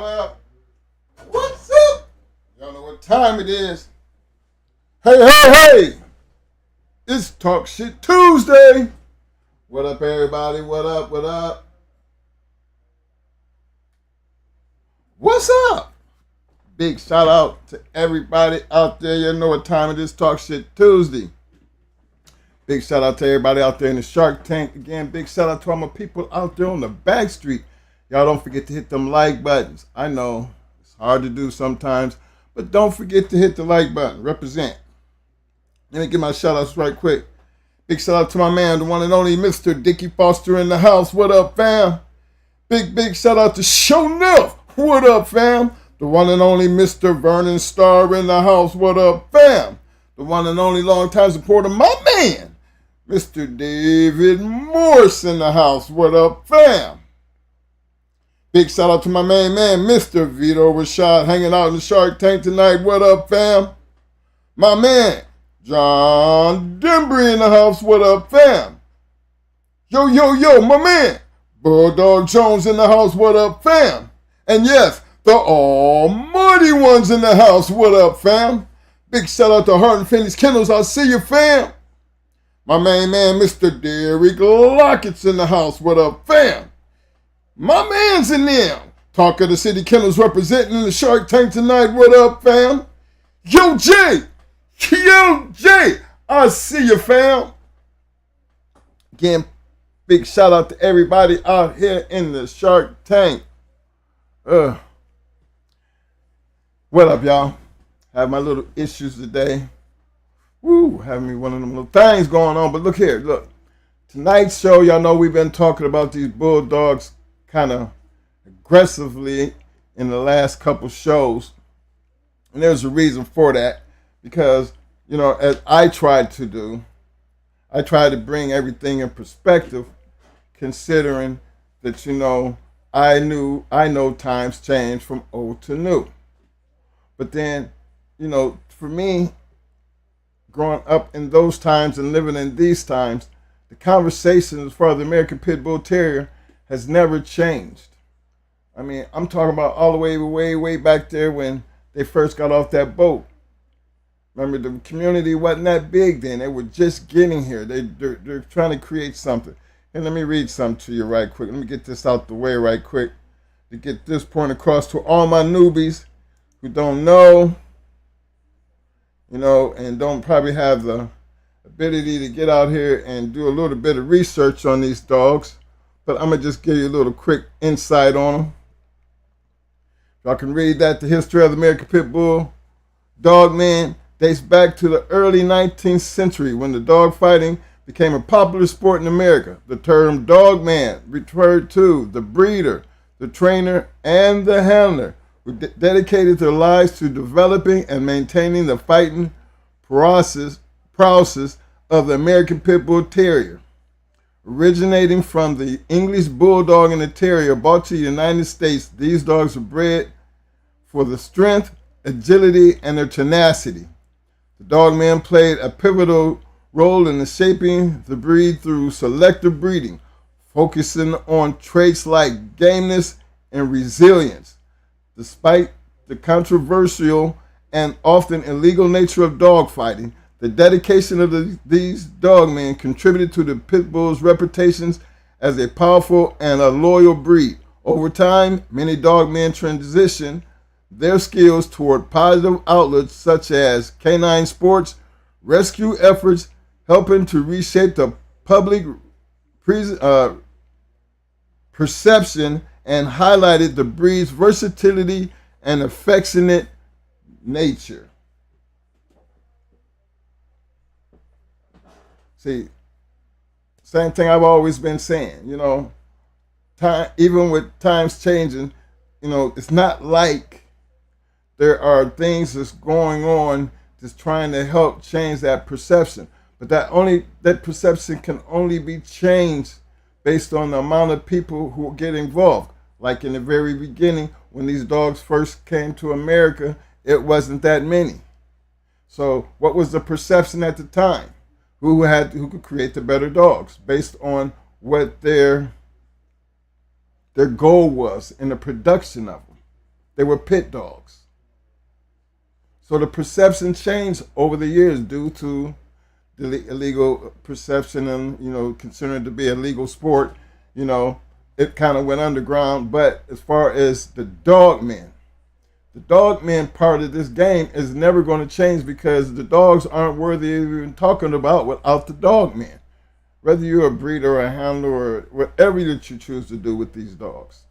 up? What's up? Y'all know what time it is. Hey! It's Talk Shit Tuesday. What up, everybody? What up? What's up? Big shout out to everybody out there. You know what time it is. Talk Shit Tuesday. Big shout out to everybody out there in the Shark Tank. Again, big shout out to all my people out there on the back street. Y'all don't forget to hit them like buttons. I know it's hard to do sometimes, but don't forget to hit the like button. Represent. Let me give my shout outs right quick. Big shout out to my man, the one and only Mr. Dickie Foster in the house. What up, fam? Big shout out to Shonell. What up, fam? The one and only Mr. Vernon Starr in the house. What up, fam? The one and only long-time supporter, my man, Mr. David Morse in the house. What up, fam? Big shout out to my main man, Mr. Vito Rashad, hanging out in the Shark Tank tonight. What up, fam? My man, John Dembry in the house. What up, fam? Yo, my man, Bulldog Jones in the house. What up, fam? And yes, the almighty ones in the house. What up, fam? Big shout out to Hart and Finney's Kennels. I'll see you, fam. My main man, Mr. Derek Lockett's in the house. What up, fam? My man's in there. Talk of the City Kennels representing in the Shark Tank tonight. What up, fam? Yo, Jay. I see you, fam. Again, big shout out to everybody out here in the Shark Tank. What up, y'all? Have my little issues today. Woo, having me one of them little things going on. But look here, look. Tonight's show, y'all know we've been talking about these Bulldogs kind of aggressively in the last couple shows. And there's a reason for that. Because, you know, as I tried to do, I tried to bring everything in perspective, considering that, you know, I know times change from old to new. But then, you know, for me, growing up in those times and living in these times, the conversation as far as the American Pitbull Terrier has never changed. I mean, I'm talking about all the way back there when they first got off that boat. Remember, the community wasn't that big then. They were just getting here. They're trying to create something. And let me read something to you right quick. Let me get this out the way right quick to get this point across to all my newbies who don't know, you know, and don't probably have the ability to get out here and do a little bit of research on these dogs. But I'm going to just give you a little quick insight on them. Y'all can read that. The history of the American Pitbull DOGMEN dates back to the early 19th century when the dog fighting became a popular sport in America. The term dogman referred to the breeder, the trainer, and the handler who dedicated their lives to developing and maintaining the fighting prowess of the American Pitbull Terrier. Originating from the English Bulldog and the Terrier brought to the United States, these dogs were bred for the strength, agility, and their tenacity. The dogman played a pivotal role in shaping the breed through selective breeding, focusing on traits like gameness and resilience. Despite the controversial and often illegal nature of dogfighting, the dedication of these dogmen contributed to the pit bull's reputations as a powerful and a loyal breed. Over time, many dogmen transitioned their skills toward positive outlets such as canine sports, rescue efforts, helping to reshape the public perception and highlighted the breed's versatility and affectionate nature. See, same thing I've always been saying, you know, even with times changing, you know, it's not like there are things that's going on that's trying to help change that perception. But that perception can only be changed based on the amount of people who get involved. Like in the very beginning, when these dogs first came to America, it wasn't that many. So what was the perception at the time? Who could create the better dogs based on what their goal was in the production of them. They were pit dogs. So the perception changed over the years due to the illegal perception and, considered to be a legal sport. It kind of went underground. But as far as the dogmen part of this game is never going to change because the dogs aren't worthy of even talking about without the dogmen. Whether you're a breeder or a handler or whatever that you choose to do with these dogs.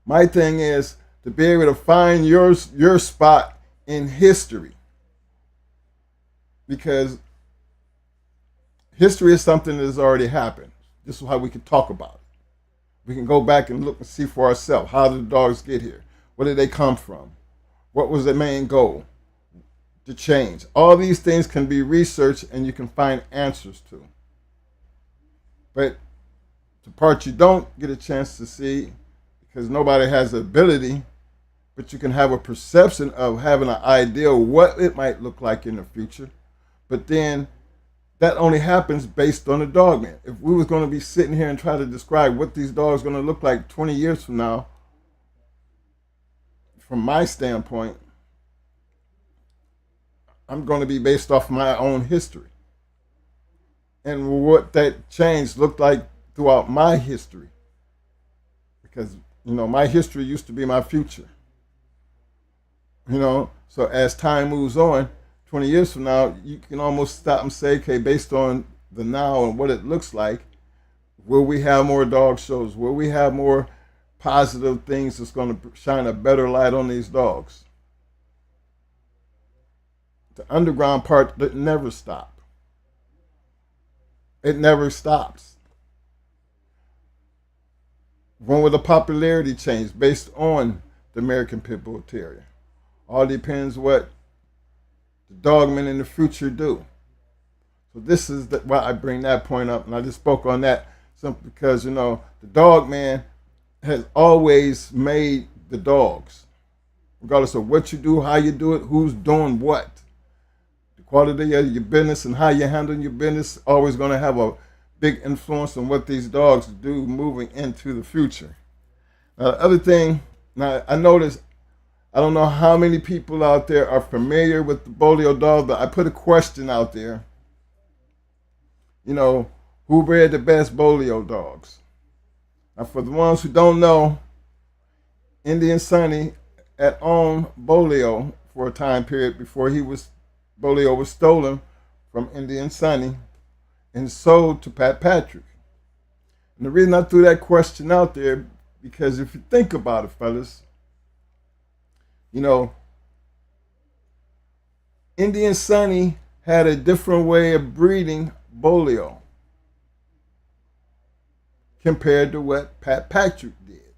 My thing is to be able to find your spot in history. Because history is something that has already happened. This is how we can talk about it. We can go back and look and see for ourselves. How did the dogs get here? Where did they come from? What was the main goal? The change. All these things can be researched and you can find answers to. But the part you don't get a chance to see, because nobody has the ability, but you can have a perception of having an idea of what it might look like in the future. But then that only happens based on the dogman. If we was going to be sitting here and try to describe what these dogs are going to look like 20 years from now, from my standpoint, I'm going to be based off my own history and what that change looked like throughout my history. Because, my history used to be my future. So as time moves on, 20 years from now, you can almost stop and say, okay, based on the now and what it looks like, will we have more dog shows? Will we have more positive things that's going to shine a better light on these dogs? The underground part that never stops. It never stops. When will the popularity change based on the American Pitbull Terrier? All depends what the dogmen in the future do. So this is why I bring that point up, and I just spoke on that simply because, the dogman has always made the dogs, regardless of what you do, how you do it, who's doing what. The quality of your business and how you're handling your business always going to have a big influence on what these dogs do moving into the future. Now, the other thing, I noticed, I don't know how many people out there are familiar with the Bolio dog, but I put a question out there. Who bred the best Bolio dogs? Now, for the ones who don't know, Indian Sonny had owned Bolio for a time period before Bolio was stolen from Indian Sonny and sold to Pat Patrick. And the reason I threw that question out there, because if you think about it, fellas, Indian Sonny had a different way of breeding Bolio compared to what Pat Patrick did.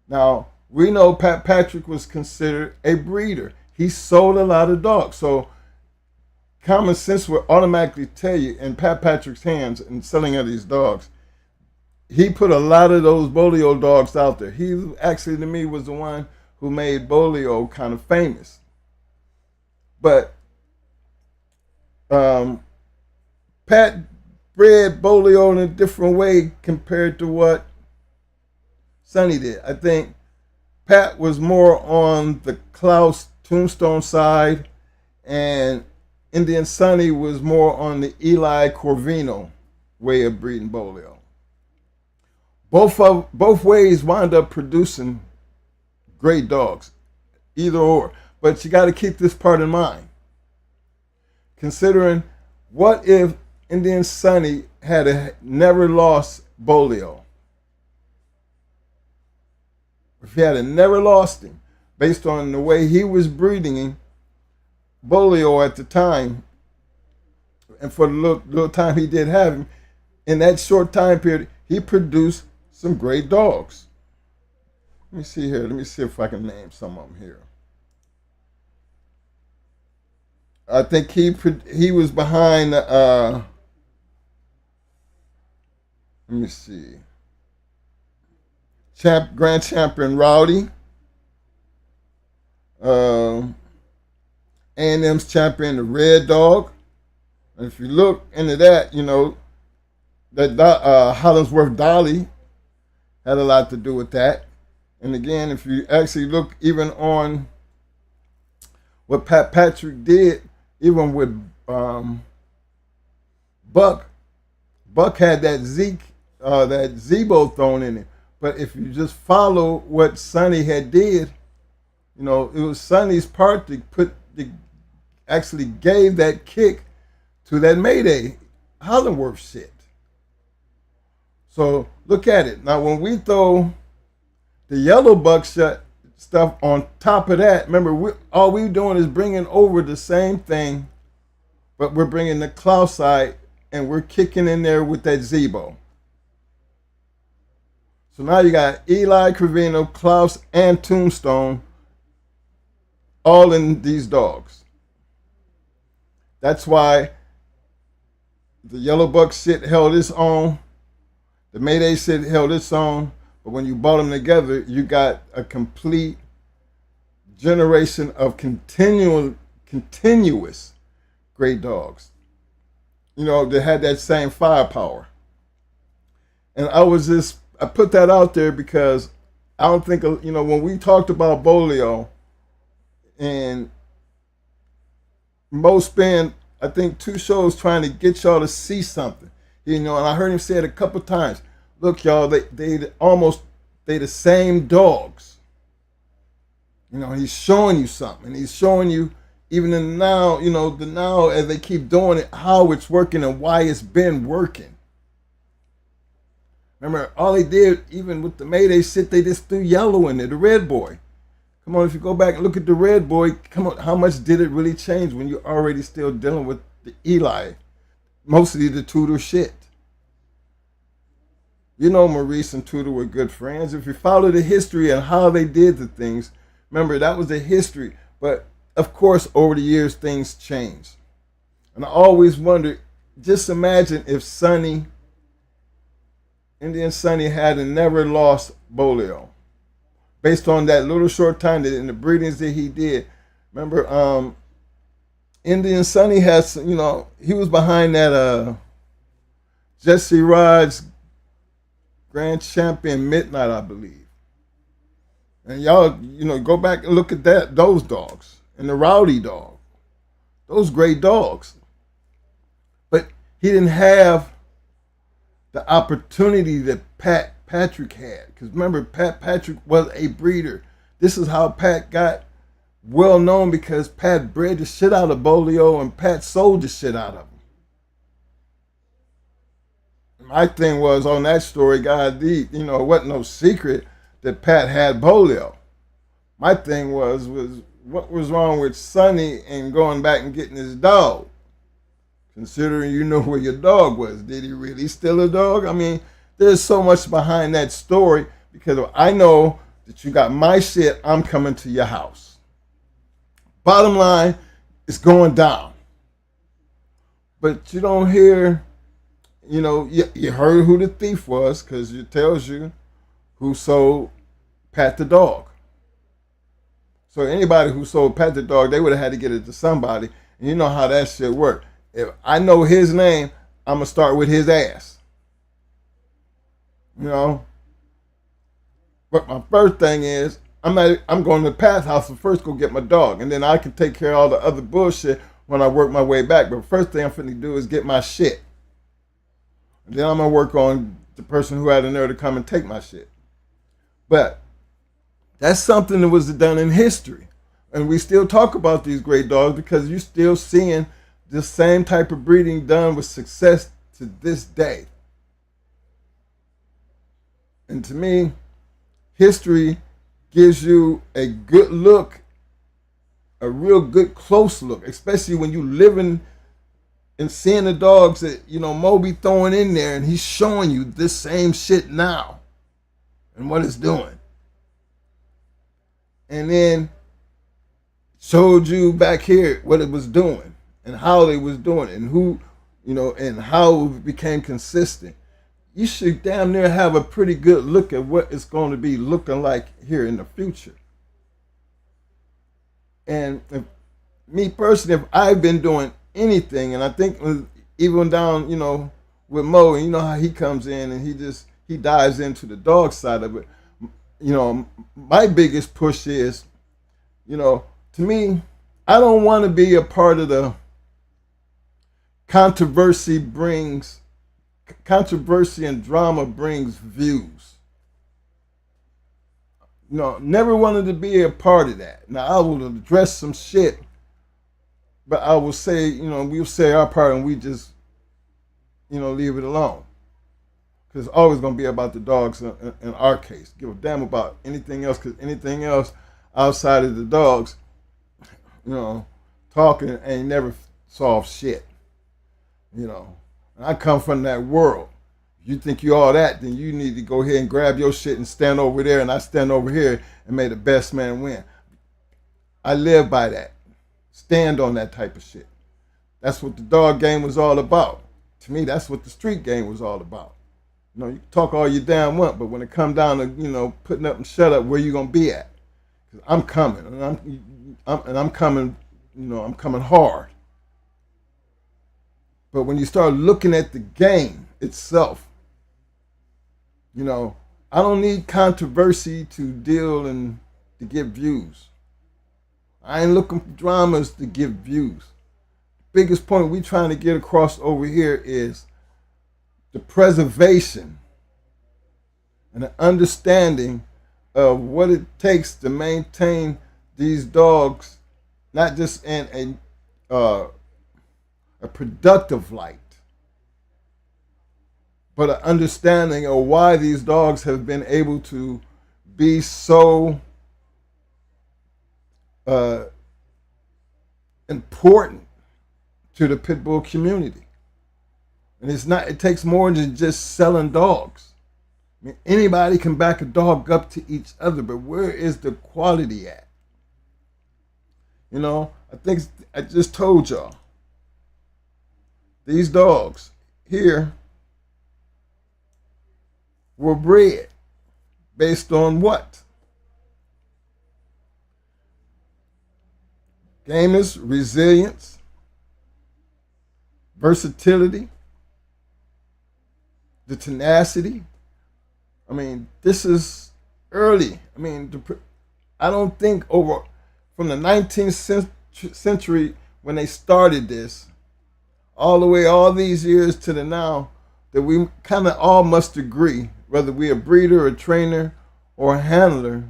Now, we know Pat Patrick was considered a breeder. He sold a lot of dogs. So common sense would automatically tell you, in Pat Patrick's hands in selling of these dogs, he put a lot of those Bolio dogs out there. He actually, to me, was the one who made Bolio kind of famous. But Pat bred Bolio in a different way compared to what Sonny did. I think Pat was more on the Klaus Tombstone side, and Indian Sonny was more on the Eli Corvino way of breeding Bolio. Both ways wind up producing great dogs, either or. But you got to keep this part in mind. Considering, what if Indian Sonny had never lost Bolio? If he had never lost him, based on the way he was breeding Bolio at the time, and for the little time he did have him, in that short time period, he produced some great dogs. Let me see here. Let me see if I can name some of them here. I think he was behind. Let me see. Grand Champion Rowdy. A&M's champion, the Red Dog. And if you look into that, that Hollingsworth Dolly had a lot to do with that. And again, if you actually look even on what Patrick did, even with Buck, Buck had that that Zebo thrown in it. But if you just follow what Sonny had did, you know, it was Sonny's part to actually gave that kick to that Mayday Hollandworth shit. So look at it. Now when we throw the yellow buckshot stuff on top of that, remember, all we're doing is bringing over the same thing, but we're bringing the Klaus side and we're kicking in there with that Zebo. So now you got Eli, Cravino, Klaus, and Tombstone all in these dogs. That's why the yellow buck shit held its own. The Mayday shit held its own. But when you brought them together, you got a complete generation of continuous great dogs. You know, they had that same firepower. And I put that out there because I don't think, you know, when we talked about Bolio, and Mo spent, I think, 2 shows trying to get y'all to see something. You know, and I heard him say it a couple times. Look, y'all, they the same dogs. You know, he's showing you something. He's showing you, even in now, you know, the now as they keep doing it, how it's working and why it's been working. Remember, all they did, even with the Mayday shit, they just threw yellow in there, the red boy. Come on, if you go back and look at the red boy, come on, how much did it really change when you're already still dealing with the Eli? Mostly the Tudor shit. You know Maurice and Tudor were good friends. If you follow the history and how they did the things, remember, that was the history. But, of course, over the years, things changed. And I always wonder, just imagine if Indian Sonny had never lost Bolio. Based on that little short time that in the breedings that he did. Remember, Indian Sonny has, you know, he was behind that Jesse Rod's Grand Champion Midnight, I believe. And y'all, you know, go back and look at those dogs. And the Rowdy dog. Those great dogs. But he didn't have the opportunity that Patrick had. Because remember, Patrick was a breeder. This is how Pat got well known, because Pat bred the shit out of Bolio and Pat sold the shit out of him. My thing was on that story, God, you know, it wasn't no secret that Pat had Bolio. My thing was what was wrong with Sonny and going back and getting his dog? Considering you know where your dog was. Did he really steal a dog? I mean, there's so much behind that story, because I know that you got my shit, I'm coming to your house. Bottom line, it's going down. But you don't hear, you know, you heard who the thief was, because it tells you who sold Pat the dog. So anybody who sold Pat the dog, they would have had to get it to somebody. And you know how that shit worked. If I know his name, I'm going to start with his ass. You know? But my first thing is, I'm going to Pat's house to first go get my dog. And then I can take care of all the other bullshit when I work my way back. But first thing I'm finna do is get my shit. And then I'm going to work on the person who had the nerve to come and take my shit. But that's something that was done in history. And we still talk about these great dogs because you're still seeing the same type of breeding done with success to this day. And to me, history gives you a good look, a real good close look, especially when you living and seeing the dogs that, you know, Moby throwing in there, and he's showing you this same shit now and what it's doing. And then showed you back here what it was doing and how they was doing it and who, you know, and how it became consistent. You should damn near have a pretty good look at what it's going to be looking like here in the future. And if, me personally, if I've been doing anything, and I think even down, you know, with Mo, and you know how he comes in and he dives into the dog side of it. you know, my biggest push is, to me, I don't want to be a part of the controversy brings controversy and drama brings views. Never wanted to be a part of that. Now I will address some shit, but I will say, we'll say our part and we just, leave it alone. Because it's always going to be about the dogs in our case. Give a damn about anything else, because anything else outside of the dogs, talking ain't never solved shit. And I come from that world. If you think you all that, then you need to go ahead and grab your shit and stand over there, and I stand over here, and may the best man win. I live by that. Stand on that type of shit. That's what the dog game was all about. To me, that's what the street game was all about. You can talk all you damn want, but when it come down to, putting up and shut up, where you gonna be at? Because I'm coming, and I'm coming, I'm coming hard. But when you start looking at the game itself, I don't need controversy to deal and to get views. I ain't looking for dramas to get views. The biggest point we trying to get across over here is the preservation and the understanding of what it takes to maintain these dogs, not just in a productive light, but an understanding of why these dogs have been able to be so important to the pit bull community. And it takes more than just selling dogs. I mean, anybody can back a dog up to each other, but where is the quality at? I think I just told y'all. These dogs here were bred based on what? Gameness, resilience, versatility, the tenacity. I mean, this is early. I mean, I don't think from the 19th century when they started this, all the way, all these years to the now, that we kind of all must agree, whether we're a breeder, a trainer, or a handler,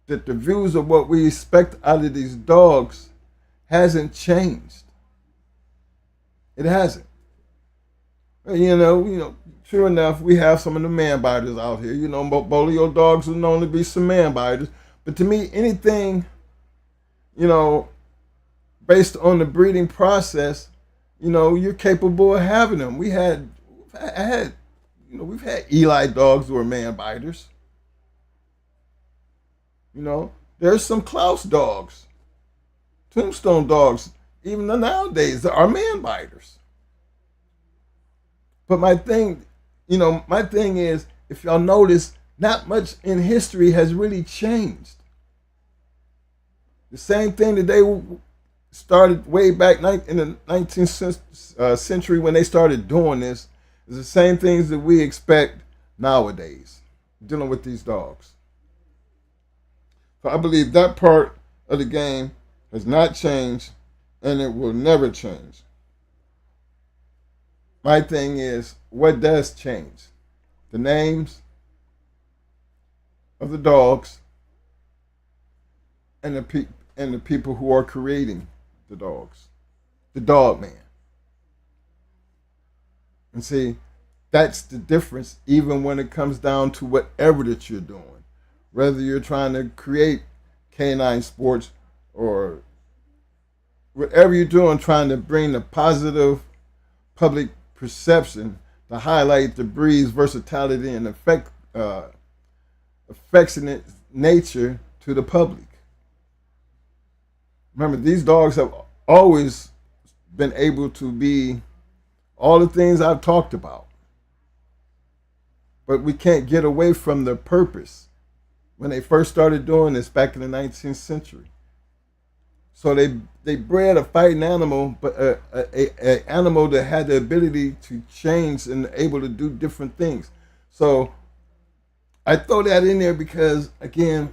that the views of what we expect out of these dogs hasn't changed. It hasn't. Sure enough, we have some of the man biters out here. Bolio dogs are known to be some man biters. But to me, anything, based on the breeding process, you're capable of having them. We've had Eli dogs who are man biters. There's some Klaus dogs, Tombstone dogs, even nowadays, that are man biters. But my thing is, if y'all notice, not much in history has really changed. The same thing that they started way back in the 19th century when they started doing this is the same things that we expect nowadays, dealing with these dogs. So I believe that part of the game has not changed, and it will never change. My thing is, what does change? The names of the dogs and the people who are creating the dogs, the DOGMEN. And see, that's the difference, even when it comes down to whatever that you're doing. Whether you're trying to create canine sports or whatever you're doing, trying to bring the positive public perception to highlight the breed's versatility and affectionate nature to the public. Remember, these dogs have always been able to be all the things I've talked about. But we can't get away from the purpose when they first started doing this back in the 19th century. So they bred a fighting animal, but an animal that had the ability to change and able to do different things. So I throw that in there because, again,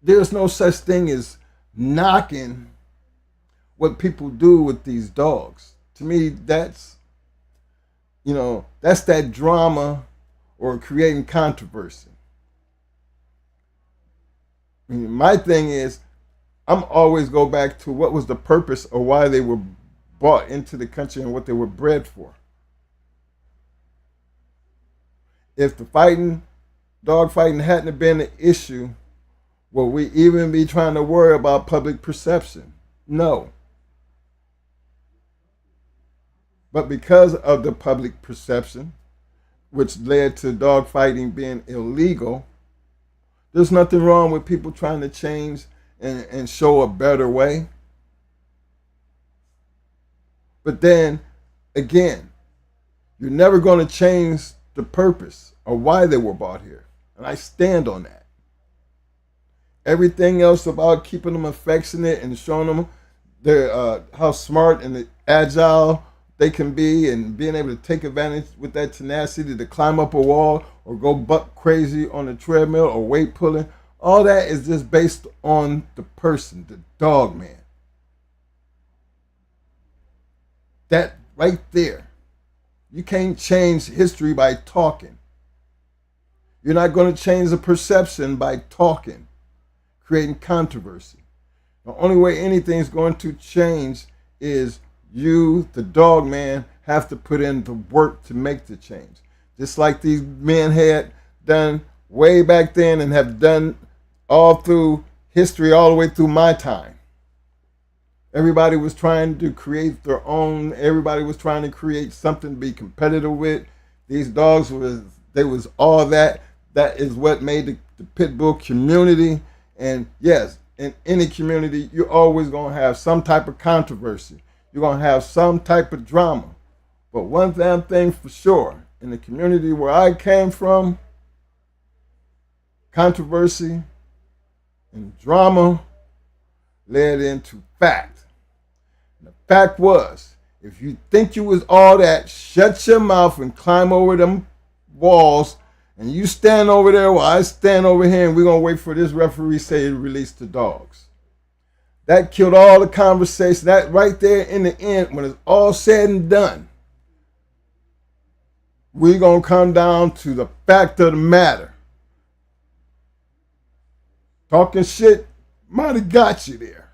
there's no such thing as knocking what people do with these dogs. To me, that's that drama or creating controversy. I mean, my thing is, I'm always go back to what was the purpose or why they were brought into the country and what they were bred for. If the dog fighting hadn't have been an issue, would we even be trying to worry about public perception? No. But because of the public perception, which led to dog fighting being illegal, there's nothing wrong with people trying to change and show a better way. But then, again, you're never going to change the purpose or why they were brought here. And I stand on that. Everything else about keeping them affectionate and showing them how smart and agile they can be and being able to take advantage with that tenacity to climb up a wall or go buck crazy on a treadmill or weight pulling, all that is just based on the person, the dog man. That right there. You can't change history by talking. You're not going to change the perception by talking, creating controversy. The only way anything's going to change is you, the dog man, have to put in the work to make the change. Just like these men had done way back then and have done all through history, all the way through my time. Everybody was trying to create their own. Everybody was trying to create something to be competitive with. These dogs was all that. That is what made the pit bull community. And yes, in any community, you're always going to have some type of controversy. You're going to have some type of drama. But one damn thing for sure, in the community where I came from, controversy and drama led into fact. And the fact was, if you think you was all that, shut your mouth and climb over them walls, and you stand over there while I stand over here, and we're going to wait for this referee to say to release the dogs. That killed all the conversation. That right there in the end, when it's all said and done, we're going to come down to the fact of the matter. Talking shit might have got you there.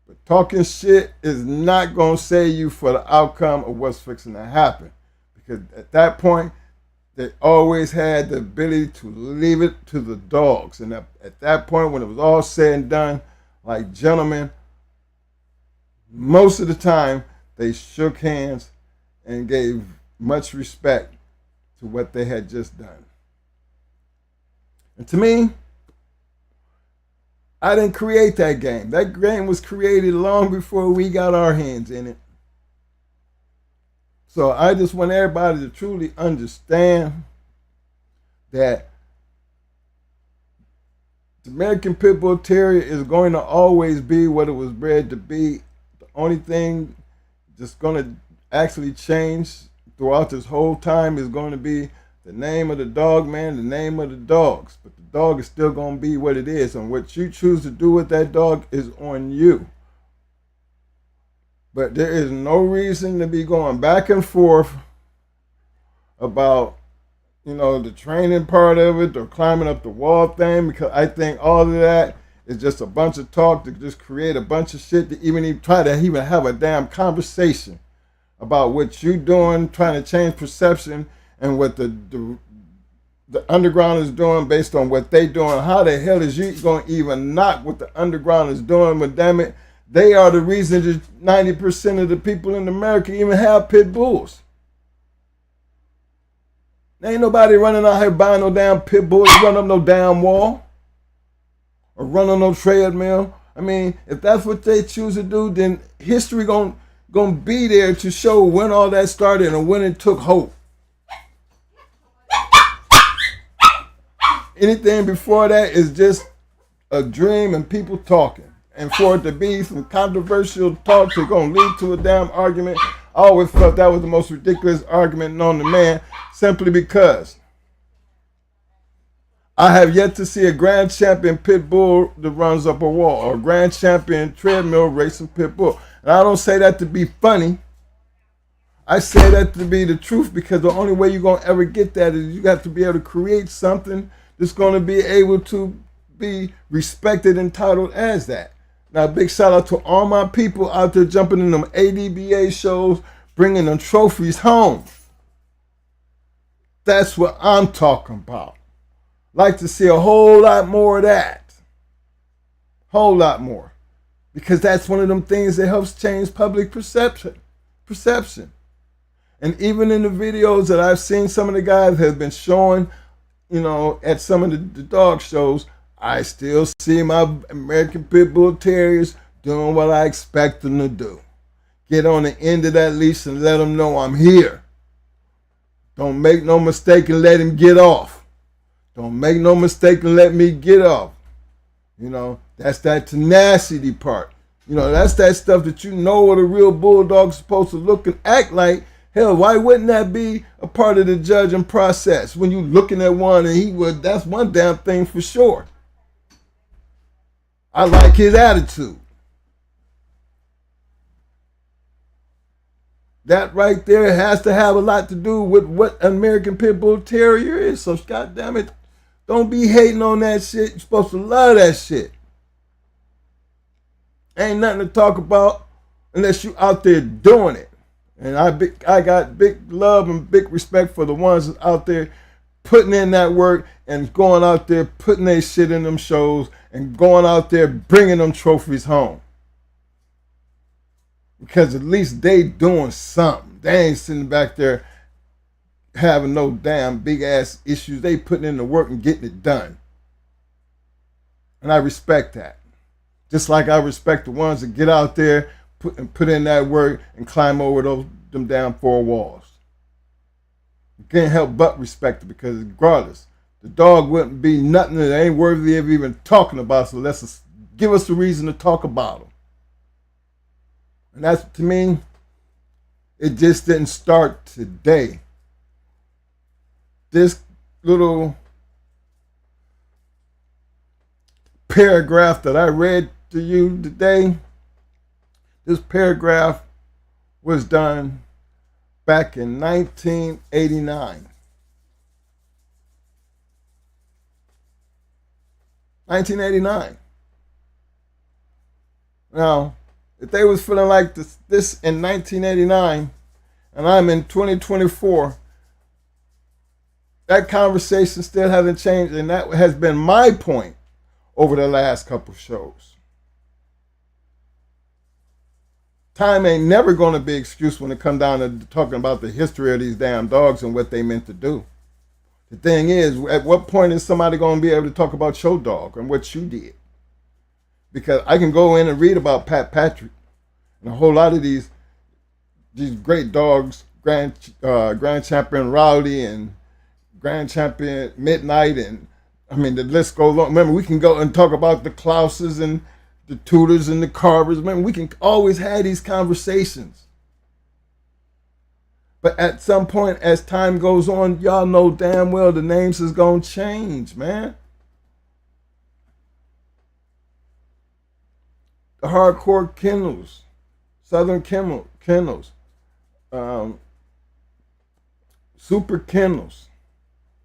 But talking shit is not going to save you for the outcome of what's fixing to happen. Because at that point, they always had the ability to leave it to the dogs. And at that point, when it was all said and done, like gentlemen, most of the time, they shook hands and gave much respect to what they had just done. And to me, I didn't create that game. That game was created long before we got our hands in it. So I just want everybody to truly understand that the American Pitbull Terrier is going to always be what it was bred to be. The only thing that's going to actually change throughout this whole time is going to be the name of the dog man, the name of the dogs. But the dog is still going to be what it is. And what you choose to do with that dog is on you. But there is no reason to be going back and forth about, the training part of it or climbing up the wall thing, because I think all of that is just a bunch of talk to just create a bunch of shit to even try to even have a damn conversation about what you're doing, trying to change perception, and what the underground is doing based on what they doing. How the hell is you going to even knock what the underground is doing? But damn it, they are the reason that 90% of the people in America even have pit bulls. There ain't nobody running out here buying no damn pit bull to run up no damn wall or run on no treadmill. I mean, if that's what they choose to do, then history gonna be there to show when all that started and when it took hold. Anything before that is just a dream and people talking. And for it to be some controversial talks that's going to lead to a damn argument, I always felt that was the most ridiculous argument known to man, simply because I have yet to see a grand champion pit bull that runs up a wall, or a grand champion treadmill racing pit bull. And I don't say that to be funny. I say that to be the truth, because the only way you're going to ever get that is you got to be able to create something that's going to be able to be respected and titled as that. Now, big shout out to all my people out there jumping in them ADBA shows, bringing them trophies home. That's what I'm talking about. Like to see a whole lot more of that. Whole lot more. Because that's one of them things that helps change public perception. And even in the videos that I've seen, some of the guys have been showing, at some of the dog shows, I still see my American Pitbull Terriers doing what I expect them to do. Get on the end of that leash and let them know I'm here. Don't make no mistake and let him get off. Don't make no mistake and let me get off. That's that tenacity part. That's that stuff that what a real bulldog's supposed to look and act like. Hell, why wouldn't that be a part of the judging process? When you looking at one and that's one damn thing for sure. I like his attitude. That right there has to have a lot to do with what an American Pitbull Terrier is. So, goddamn it, don't be hating on that shit. You're supposed to love that shit. Ain't nothing to talk about unless you out there doing it. And I got big love and big respect for the ones out there putting in that work and going out there putting their shit in them shows and going out there bringing them trophies home. Because at least they doing something. They ain't sitting back there having no damn big ass issues. They putting in the work and getting it done. And I respect that. Just like I respect the ones that get out there, put in that work and climb over them damn four walls. You can't help but respect it, because regardless, the dog wouldn't be nothing that ain't worthy of even talking about. So give us a reason to talk about them. And that's, to me, it just didn't start today. This little paragraph that I read to you today, this paragraph was done back in 1989. 1989. Now, if they was feeling like this in 1989, and I'm in 2024, that conversation still hasn't changed, and that has been my point over the last couple shows. Time ain't never going to be an excuse when it comes down to talking about the history of these damn dogs and what they meant to do. The thing is, at what point is somebody going to be able to talk about your dog and what you did? Because I can go in and read about Pat Patrick and a whole lot of these great dogs, Grand Champion Rowdy and Grand Champion Midnight, and I mean the list goes on. Remember, we can go and talk about the Klaus's and the Tudors and the Carvers. Remember, we can always have these conversations. But at some point, as time goes on, y'all know damn well the names is going to change, man. The hardcore Kennels, Southern Kennels, Super Kennels,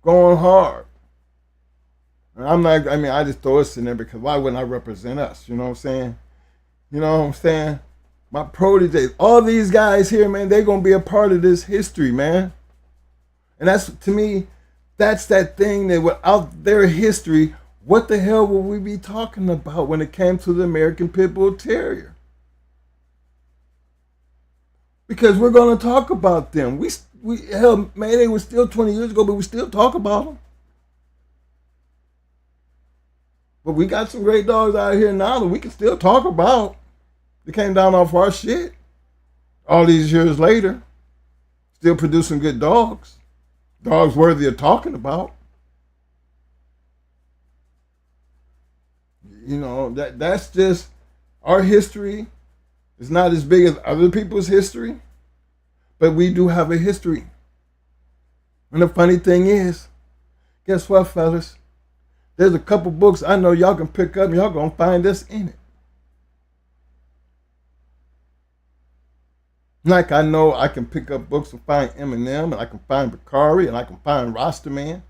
going hard. And I just throw us in there because why wouldn't I represent us? You know what I'm saying? You know what I'm saying? My proteges, all these guys here, man, they're going to be a part of this history, man. And that's, to me, that's that thing that without their history, what the hell would we be talking about when it came to the American Pitbull Terrier? Because we're going to talk about them. Hell, man, they were still 20 years ago, but we still talk about them. But we got some great dogs out here now that we can still talk about. They came down off our shit. All these years later, still producing good dogs. Dogs worthy of talking about. You know, that's just our history. It's not as big as other people's history, but we do have a history. And the funny thing is, guess what, fellas? There's a couple books I know y'all can pick up and y'all gonna find this in it. Like I know I can pick up books and find Eminem, and I can find Bakari, and I can find Rastaman.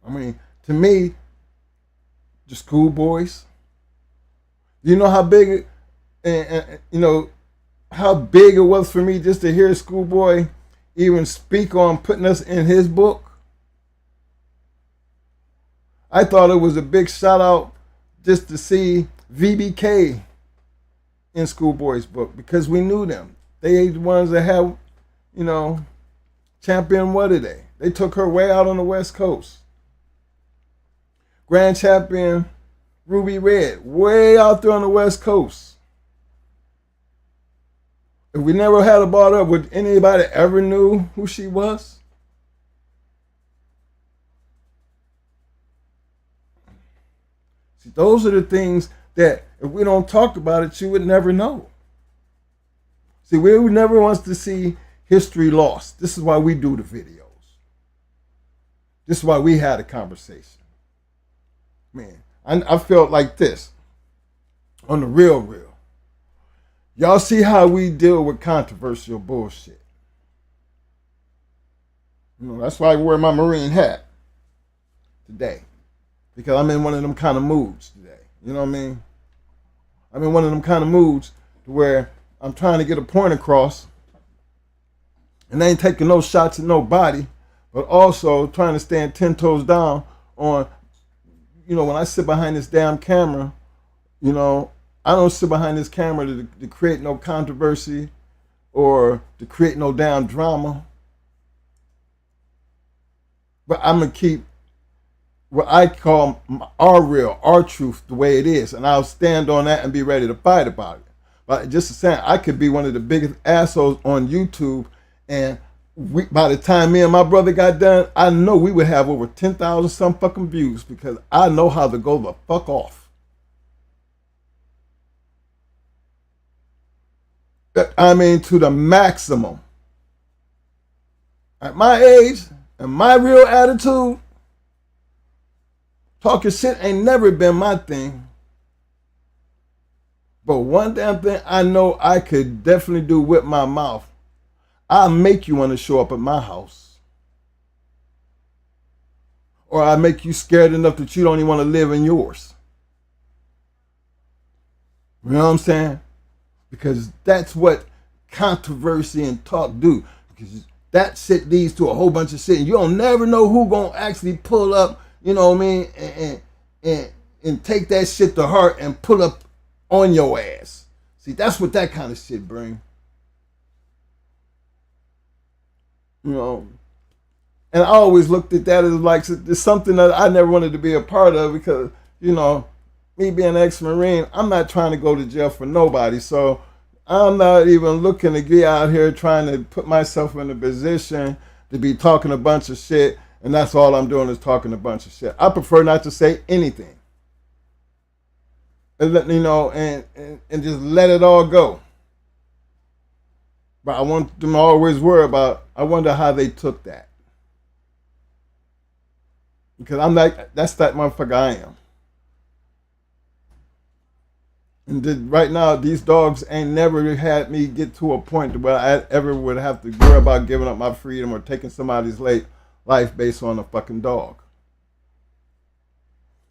I mean, to me, the schoolboys. You know how big, you know, how big it was for me just to hear a schoolboy even speak on putting us in his book. I thought it was a big shout out just to see VBK in Schoolboy's book because we knew them. They the ones that have, you know, champion what are they? They took her way out on the West Coast. Grand champion Ruby Red, way out there on the West Coast. If we never had her brought up, would anybody ever knew who she was? See, those are the things that if we don't talk about it, you would never know. See, we would never want to see history lost. This is why we do the videos. This is why we had a conversation. Man, I felt like this on the real. Y'all see how we deal with controversial bullshit. You know, that's why I wear my Marine hat today. Because I'm in one of them kind of moods today. You know what I mean? I'm in one of them kind of moods where I'm trying to get a point across. And I ain't taking no shots at nobody. But also trying to stand 10 toes down on, you know, when I sit behind this damn camera, you know, I don't sit behind this camera to create no controversy or to create no damn drama. But I'm going to keep what I call our truth the way it is. And I'll stand on that and be ready to fight about it. But just to say, I could be one of the biggest assholes on YouTube. And by the time me and my brother got done, I know we would have over 10,000 some fucking views because I know how to go the fuck off. I mean, to the maximum. At my age and my real attitude, talking shit ain't never been my thing. But one damn thing I know I could definitely do with my mouth. I'll make you want to show up at my house. Or I'll make you scared enough that you don't even want to live in yours. You know what I'm saying? Because that's what controversy and talk do. Because that shit leads to a whole bunch of shit. And you don't never know who gonna actually pull up, you know what I mean, and take that shit to heart and pull up on your ass. See, that's what that kind of shit bring. You know, and I always looked at that as like it's something that I never wanted to be a part of because, you know, me being an ex-Marine, I'm not trying to go to jail for nobody. So I'm not even looking to get out here trying to put myself in a position to be talking a bunch of shit. And that's all I'm doing is talking a bunch of shit. I prefer not to say anything. And let, you know, and just let it all go. But I want them to always worry about, I wonder how they took that. Because I'm like, that's that motherfucker I am. And right now, these dogs ain't never had me get to a point where I ever would have to worry about giving up my freedom or taking somebody's life based on a fucking dog.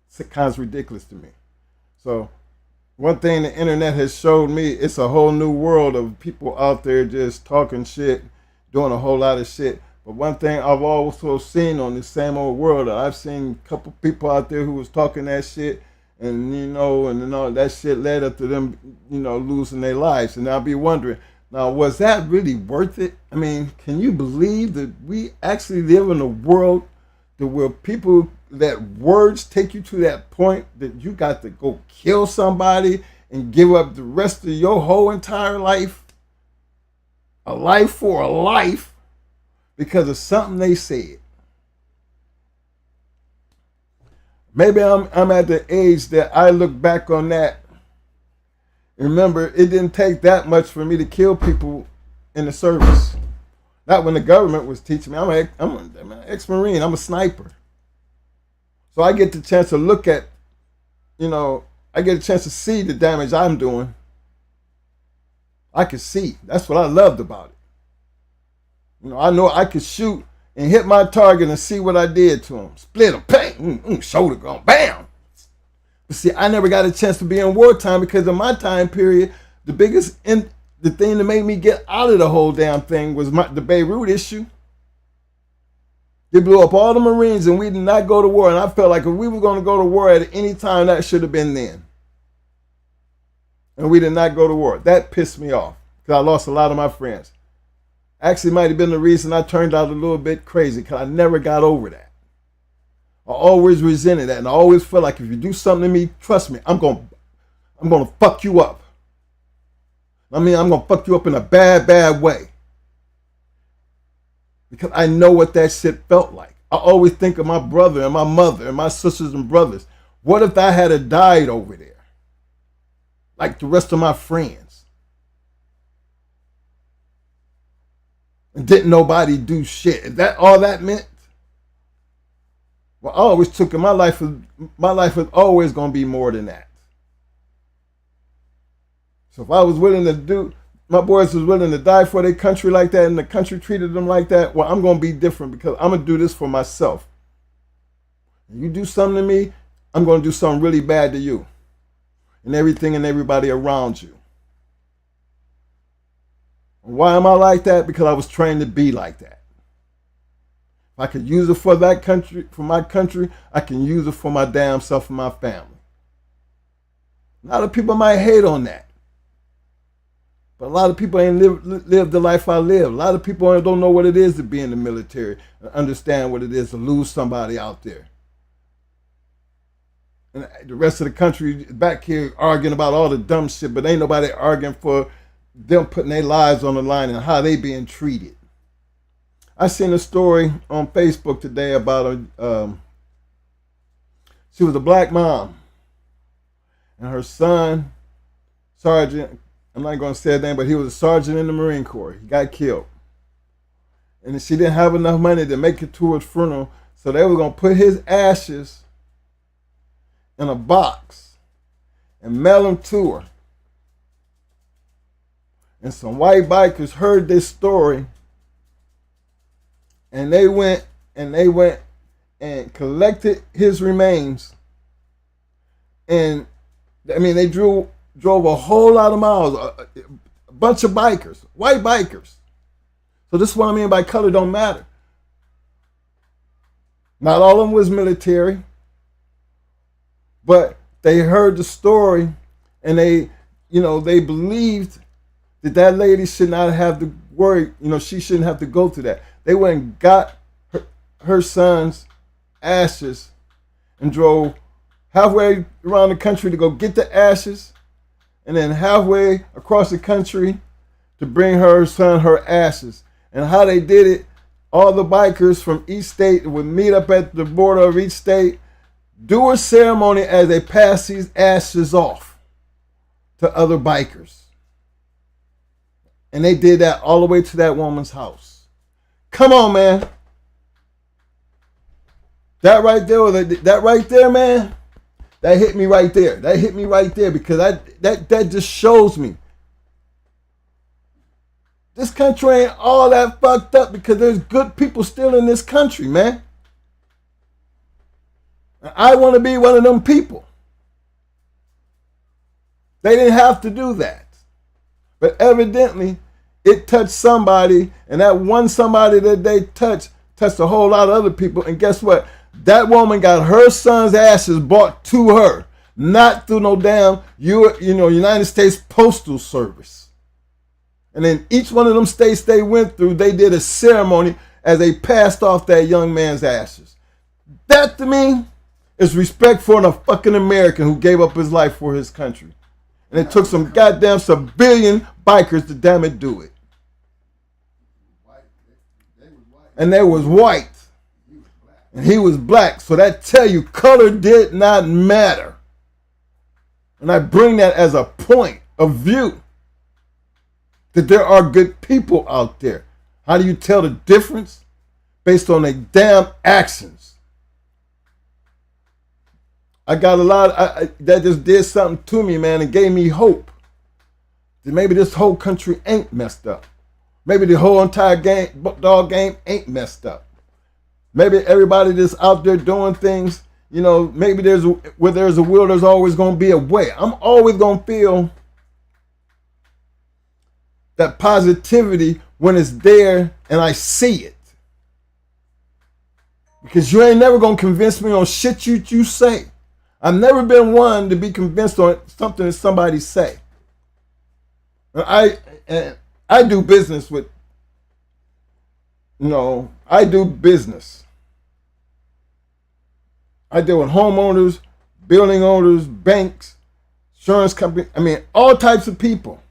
It's kind of ridiculous to me. So, one thing the internet has showed me, it's a whole new world of people out there just talking shit, doing a whole lot of shit. But one thing I've also seen on this same old world, I've seen a couple people out there who was talking that shit. And, you know, that shit led up to them, you know, losing their lives. And I'll be wondering, now, was that really worth it? I mean, can you believe that we actually live in a world that where people, that words take you to that point that you got to go kill somebody and give up the rest of your whole entire life? A life for a life because of something they said. Maybe I'm at the age that I look back on that. Remember, it didn't take that much for me to kill people in the service. Not when the government was teaching me. I'm an ex-Marine. I'm a sniper. So I get the chance to look at, I get a chance to see the damage I'm doing. I could see. That's what I loved about it. I know I could shoot and hit my target and see what I did to him. Split him, bang, shoulder gone, bam. But see, I never got a chance to be in wartime because in my time period, the thing that made me get out of the whole damn thing was the Beirut issue. They blew up all the Marines and we did not go to war. And I felt like if we were going to go to war at any time, that should have been then. And we did not go to war. That pissed me off because I lost a lot of my friends. Actually, might have been the reason I turned out a little bit crazy because I never got over that. I always resented that, and I always felt like if you do something to me, trust me, I'm gonna fuck you up. I'm gonna fuck you up in a bad, bad way. Because I know what that shit felt like. I always think of my brother and my mother and my sisters and brothers. What if I had died over there? Like the rest of my friends. And didn't nobody do shit. Is that all that meant? Well, I always took it. My life was always going to be more than that. So if I was willing to do, my boys was willing to die for their country like that and the country treated them like that, well, I'm going to be different because I'm going to do this for myself. You do something to me, I'm going to do something really bad to you and everything and everybody around you. Why am I like that? Because I was trained to be like that. If I could use it for that country, for my country, I can use it for my damn self and my family. A lot of people might hate on that. But a lot of people ain't lived the life I live. A lot of people don't know what it is to be in the military and understand what it is to lose somebody out there. And the rest of the country back here arguing about all the dumb shit, but ain't nobody arguing for them putting their lives on the line and how they being treated. I seen a story on Facebook today about she was a black mom and her son, sergeant, I'm not going to say his name, but he was a sergeant in the Marine Corps. He got killed. And she didn't have enough money to make it to his funeral, so they were going to put his ashes in a box and mail them to her. And some white bikers heard this story, and they went and collected his remains. And I mean, they drove a whole lot of miles, a bunch of bikers, white bikers. So this is what I mean by color don't matter. Not all of them was military, but they heard the story and they believed that lady should not have to worry, she shouldn't have to go through that. They went and got her son's ashes and drove halfway around the country to go get the ashes, and then halfway across the country to bring her son her ashes. And how they did it, all the bikers from each state would meet up at the border of each state, do a ceremony as they pass these ashes off to other bikers. And they did that all the way to that woman's house. Come on, man. That right there, man, that hit me right there. That hit me right there because that just shows me this country ain't all that fucked up because there's good people still in this country, man. I want to be one of them people. They didn't have to do that. But evidently, it touched somebody, and that one somebody that they touched a whole lot of other people. And guess what? That woman got her son's ashes brought to her, not through no damn United States Postal Service. And in each one of them states they went through, they did a ceremony as they passed off that young man's ashes. That to me is respect for a fucking American who gave up his life for his country. And it took some goddamn civilian bikers to damn it do it. And they was white. And he was black. So that tell you color did not matter. And I bring that as a point of view. That there are good people out there. How do you tell the difference? Based on their damn actions. I got a lot that just did something to me, man, and gave me hope that maybe this whole country ain't messed up. Maybe the whole entire dog game ain't messed up. Maybe everybody that's out there doing things, you know, maybe where there's a will, there's always going to be a way. I'm always going to feel that positivity when it's there and I see it. Because you ain't never going to convince me on shit you say. I've never been one to be convinced on something that somebody say. I do business with, I do business. I deal with homeowners, building owners, banks, insurance companies. I mean, all types of people.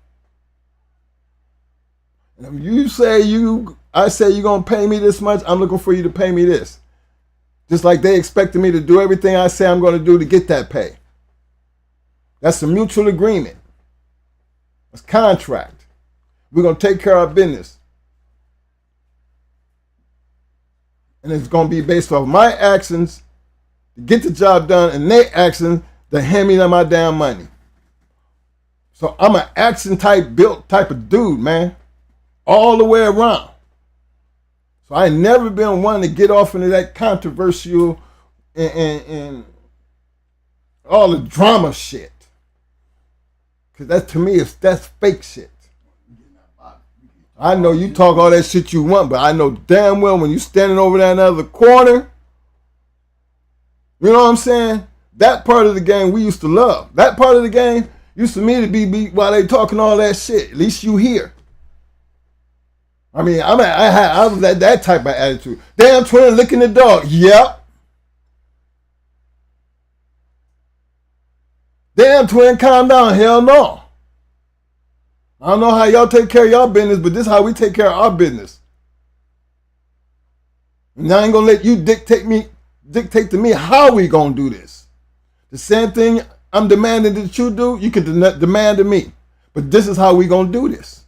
And if I say you're going to pay me this much, I'm looking for you to pay me this. Just like they expected me to do everything I say I'm going to do to get that pay. That's a mutual agreement. It's contract. We're going to take care of our business. And it's going to be based off my actions to get the job done and their actions to hand me my damn money. So I'm an action built type of dude, man. All the way around. So I ain't never been one to get off into that controversial and all the drama shit. Because that to me that's fake shit. I know you talk all that shit you want, but I know damn well when you standing over there in the other corner, you know what I'm saying? That part of the game we used to love. That part of the game used to me to be while they talking all that shit. At least you here. I mean, I was that type of attitude. Damn twin licking the dog. Yep. Damn twin, calm down. Hell no. I don't know how y'all take care of y'all business, but this is how we take care of our business. And I ain't gonna let you dictate to me how we gonna do this. The same thing I'm demanding that you do, you can demand of me. But this is how we gonna do this.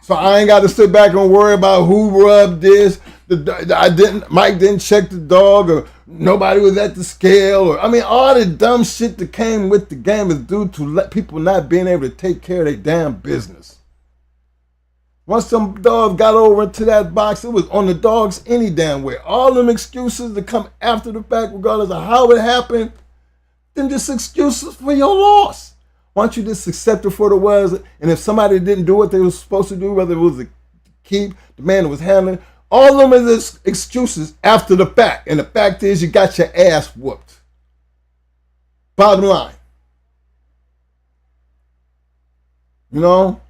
So I ain't got to sit back and worry about who rubbed this. Mike didn't check the dog, or nobody was at the scale, or I mean, all the dumb shit that came with the game is due to let people not being able to take care of their damn business. Once some dog got over into that box, it was on the dogs any damn way. All them excuses that come after the fact, regardless of how it happened, them just excuses for your loss. Why don't you just accept it for what it was? And if somebody didn't do what they were supposed to do, whether it was a keep, the man that was handling, all of them is excuses after the fact. And the fact is you got your ass whooped. Bottom line. You know?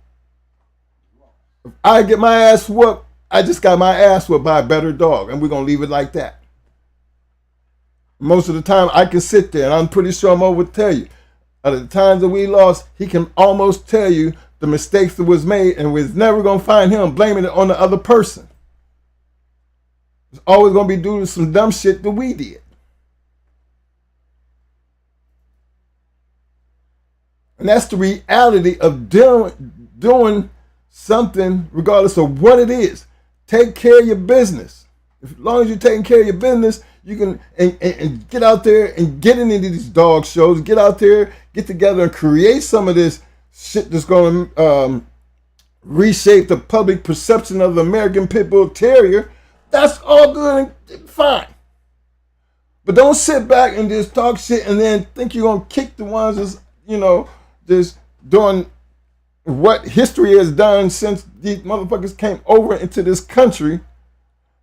If I get my ass whooped, I just got my ass whooped by a better dog. And we're going to leave it like that. Most of the time I can sit there and I'm pretty sure Mo would tell you. Out of the times that we lost, he can almost tell you the mistakes that was made, and we're never going to find him blaming it on the other person. It's always going to be due to some dumb shit that we did. And that's the reality of doing something regardless of what it is. Take care of your business. As long as you're taking care of your business, you can and get out there and get into these dog shows. Get out there, get together and create some of this shit that's going to reshape the public perception of the American Pitbull Terrier. That's all good and fine. But don't sit back and just talk shit and then think you're going to kick the ones that's, just doing what history has done since these motherfuckers came over into this country.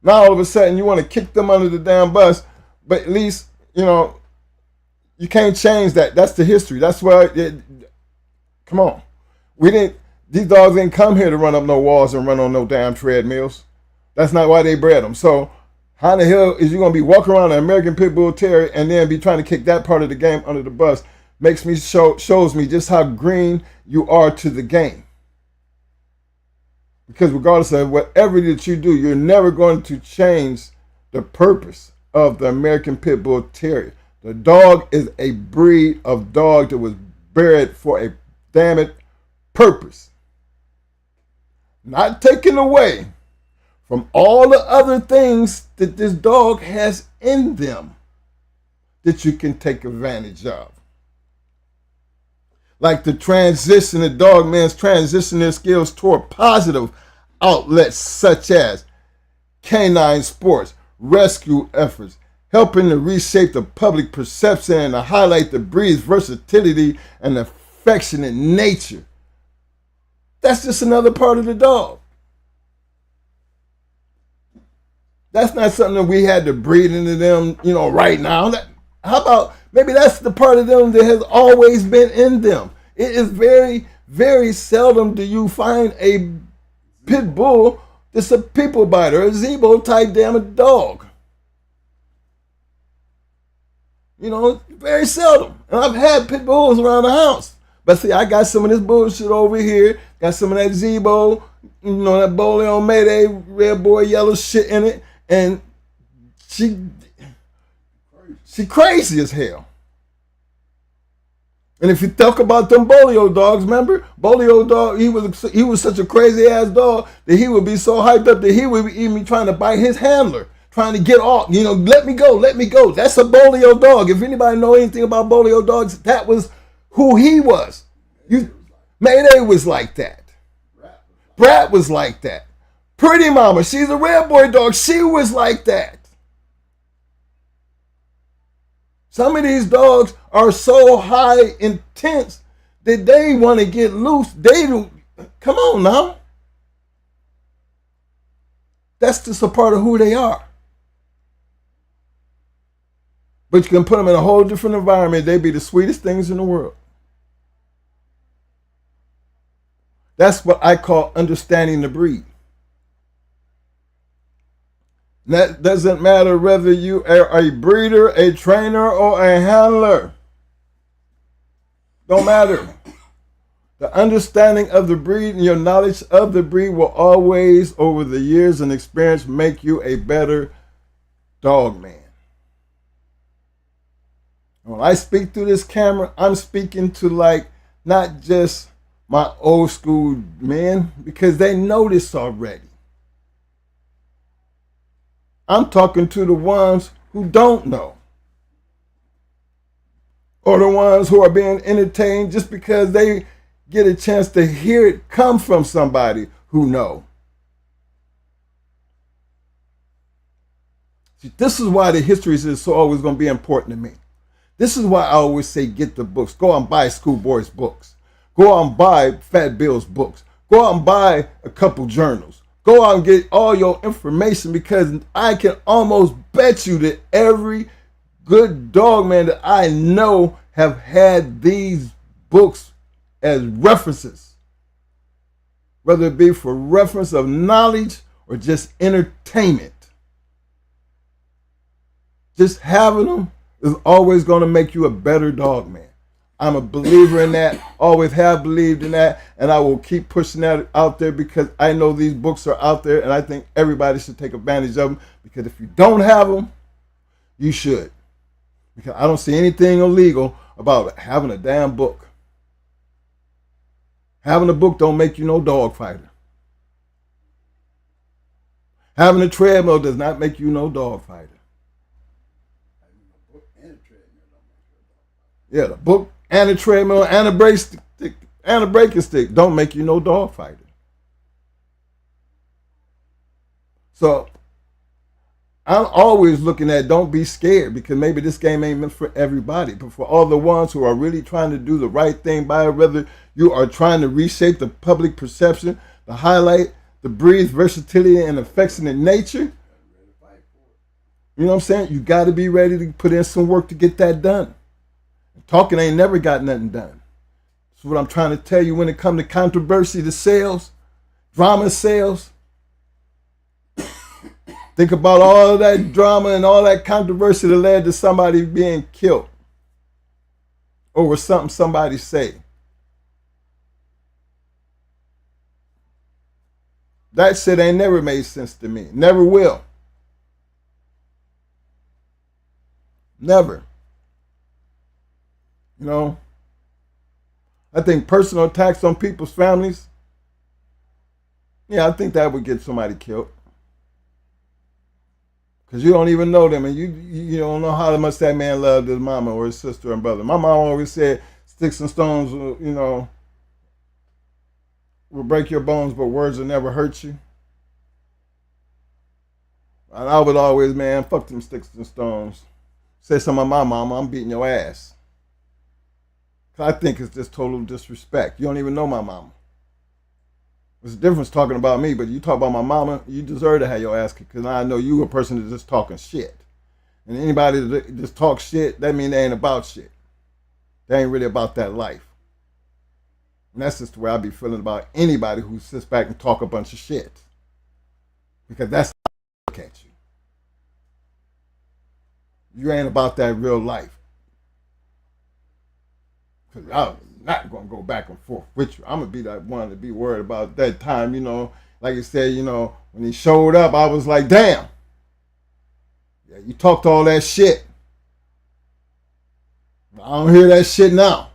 Now all of a sudden you want to kick them under the damn bus, but at least, you can't change that. That's the history. That's why, come on. These dogs didn't come here to run up no walls and run on no damn treadmills. That's not why they bred them. So how the hell is you going to be walking around an American Pitbull Terrier and then be trying to kick that part of the game under the bus? Shows me just how green you are to the game. Because regardless of whatever that you do, you're never going to change the purpose of the American Pitbull Terrier. The dog is a breed of dog that was bred for a damn it purpose. Not taken away from all the other things that this dog has in them. that you can take advantage of. Like the DOGMEN's transition their skills toward positive outlets such as canine sports, rescue efforts, helping to reshape the public perception and to highlight the breed's versatility and affectionate nature. That's just another part of the dog. That's not something that we had to breed into them, right now. How about maybe that's the part of them that has always been in them? It is very, very seldom do you find a pit bull that's a people biter, a Zebo type damn dog. Very seldom. And I've had pit bulls around the house. But see, I got some of this bullshit over here. Got some of that Zebo, that Boleo Mayday, red boy, yellow shit in it. And she crazy as hell. And if you talk about them Boleo dogs, remember? Boleo dog, he was such a crazy ass dog that he would be so hyped up that he would be even trying to bite his handler, trying to get off, let me go, let me go. That's a Boleo dog. If anybody know anything about Boleo dogs, that was who he was. Mayday was like that. Brat was like that. Pretty Mama, she's a red boy dog. She was like that. Some of these dogs are so high intense that they want to get loose. They do. Come on now. That's just a part of who they are. But you can put them in a whole different environment. They'd be the sweetest things in the world. That's what I call understanding the breed. That doesn't matter whether you are a breeder, a trainer, or a handler. Don't matter. The understanding of the breed and your knowledge of the breed will always, over the years and experience, make you a better dog man. When I speak through this camera, I'm speaking to not just my old school men, because they know this already. I'm talking to the ones who don't know. Or the ones who are being entertained just because they get a chance to hear it come from somebody who know. See, this is why the histories is so always going to be important to me. This is why I always say get the books. Go out and buy Schoolboy's books. Go out and buy Fat Bill's books. Go out and buy a couple journals. Go out and get all your information, because I can almost bet you that every good dog man that I know have had these books as references, whether it be for reference of knowledge or just entertainment. Just having them is always going to make you a better dog man. I'm a believer in that, always have believed in that, and I will keep pushing that out there because I know these books are out there, and I think everybody should take advantage of them, because if you don't have them, you should. Because I don't see anything illegal about having a damn book. Having a book don't make you no dog fighter. Having a treadmill does not make you no dog fighter. Yeah, the book and a treadmill and a brake stick and a braking stick don't make you no dog fighter. So I'm always looking at don't be scared, because maybe this game ain't meant for everybody, but for all the ones who are really trying to do the right thing by it, whether you are trying to reshape the public perception, to highlight the breed's versatility and affectionate nature. You know what I'm saying? You got to be ready to put in some work to get that done. Talking ain't never got nothing done. That's what I'm trying to tell you when it comes to controversy, the sales, drama sales. Think about all of that drama and all that controversy that led to somebody being killed over something somebody say. That shit ain't never made sense to me. Never will. Never. I think personal attacks on people's families, I think that would get somebody killed. Because you don't even know them, and you don't know how much that man loved his mama or his sister and brother. My mom always said, sticks and stones, will break your bones, but words will never hurt you. And I would always, man, fuck them sticks and stones. Say something about my mama, I'm beating your ass. Cause I think it's just total disrespect. You don't even know my mama. There's a difference talking about me, but you talk about my mama, you deserve to have your ass kicked. Because I know you a person that's just talking shit. And anybody that just talks shit, that means they ain't about shit. They ain't really about that life. And that's just the way I be feeling about anybody who sits back and talk a bunch of shit. Because that's how I look at you. You ain't about that real life. Because I'm not going to go back and forth with you. I'm going to be that one to be worried about that time, like you said, when he showed up, I was like, damn. Yeah, you talked all that shit. I don't hear that shit now.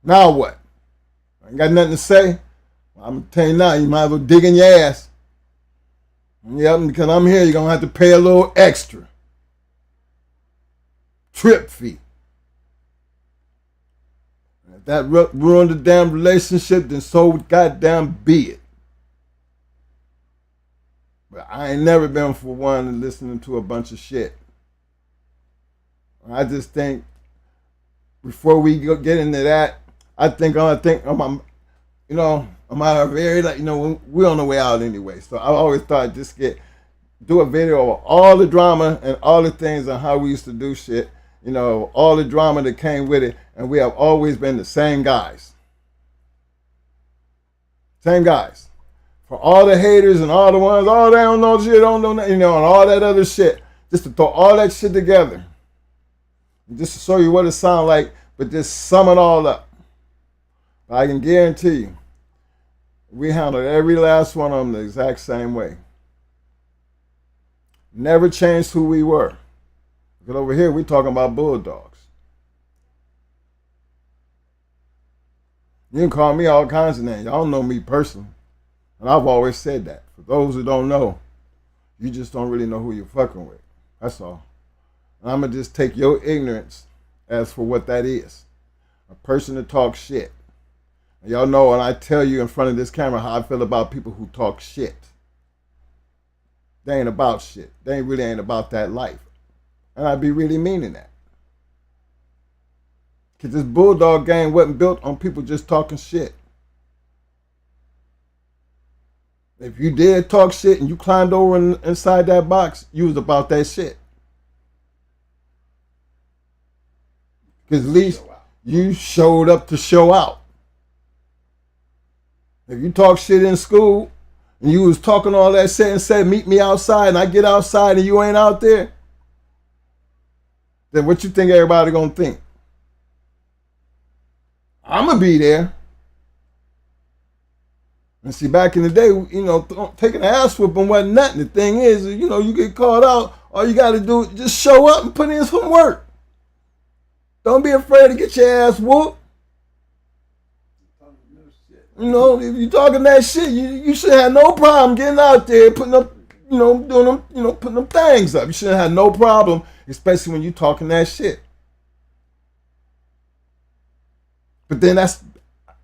Now what? I ain't got nothing to say. I'm going to tell you now, you might as well dig in your ass. Yep, because I'm here, you're going to have to pay a little extra. Trip fee. And if that ruined the damn relationship, then so goddamn be it. But I ain't never been for one listening to a bunch of shit. I just think, before we get into that, I'm out of very, we're on the way out anyway. So I always thought just do a video of all the drama and all the things and how we used to do shit, all the drama that came with it. And we have always been the same guys. Same guys. For all the haters and all the ones, oh, they don't know shit, don't know nothing, and all that other shit. Just to throw all that shit together. Just to show you what it sounds like, but just sum it all up. I can guarantee you, we handled every last one of them the exact same way. Never changed who we were. Because over here, we're talking about bulldogs. You can call me all kinds of names. Y'all know me personally. And I've always said that. For those who don't know, you just don't really know who you're fucking with. That's all. And I'm going to just take your ignorance as for what that is. A person that talks shit. And y'all know when I tell you in front of this camera how I feel about people who talk shit. They ain't about shit. They really ain't about that life. And I be really meaning that. Because this bulldog game wasn't built on people just talking shit. If you did talk shit and you climbed over inside that box, you was about that shit. Because at least you showed up to show out. If you talk shit in school and you was talking all that shit and said, meet me outside, and I get outside and you ain't out there, then what you think everybody gonna think? I'm gonna be there. And see, back in the day, taking an ass whooping wasn't nothing. The thing is, you get called out, all you gotta do is just show up and put in some work. Don't be afraid to get your ass whooped. If you're talking that shit, you should have no problem getting out there, putting up, doing them, putting them things up. You shouldn't have no problem, especially when you're talking that shit. But then that's,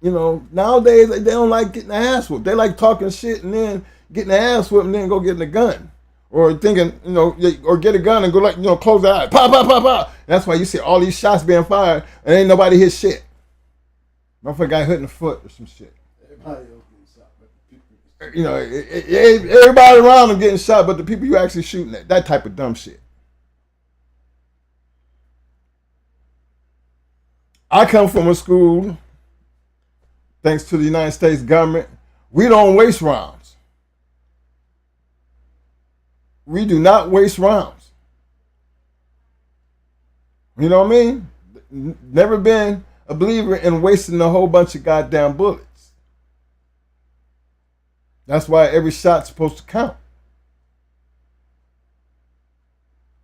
nowadays they don't like getting the ass whooped. They like talking shit and then getting the ass whooped and then go getting a gun. Or thinking, or get a gun and go close the eye. Pop, pop, pop, pop. That's why you see all these shots being fired and ain't nobody hit shit. Motherfucker got hit in the foot or some shit. Everybody else getting shot. Everybody around them getting shot, but the people you actually shooting at. That type of dumb shit. I come from a school, thanks to the United States government, we don't waste rounds. We do not waste rounds. You know what I mean? Never been a believer in wasting a whole bunch of goddamn bullets. That's why every shot's supposed to count.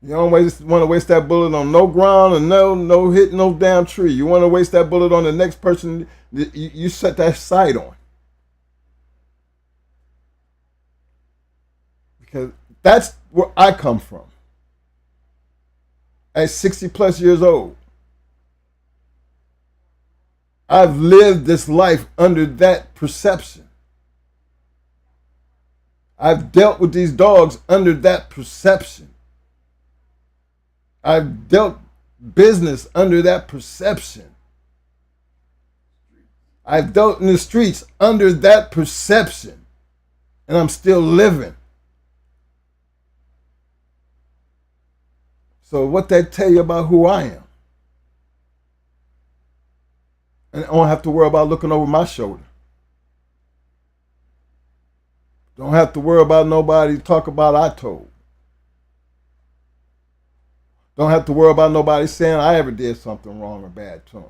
You don't want to waste that bullet on no ground and no hit no damn tree. You want to waste that bullet on the next person you set that sight on. Because That's where I come from. At 60 plus years old, I've lived this life under that perception. I've dealt with these dogs under that perception. I've dealt business under that perception. I've dealt in the streets under that perception. And I'm still living. So what that tell you about who I am? And I don't have to worry about looking over my shoulder. Don't have to worry about nobody talk about I told. Don't have to worry about nobody saying I ever did something wrong or bad to them.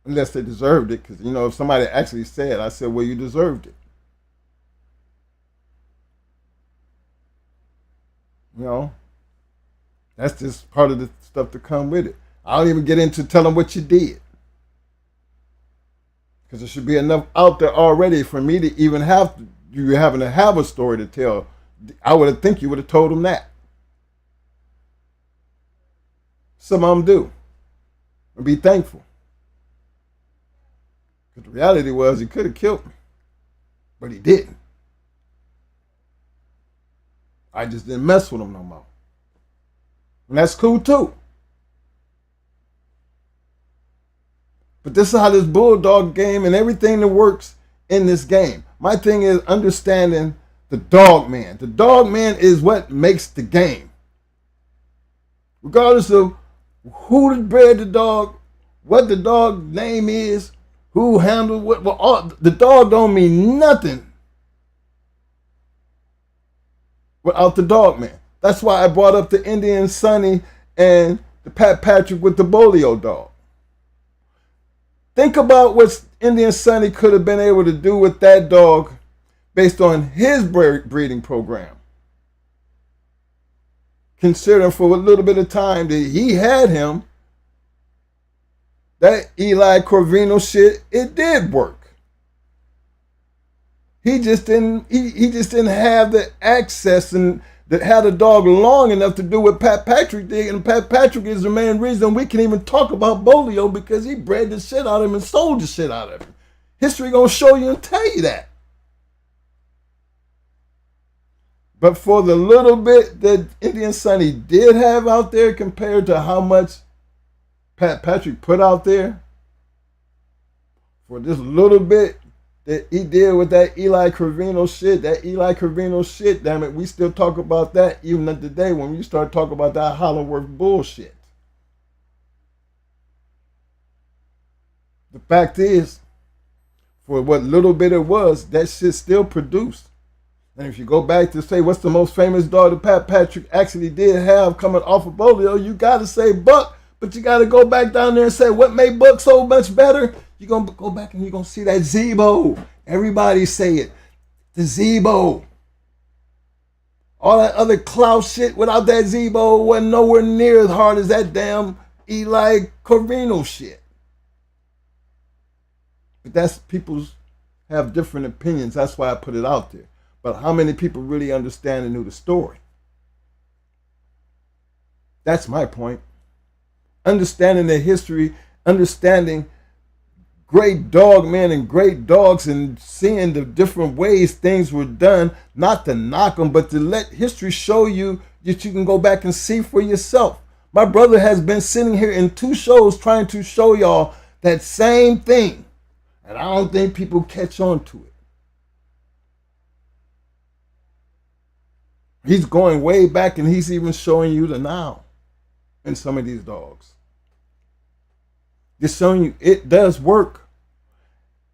Unless they deserved it, because, if somebody actually said, I said, well, you deserved it. That's just part of the stuff to come with it. I don't even get into telling what you did. Because there should be enough out there already for me to even have a story to tell. I would think you would have told them that. Some of them do. And be thankful. Because the reality was he could have killed me. But he didn't. I just didn't mess with him no more. And that's cool too. But this is how this bulldog game and everything that works in this game. My thing is understanding the dog man. The dog man is what makes the game. Regardless of who bred the dog, what the dog name is, who handled what, the dog don't mean nothing without the dog man. That's why I brought up the Indian Sunny and the Pat Patrick with the Bolio dog. Think about what Indian Sunny could have been able to do with that dog based on his breeding program. Considering for a little bit of time that he had him, that Eli Corvino shit, it did work. He just didn't have the access and that had a dog long enough to do what Pat Patrick did. And Pat Patrick is the main reason we can even talk about Bolio, because he bred the shit out of him and sold the shit out of him. History gonna show you and tell you that. But for the little bit that Indian Sunny did have out there compared to how much Pat Patrick put out there, for this little bit that he did with that Eli Corvino shit, damn it, we still talk about that even today when you start talking about that Hollowworth bullshit. The fact is, for what little bit it was, that shit still produced. And if you go back to say what's the most famous dog that Pat Patrick actually did have coming off of Bolio, you got to say Buck, but you got to go back down there and say what made Buck so much better. You're going to go back and you're going to see that Zebo. Everybody say it. The Zebo. All that other clout shit without that Zebo wasn't nowhere near as hard as that damn Eli Corvino shit. But that's people's have different opinions. That's why I put it out there. But how many people really understand and knew the story? That's my point. Understanding the history, understanding great dog men and great dogs, and seeing the different ways things were done, not to knock them, but to let history show you that you can go back and see for yourself. My brother has been sitting here in 2 shows trying to show y'all that same thing, and I don't think people catch on to it. He's going way back, and he's even showing you the now in some of these dogs. Just showing you it does work.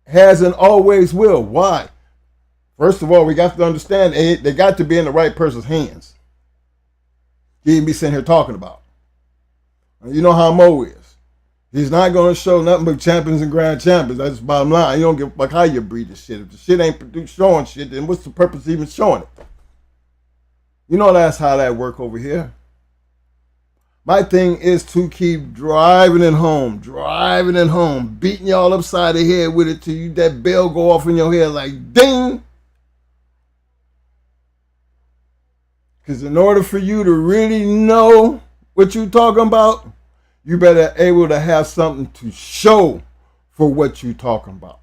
Has and always will. Why? First of all, we got to understand they got to be in the right person's hands. He didn't be sitting here talking about. You know how Mo is. He's not going to show nothing but champions and grand champions. That's the bottom line. You don't give a fuck how you breed this shit. If the shit ain't showing shit, then what's the purpose of even showing it? You know that's how that work over here. My thing is to keep driving it home, beating y'all upside the head with it till that bell go off in your head like ding. Because in order for you to really know what you're talking about, you better able to have something to show for what you're talking about.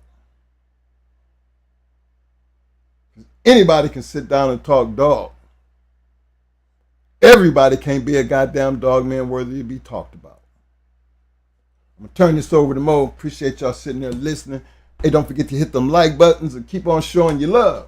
Anybody can sit down and talk dog. Everybody can't be a goddamn dog man worthy to be talked about. I'm going to turn this over to Mo. Appreciate y'all sitting there listening. Hey, don't forget to hit them like buttons and keep on showing your love.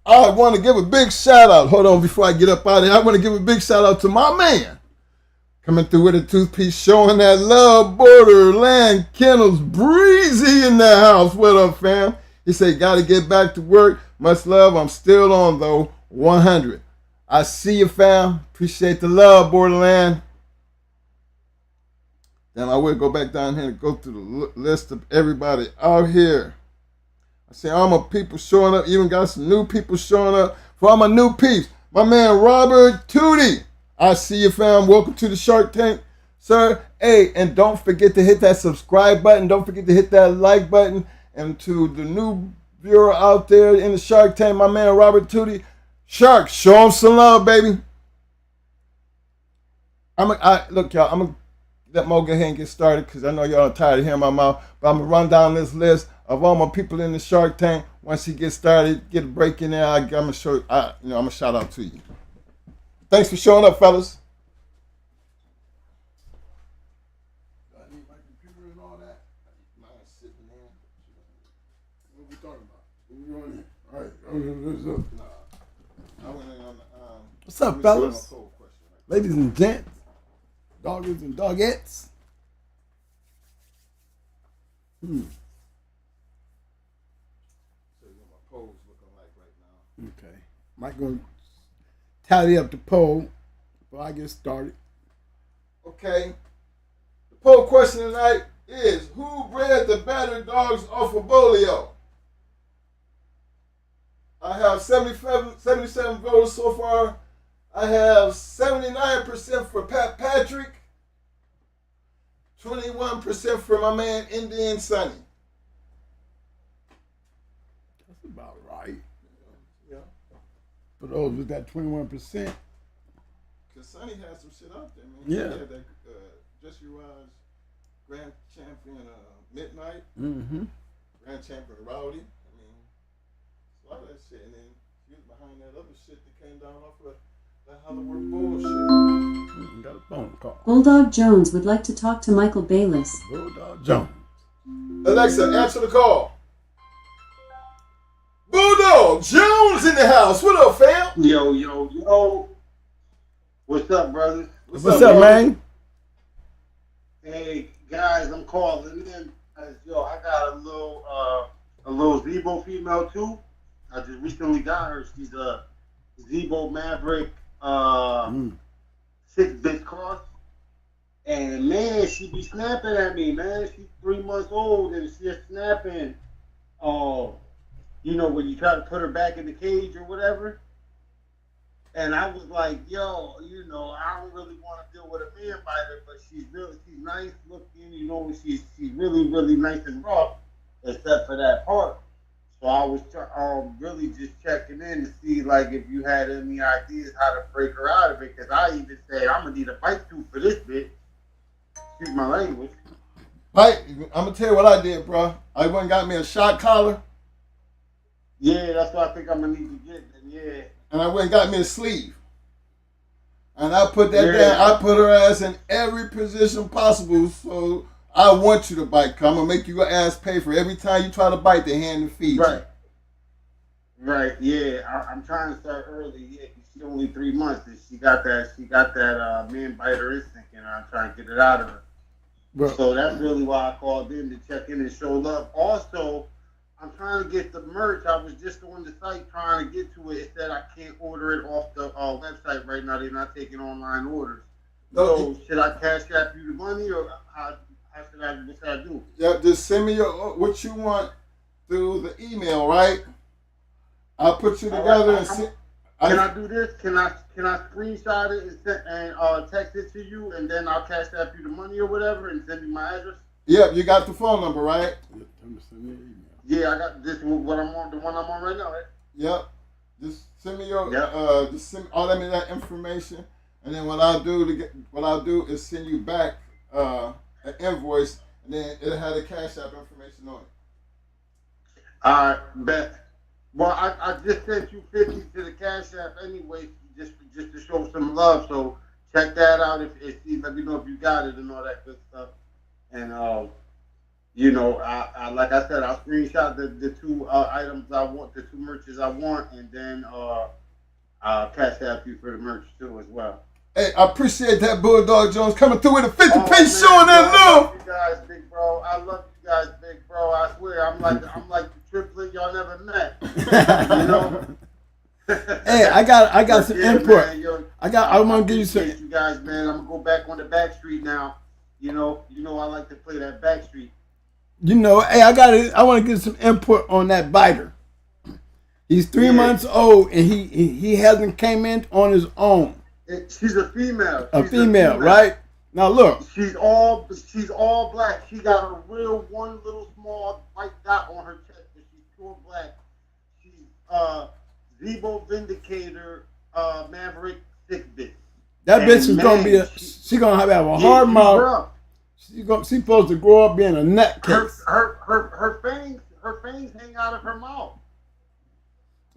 I want to give a big shout out. Hold on, before I get up out of here, I want to give a big shout out to my man. Coming through with a toothpiece, showing that love. Borderland Kennels, Breezy in the house. What up, fam? He said, got to get back to work. Much love. I'm still on, though. 100. I see you, fam. Appreciate the love, Borderland. Then I will go back down here and go through the list of everybody out here. I see all my people showing up. Even got some new people showing up. For all my new peeps, my man Robert Tootie. I see you, fam. Welcome to the Shark Tank, sir. Hey, and don't forget to hit that subscribe button. Don't forget to hit that like button. And to the new viewer out there in the Shark Tank, my man Robert Tootie. Shark, show him some love, baby. Look, y'all, I'm going to let Mo go ahead and get started because I know y'all are tired of hearing my mouth. But I'm going to run down this list of all my people in the Shark Tank. Once he gets started, get a break in there, I'm going to shout out to you. Thanks for showing up, fellas. Do I need my computer and all that? Mine's sitting there. What are we talking about? What are we doing here? All right. I went in on the, what's up, fellas? Ladies and gents, doggers and dogettes. So what my poll's looking like right now. Okay. Mike going to tally up the poll before I get started. Okay. The poll question tonight is, who bred the better dogs off of Bolio? I have 77 voters so far. I have 79% for Pat Patrick, 21% for my man Indian Sonny. That's about right. Yeah. For those with that 21%. Because Sonny had some shit out there, man. Yeah. He had that Just You Rise Grand Champion Midnight. Mm-hmm. Grand Champion Rowdy. I mean, a lot of that shit. And then he was behind that other shit that came down off of that Hollywood bullshit. Got a phone call. Bulldog Jones would like to talk to Michael Bayless. Bulldog Jones. Alexa, answer the call. Bulldog Jones in the house. What up, fam? Yo. What's up, brothers? What's up, man? Hey, guys, I'm calling in. I got a little Zebo female, too. I just recently got her. She's a Zebo Maverick 6-bit cross. And, man, she be snapping at me, man. She's 3 months old, and she's snapping. When you try to put her back in the cage or whatever. And I was like, I don't really want to deal with a man biter, but she's nice looking, she's really, really nice and rough, except for that part. So I was really just checking in to see, like, if you had any ideas how to break her out of it, because I even said, I'm going to need a bite tooth for this bitch. Excuse my language. Bite, I'm going to tell you what I did, bro. I went and got me a shot collar. Yeah, that's what I think I'm going to need to get, then, yeah. And I went and got me a sleeve. And I put that down. I put her ass in every position possible. So I want you to bite. I'm going to make your ass pay for every time you try to bite the hand and feed you. Right, yeah. I'm trying to start early. Yeah, she's only 3 months. And she got that man biter instinct, and I'm trying to get it out of her. Bro. So that's really why I called in to check in and show love. Also, I'm trying to get the merch. I was just on the site trying to get to it. It said I can't order it off the website right now. They're not taking online orders. So should I cash app you the money, or what should I do? Yeah, just send me what you want through the email, right? I'll put you together and see. Can I do this? Can I screenshot it and text it to you, and then I'll cash app you the money or whatever, and send you my address? Yep, you got the phone number, right? Yeah, I got this. What I'm on, the one I'm on right now, right? Yep. Just send me your Yep. just send all of me that information, and then what I'll do is send you back an invoice, and then it'll have the Cash App information on it. All right, bet. Well, I just sent you 50 to the Cash App anyway, just to show some love. So check that out. If let me know if you got it and all that good stuff. And you know, I like I said, I'll screenshot the two items I want, the two merches I want, and then I'll Cash App you for the merch too as well. Hey, I appreciate that, Bulldog Jones, coming through with a 50-piece man, showing that I love. love you guys, big bro. I love you guys, big bro. I swear, I'm like the triplet y'all never met. You know. Hey, I got some input. Man, I want to give you some. You guys, man. I'm gonna go back on the back street now. You know, I like to play that back street. You know, hey, I want to get some input on that biter. He's 3 months old, and he hasn't came in on his own. She's a female. She's a female, right? Now look. She's all black. She got a real one little small white dot on her chest, but she's pure black. She's Zebo Vindicator, Maverick 6-bit. That bitch is gonna be she gonna have a hard mouth. She's supposed to grow up being a nutcase. Her fangs hang out of her mouth.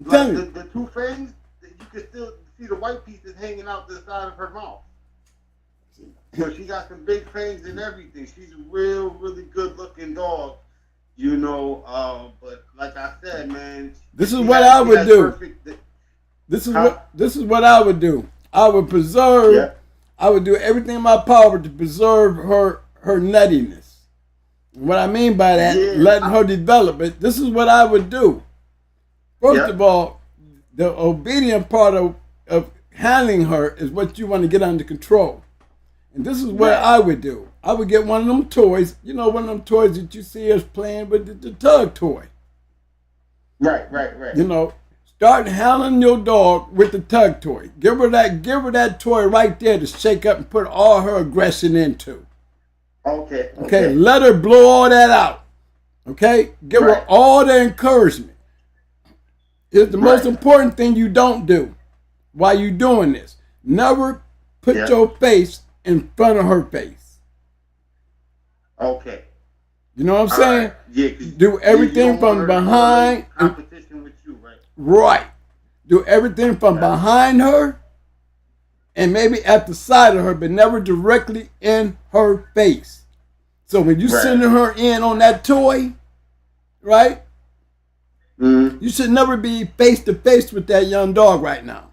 Like the two fangs, you can still see the white pieces hanging out the side of her mouth. So she got some big fangs and everything. She's a really good looking dog. You know, but like I said, man, this is what I would do. This is what I would do. I would preserve. Yeah. I would do everything in my power to preserve her nuttiness. What I mean by that, letting her develop it. This is what I would do. First of all, the obedient part of handling her is what you want to get under control. And this is what I would do. I would get one of them toys. You know, one of them toys that you see us playing with, the tug toy. Right. You know, start handling your dog with the tug toy. Give her that toy right there to shake up and put all her aggression into. Okay. Let her blow all that out. Okay. Give her all the encouragement. It's the most important thing you don't do while you're doing this. Never put your face in front of her face. Okay. You know what I'm saying? Right. Yeah. Do everything from behind. Competition with you, right? Right. Do everything from behind her and maybe at the side of her, but never directly in her face. So when you sending her in on that toy, right? You should never be face to face with that young dog right now.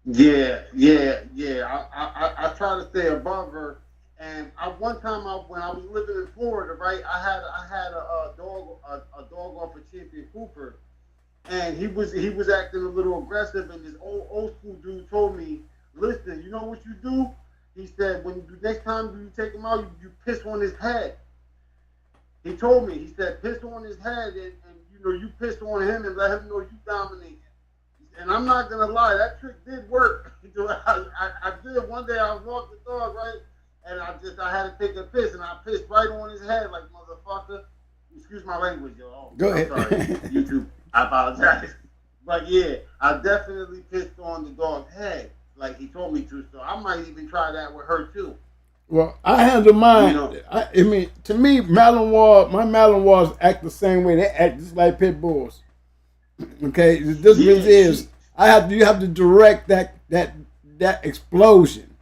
Yeah. I try to stay above her. And one time when I was living in Florida, right, I had a dog off of Champion Cooper, and he was acting a little aggressive. And this old school dude told me, "Listen, you know what you do?" He said, "When next time you take him out, you piss on his head." He told me, he said, "Piss on his head, and you know you piss on him and let him know you dominate." And I'm not gonna lie, that trick did work. I did. One day I walked the dog, right, and I had to take a piss, and I pissed right on his head, like, motherfucker. Excuse my language, yo. Oh, go ahead. I'm sorry, YouTube. I apologize. But yeah, I definitely pissed on the dog's head, like he told me to. So I might even try that with her too. Well, I handle mine. You know, I mean, to me, my Malinois act the same way. They act just like pit bulls. Okay, this is you have to direct that explosion.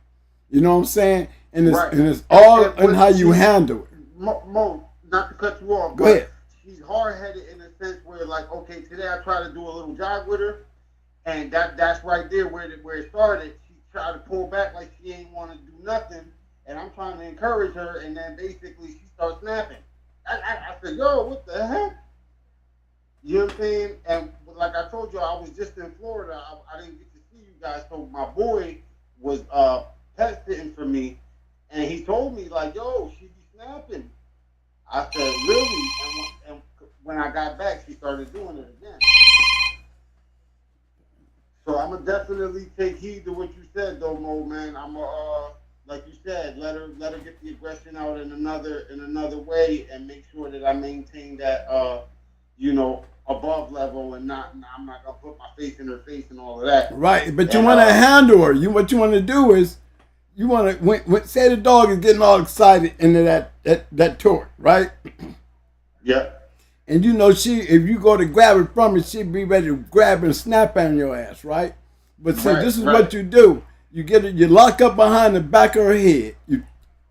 You know what I'm saying? And it's all in how you handle it. Mo, not to cut you off. Go ahead. She's hard-headed in a sense where, like, okay, today I try to do a little jog with her, and that's right there where it started. She tried to pull back like she ain't want to do nothing, and I'm trying to encourage her, and then basically she starts snapping. I said, yo, what the heck? You know what I'm saying? And like I told you, I was just in Florida. I didn't get to see you guys, so my boy was pet sitting for me, and he told me, like, yo, she be snapping. I said, really? And when I got back, she started doing it again. So I'm going to definitely take heed to what you said, though, Mo, man. I'm going to, like you said, let her get the aggression out in another way, and make sure that I maintain that above level, and I'm not gonna put my face in her face and all of that. Right, but you want to handle her. What you want to do is you want to say the dog is getting all excited into that toy, right? Yeah. And if you go to grab it from her, she'd be ready to grab and snap on your ass, right? But see, this is what you do. You lock up behind the back of her head. You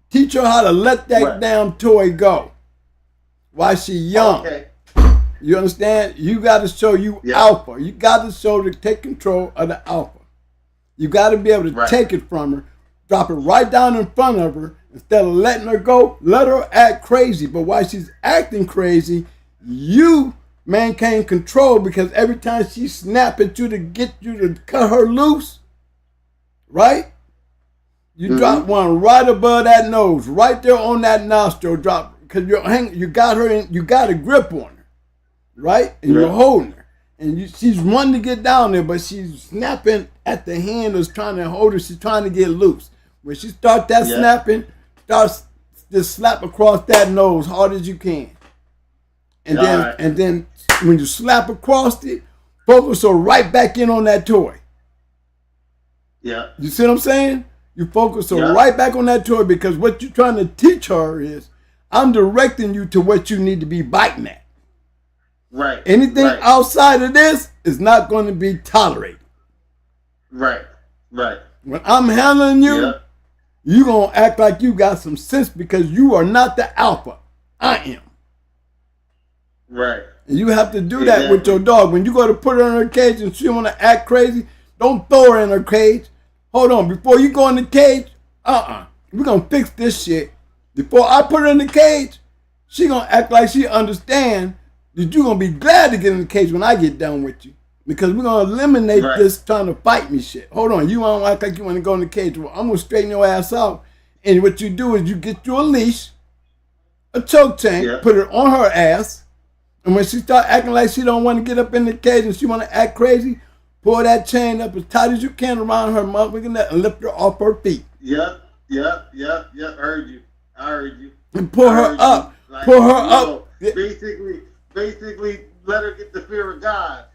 teach her how to let that damn toy go while she's young. Okay. You understand? You got to show alpha. You got to show to take control of the alpha. You got to be able to take it from her, drop it right down in front of her. Instead of letting her go, let her act crazy. But while she's acting crazy, you maintain control, because every time she snap at you to get you to cut her loose, right? You drop one right above that nose, right there on that nostril drop, because you got her in, you got a grip on her, right? And you're holding her, and she's wanting to get down there, but she's snapping at the handles trying to hold her. She's trying to get loose. When she starts that snapping, just slap across that nose hard as you can. And then when you slap across it, focus her right back in on that toy. Yeah. You see what I'm saying? You focus her right back on that toy, because what you're trying to teach her is, I'm directing you to what you need to be biting at. Right. Anything outside of this is not going to be tolerated. Right. Right. When I'm handling you, you're going to act like you got some sense, because you are not the alpha. I am. Right. And you have to do that with your dog. When you go to put her in her cage and she want to act crazy, don't throw her in her cage. Hold on. Before you go in the cage, we're going to fix this shit. Before I put her in the cage, she going to act like she understand that you're going to be glad to get in the cage when I get done with you. Because we're going to eliminate this trying to fight me shit. Hold on. You want to act like you want to go in the cage. Well, I'm going to straighten your ass out. And what you do is you get you a leash, a choke chain, put it on her ass. And when she start acting like she don't want to get up in the cage and she want to act crazy, pull that chain up as tight as you can around her motherfucking neck and lift her off her feet. Yep. I heard you. And pull her up. Pull her up. Basically, let her get the fear of God.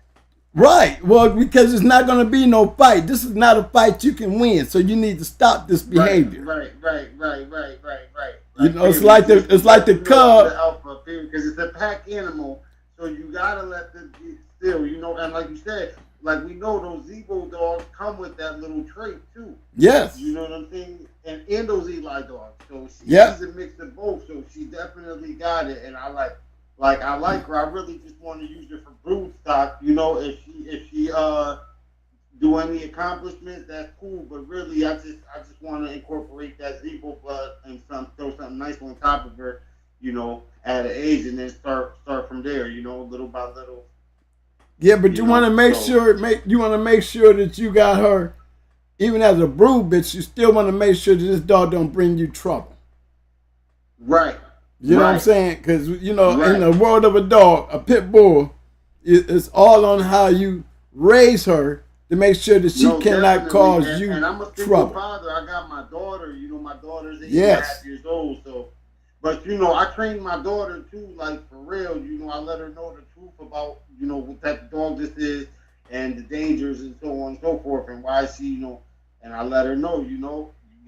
Right. Well, because it's not going to be no fight. This is not a fight you can win. So you need to stop this behavior. Right. You know, it's like the cub. Because it's a pack animal, so you gotta let them get still. And like you said, like we know those Zebo dogs come with that little trait too. Yes. You know what I'm saying? And those Eli dogs. So she's a mix of both. So she definitely got it. And I like her. I really just want to use her for brood stock. If she do any accomplishments, that's cool. But really, I just want to incorporate that Zebo blood and throw something nice on top of her. At an age, and then start from there. Little by little. Yeah, but you want to make sure that you got her, even as a brood bitch. You still want to make sure that this dog don't bring you trouble. Right. You know what I'm saying? Because in the world of a dog, a pit bull, it's all on how you raise her to make sure that she cannot cause you and I'm a single trouble. Father. I got my daughter. My daughter's 8.5 years old. So. But, I trained my daughter, too, like, for real. I let her know the truth about, what type of dog this is and the dangers and so on and so forth and why she, and I let her know, you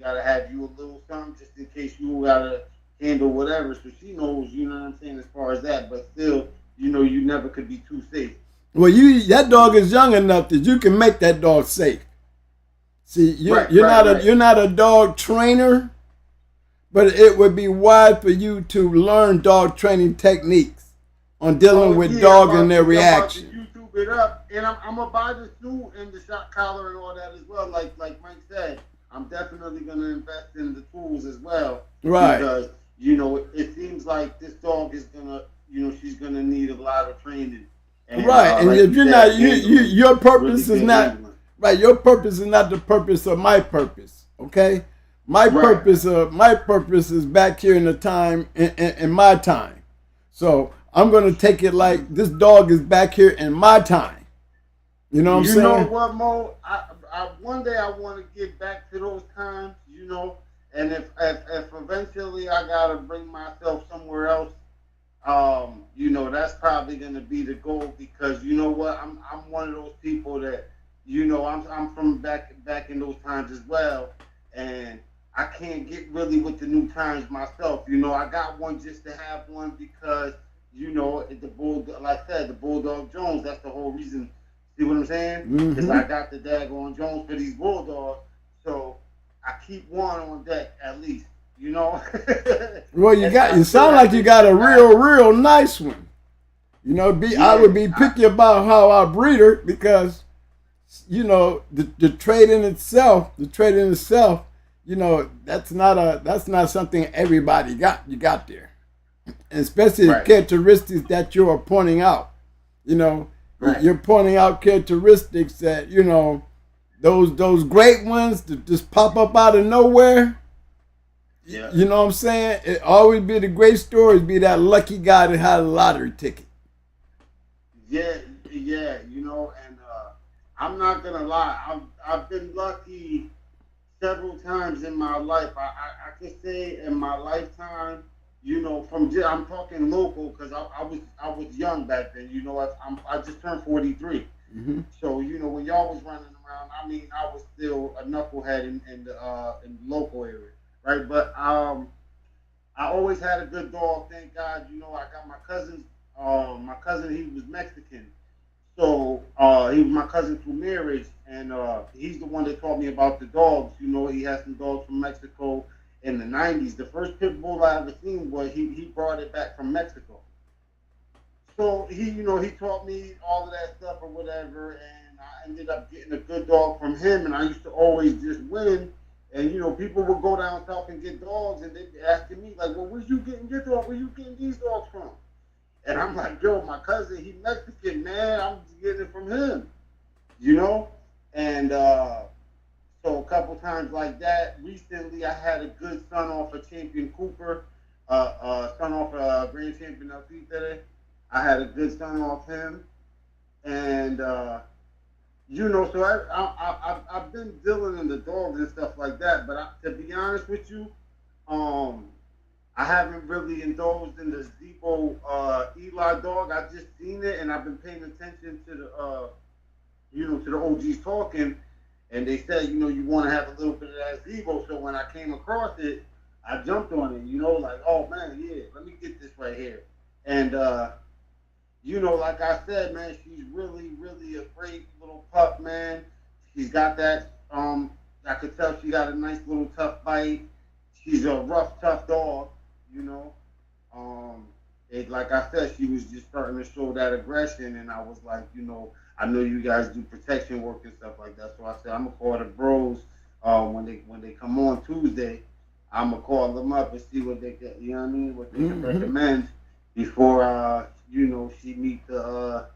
got to have you a little something just in case you got to handle whatever. So she knows, you know what I'm saying, as far as that. But still, you never could be too safe. Well, that dog is young enough that you can make that dog safe. See, you're not a dog trainer. But it would be wise for you to learn dog training techniques on dealing with dogs and their reaction. I'm about to YouTube it up, and I'm gonna buy the suit and the shock collar and all that as well. Like Mike said, I'm definitely gonna invest in the tools as well. Right. Because it seems like this dog is gonna, she's gonna need a lot of training. And, right, and if you're not, your purpose is not right. Your purpose is not the purpose of my purpose. Okay. My purpose is back here in the time in my time. So I'm gonna take it like this dog is back here in my time. You know what I'm saying? You know what, Mo? One day I want to get back to those times, And if eventually I gotta bring myself somewhere else, that's probably gonna be the goal, because you know what, I'm one of those people that, I'm from back in those times as well, and I can't get really with the new times myself. I got one just to have one because the bull, like I said, the Bulldog Jones. That's the whole reason. See what I'm saying? Because I got the daggone Jones for these Bulldogs, so I keep one on deck at least. Well, you sound like you got a real nice one. I would be picky about how I breed her, because the trait in itself, that's not something everybody got. You got there, and especially the characteristics that you are pointing out. You're pointing out characteristics that those great ones that just pop up out of nowhere. Yeah. You know what I'm saying? It always be the great stories, be that lucky guy that had a lottery ticket. Yeah, and I'm not gonna lie, I've been lucky several times in my life. I could say in my lifetime, I'm talking local, because I was young back then. I just turned 43. Mm-hmm. So when y'all was running around, I was still a knucklehead in the local area, right? But I always had a good dog, thank God. I got my cousins. My cousin, he was Mexican, so he was my cousin through marriage, and he's the one that taught me about the dogs. He had some dogs from Mexico in the 90s. The first pit bull I ever seen was he brought it back from Mexico. So he taught me all of that stuff or whatever, and I ended up getting a good dog from him, and I used to always just win. And people would go down south and get dogs, and they'd be asking me like, "Well, where you getting your dog? Where you getting these dogs from?" And I'm like, "Yo, my cousin, he Mexican, man. I'm just getting it from him." And so a couple times like that. Recently, I had a good son off of Champion Cooper, son off Grand Champion LP today. I had a good son off him, and so I've been dealing in the dogs and stuff like that. But to be honest with you, I haven't really indulged in the Zebo Eli dog. I just seen it, and I've been paying attention to to the OGs talking, and they said, you want to have a little bit of that Zebo. So when I came across it, I jumped on it. Like, oh man, yeah, let me get this right here. And like I said, man, she's really, really a great little pup, man. She's got that. I could tell she got a nice little tough bite. She's a rough, tough dog. Like I said, she was just starting to show that aggression, and I was like, I know you guys do protection work and stuff like that, so I said I'm gonna call the bros when they come on Tuesday. I'm gonna call them up and see what they get, what they can recommend before she meet the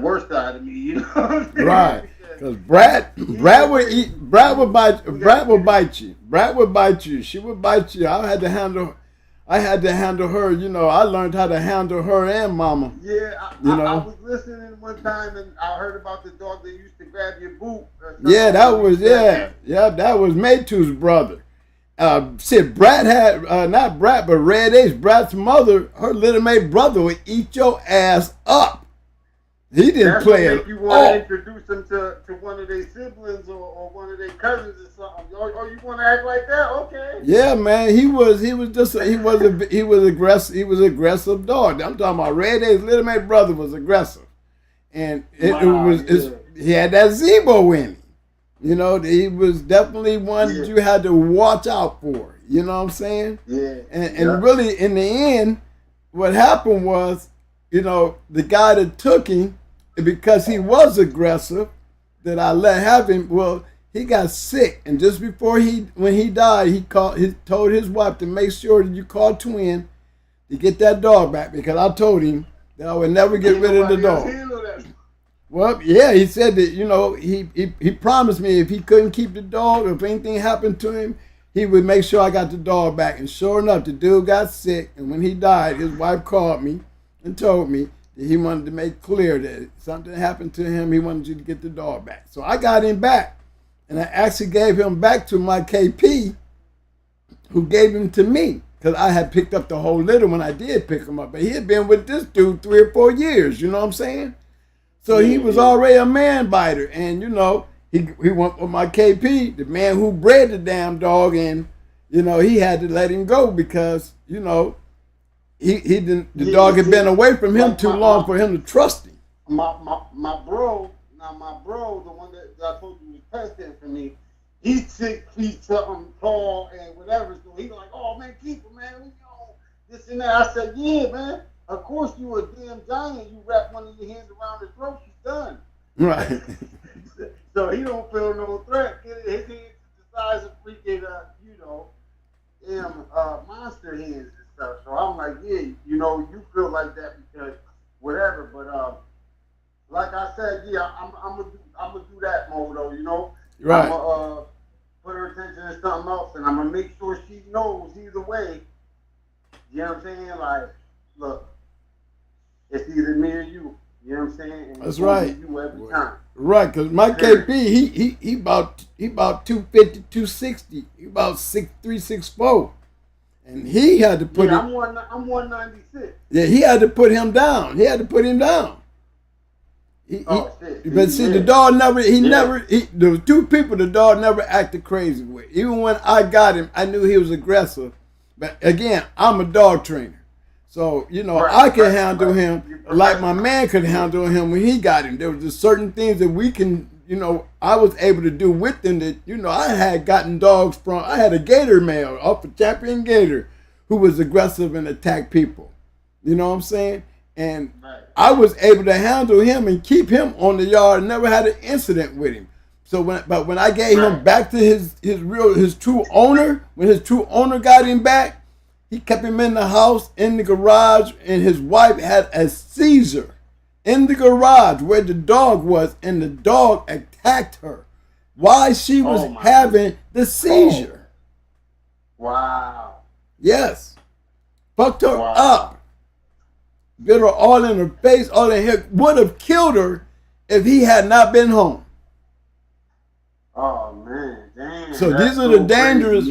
worst side of me, Right. Because Brad would bite you. Brad would bite you. She would bite you. I had to handle her. I learned how to handle her and Mama. Yeah, I was listening one time, and I heard about the dog that used to grab your boot. Yeah, that was that was Maytu's brother. Brad had not Brad, but Red Ace, Brad's mother, her little mate brother would eat your ass up. He didn't play it. You want to introduce him to one of their siblings or one of their cousins or something. Or you want to act like that? Okay. Yeah, man. He was aggressive dog. I'm talking about Red Ace little mate brother was aggressive, and he had that Zebo in him. He was definitely one that you had to watch out for. You know what I'm saying? Yeah. And really, in the end, what happened was, the guy that took him, because he was aggressive, that I let have him. Well, he got sick, and just before when he died, he told his wife to make sure that you call Twin to get that dog back, because I told him that I would never get rid of the dog. Well, yeah, he said that, he promised me if he couldn't keep the dog, or if anything happened to him, he would make sure I got the dog back. And sure enough, the dude got sick, and when he died, his wife called me and told me that he wanted to make clear that if something happened to him, he wanted you to get the dog back. So I got him back. And I actually gave him back to my KP, who gave him to me, because I had picked up the whole litter when I did pick him up. But he had been with this dude 3 or 4 years, you know what I'm saying? So he was already a man biter. And, you know, he went with my KP, the man who bred the damn dog, and, you know, he had to let him go because, you know, he didn't. The dog had been away from him too long for him to trust him. My bro, the one that I told you was testing for me, he's 6 feet something tall and whatever. So he's like, "Oh man, keep him, man. You know, this and that." I said, "Yeah, man. Of course you a damn giant. You wrap one of your hands around his throat, she's done." Right. So he don't feel no threat. His hands is the size of freaking, you know, damn monster hands and stuff. So I'm like, yeah, you know, you feel like that because whatever. But like I said, yeah, I'm gonna do that mode though, you know. Right. I'm gonna put her attention to something else, and I'm gonna make sure she knows either way. You know what I'm saying? Like, look, it's either me or you. You know what I'm saying? And that's right. You every time. Right, because my KP, he about 250, 260. He about 6'3", 6'4". And he had to put I'm 196. Yeah, he had to put him down. He had to put him down. But see, the dog never, there was 2 people the dog never acted crazy with. Even when I got him, I knew he was aggressive. But again, I'm a dog trainer. So, you know, I can handle him like my man could handle him when he got him. There was just certain things that we can, you know, I was able to do with him that, you know, I had gotten dogs from. I had a gator male off a champion gator who was aggressive and attacked people. You know what I'm saying? And I was able to handle him and keep him on the yard. Never had an incident with him. So when I gave him back to his true owner, when his true owner got him back, he kept him in the house, in the garage, and his wife had a seizure in the garage where the dog was, and the dog attacked her while she was having the seizure. Wow. Yes. Fucked her up. Bit her all in her face, all in her. Would have killed her if he had not been home. Oh, man. Damn. So these are the dangerous.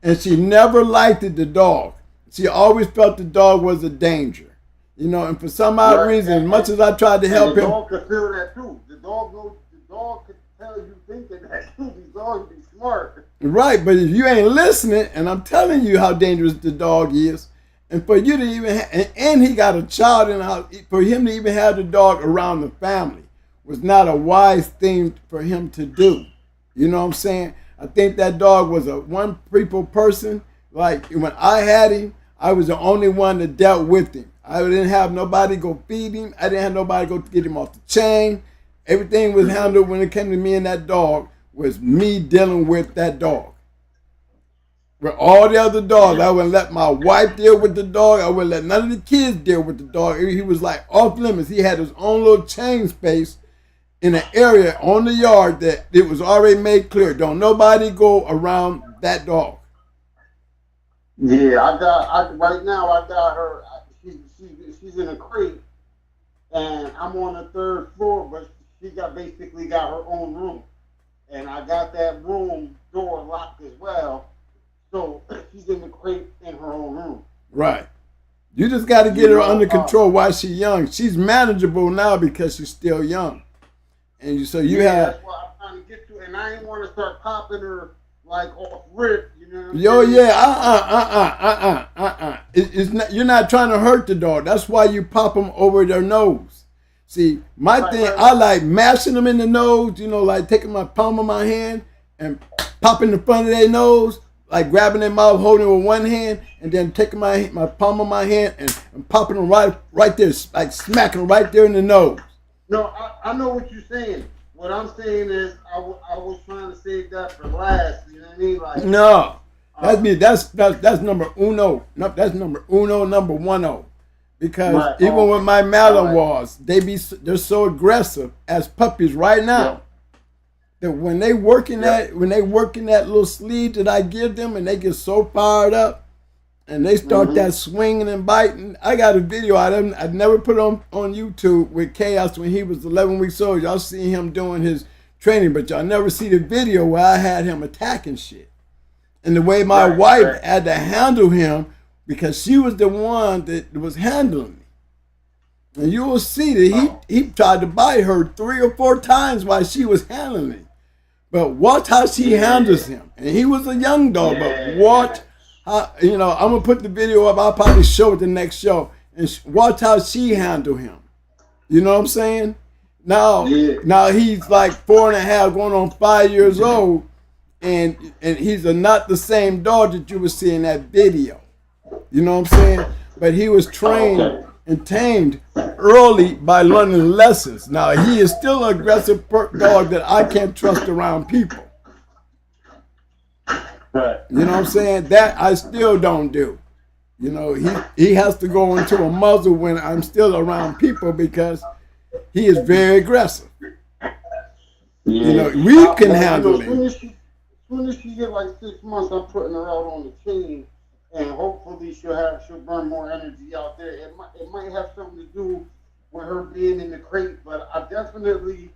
And she never liked the dog. She always felt the dog was a danger. You know, and for some odd reason, as much as I tried to help him. The dog could feel that too. The dog could tell you thinking that too. These dogs be smart. Right, but if you ain't listening, and I'm telling you how dangerous the dog is, and for you to even and he got a child in the house, for him to even have the dog around the family was not a wise thing for him to do. You know what I'm saying? I think that dog was a one people person. Like when I had him, I was the only one that dealt with him. I didn't have nobody go feed him. I didn't have nobody go get him off the chain. Everything was handled when it came to me and that dog was me dealing with that dog. With all the other dogs, I wouldn't let my wife deal with the dog. I wouldn't let none of the kids deal with the dog. He was like off limits. He had his own little chain space in an area on the yard that it was already made clear. Don't nobody go around that dog. Yeah, right now I got her. She's in a crate, and I'm on the 3rd floor, but she basically got her own room, and I got that room door locked as well. So she's in the crate in her own room. Right. You just got to get her under control while she's young. She's manageable now because she's still young. And so you have. That's what I'm trying to get to, and I ain't want to start popping her like off rip. You know what I'm saying? It's not. You're not trying to hurt the dog. That's why you pop them over their nose. See, my thing, I like mashing them in the nose. You know, like taking my palm of my hand and popping the front of their nose, like grabbing their mouth, holding it with one hand, and then taking my palm of my hand and popping them right there, like smacking them right there in the nose. No, I know what you're saying. What I'm saying is I was trying to save that for last. You know what I mean? Like no, that's number uno. No, that's number uno, number 10. Because even with my Malinois, they're so aggressive as puppies right now. That when they work in that little sleeve that I give them, and they get so fired up, and they start that swinging and biting. I got a video of them. I'd never put on YouTube with Chaos when he was 11 weeks old. Y'all see him doing his training, but y'all never see the video where I had him attacking shit. And the way my wife had to handle him, because she was the one that was handling me. And you will see that he tried to bite her 3 or 4 times while she was handling him. But watch how she handles him. And he was a young dog, but watch how, I'm going to put the video up. I'll probably show it the next show. And watch how she handled him. You know what I'm saying? Now he's like 4.5, going on 5 years old. And he's not the same dog that you were seeing in that video. You know what I'm saying? But he was trained and tamed early by learning lessons. Now, he is still an aggressive dog that I can't trust around people. Right. You know what I'm saying? That I still don't do. He has to go into a muzzle when I'm still around people because he is very aggressive. Yeah. We can handle him. As soon as she get like 6 months, I'm putting her out on the chain, and hopefully she'll burn more energy out there. It might have something to do with her being in the crate, but I definitely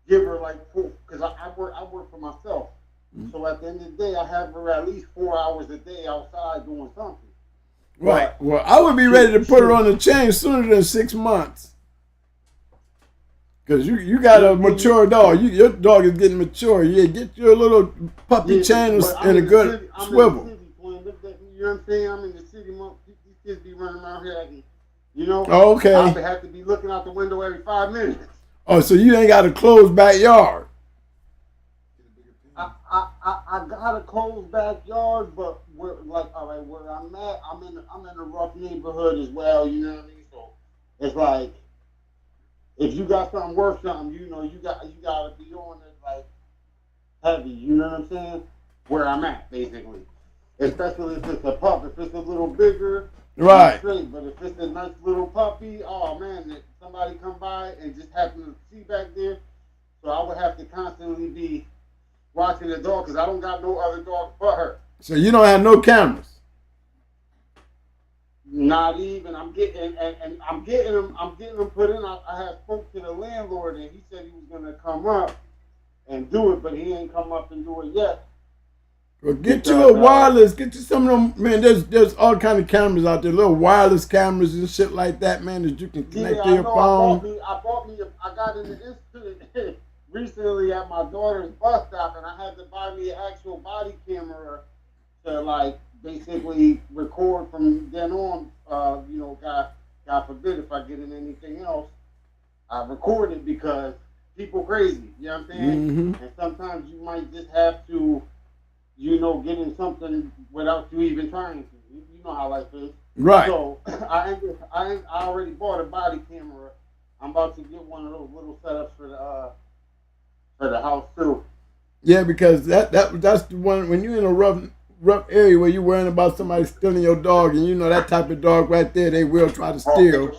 give her like 4, because I work for myself. Mm-hmm. So at the end of the day, I have her at least 4 hours a day outside doing something. Right. Well, I would be ready to put her on the chain sooner than 6 months. Because you got a mature dog. Your dog is getting mature. Yeah, get your little puppy chain and a good swivel. You know what I'm saying? I'm in the city. These kids be running around here like, Oh, okay. I have to be looking out the window every 5 minutes. Oh, so you ain't got a closed backyard. I got a closed backyard, but where I'm at, I'm in a rough neighborhood as well. You know what I mean? So it's like, if you got something worth something, you gotta be on it like heavy. You know what I'm saying? Where I'm at, basically. Especially if it's a pup. If it's a little bigger, right? Straight. But if it's a nice little puppy, oh man, if somebody come by and just happen to see back there, so I would have to constantly be watching the dog because I don't got no other dog but her. So you don't have no cameras. Not even. I'm getting them put in. I had spoke to the landlord and he said he was gonna come up and do it, but he ain't come up and do it yet. Well, get you a wireless. Get you some of them, man. There's all kind of cameras out there, little wireless cameras and shit like that, man, that you can connect to your phone. I got in the incident recently at my daughter's bus stop, and I had to buy me an actual body camera to like basically record from then on. God forbid if I get in anything else, I record it because people crazy. You know what I'm saying? Mm-hmm. And sometimes you might just have to, get in something without you even trying to. You know how life is. Right. So I already bought a body camera. I'm about to get one of those little setups for the house too. Yeah, because that's the one when you're in a rough area where you're worrying about somebody stealing your dog, and that type of dog right there, they will try to steal.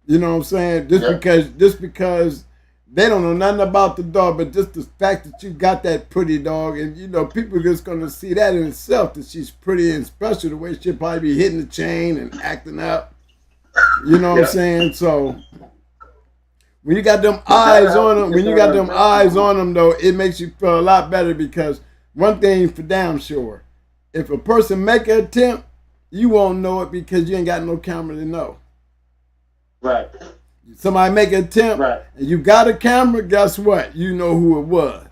You know what I'm saying? Just because they don't know nothing about the dog, but just the fact that you got that pretty dog, and people are just gonna see that in itself, that she's pretty and special, the way she'll probably be hitting the chain and acting up. You know what I'm saying? So when you got them eyes on them, though, it makes you feel a lot better, because one thing for damn sure, if a person make an attempt, you won't know it because you ain't got no camera to know. Right. Somebody make an attempt, right, and you got a camera, guess what? You know who it was.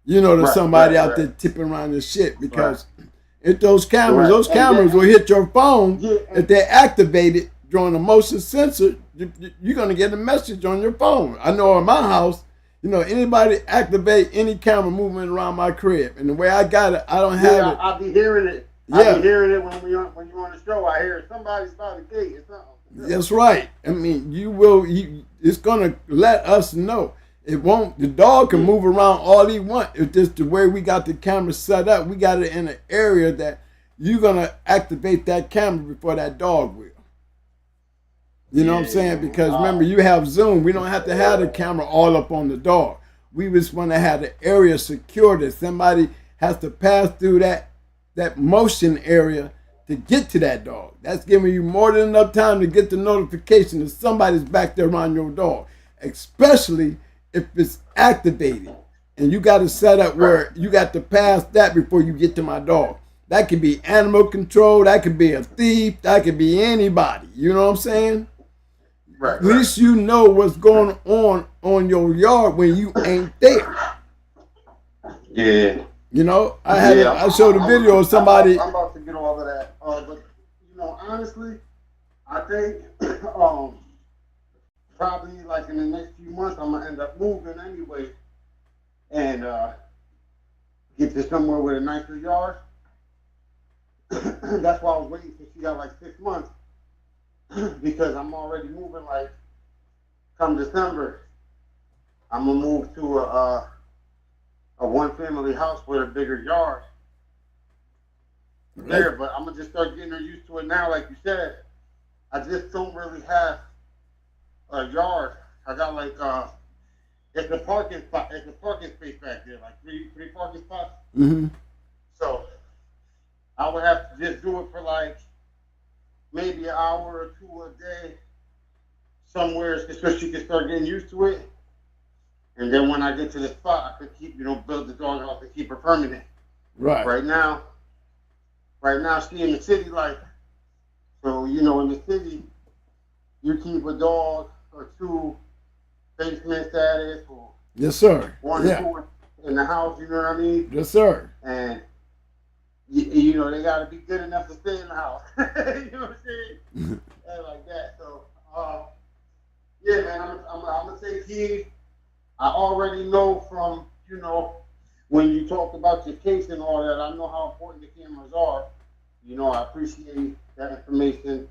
There's somebody out there tipping around the shit, because if those cameras will hit your phone, if they're activated during a motion sensor, you're going to get a message on your phone. I know in my house, anybody activate any camera movement around my crib, and the way I got it, I don't have it. I'll be hearing it. I'll be hearing it when you're on the show. I hear somebody's by the gate or something. That's right. I mean, it's going to let us know. It won't, the dog can move around all he wants. It's just the way we got the camera set up. We got it in an area that you're going to activate that camera before that dog will. You know what I'm saying? Because remember, you have Zoom. We don't have to have the camera all up on the dog. We just want to have the area secure that somebody has to pass through that motion area to get to that dog. That's giving you more than enough time to get the notification that somebody's back there around your dog. Especially if it's activated, and you got to set up where you got to pass that before you get to my dog. That could be animal control. That could be a thief. That could be anybody. You know what I'm saying? Right. At least you know what's going on your yard when you ain't there. Yeah. You know, I showed a video of somebody. I'm about to get all of that. But honestly, I think probably like in the next few months, I'm gonna end up moving anyway, and get to somewhere with a nicer yard. That's why I was waiting till she got like 6 months, because I'm already moving. Like come December, I'm gonna move to a one-family house with a bigger yard. There, but I'm gonna just start getting her used to it now. Like you said, I just don't really have a yard. I got like it's a parking spot. It's a parking space back there, like three parking spots. Mm-hmm. So I would have to just do it for like maybe an hour or two a day somewhere, so she can start getting used to it. And then when I get to the spot, I could keep, build the dog house and keep her permanent. Right. Right now, she in the city life. So, in the city, you keep a dog or two basement status or Yes, sir. one or two in the house, you know what I mean? Yes, sir. And, they got to be good enough to stay in the house. You know what I'm saying? And like that. So, yeah, man, I'm going to take heed. I already know from, when you talk about your case and all that, I know how important the cameras are. I appreciate that information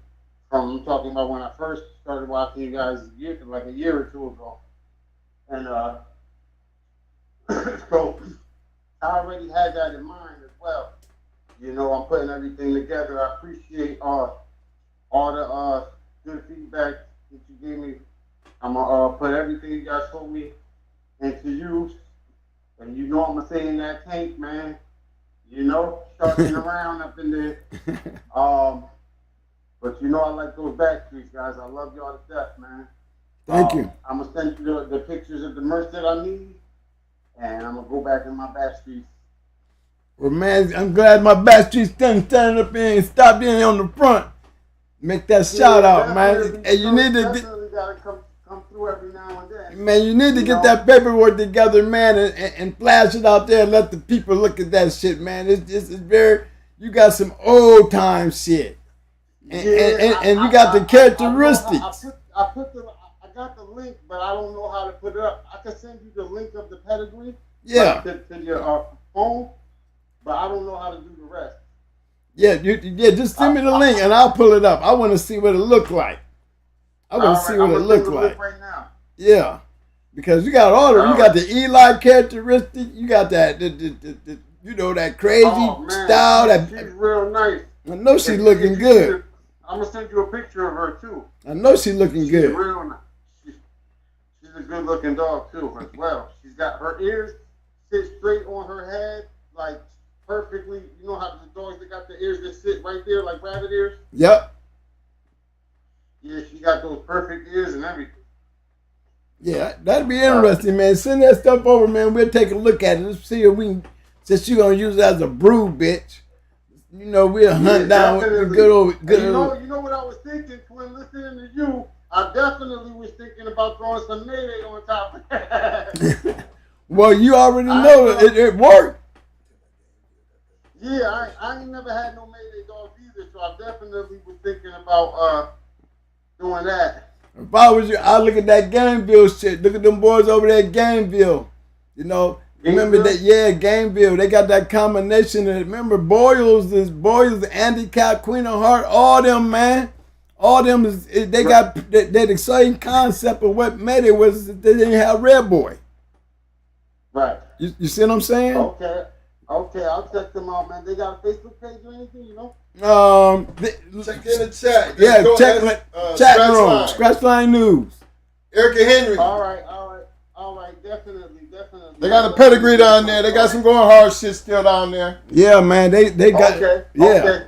from talking about when I first started watching you guys like a year or two ago. And so I already had that in mind as well. I'm putting everything together. I appreciate all the good feedback that you gave me. I'm going to put everything you guys told me into use. And I'm going to stay in that tank, man. Sharking around up in there. But I like those back streets, guys. I love y'all to death, man. Thank you. I'm going to send you the pictures of the merch that I need. And I'm going to go back in my back streets. Well, man, I'm glad my back street's standing up in and stopped in on the front. Make that shout out, man. And you need to definitely got to come through every now and then. Man, you need to get that paperwork together, man, and flash it out there and let the people look at that shit, man. It's very, you got some old time shit. And you got the characteristics. I got the link, but I don't know how to put it up. I can send you the link of the pedigree to your phone, but I don't know how to do the rest. Yeah, just send me the link and I'll pull it up. I want to see what it look like. I want to see what it look like. Right now. Yeah, because you got you got the Eli characteristic. You got that, that crazy style. She's real nice. I know she's looking good. I'm gonna send you a picture of her too. I know she's looking good. She's real nice. She's a good looking dog too, as well. She's got her ears sit straight on her head, like perfectly. You know how the dogs that got the ears that sit right there, like rabbit ears. Yep. Yeah, she got those perfect ears and everything. Yeah, that'd be interesting, man. Send that stuff over, man. We'll take a look at it. Let's see if we can, since you're gonna use it as a brood, bitch. We'll hunt down the good old. You know what I was thinking when listening to you? I definitely was thinking about throwing some Mayday on top of that. Well, you already know it worked. Yeah, I ain't never had no Mayday dogs either, so I definitely was thinking about doing that. If I was you, I'd look at that Gameville shit. Look at them boys over there at Gameville. Remember that? Yeah, Gameville. They got that combination. Remember, Boyles, Andy Cat, Queen of Heart, all them, man. All them, they got the same concept of what made it was they didn't have Red Boy. Right. You see what I'm saying? Okay, I'll check them out, man. They got a Facebook page or anything, Check in the chat. Yeah, chat room, Scratch Line News. Erica Henry. All right, definitely. They got a pedigree down there. They got some going hard shit still down there. Yeah, man, they got Okay.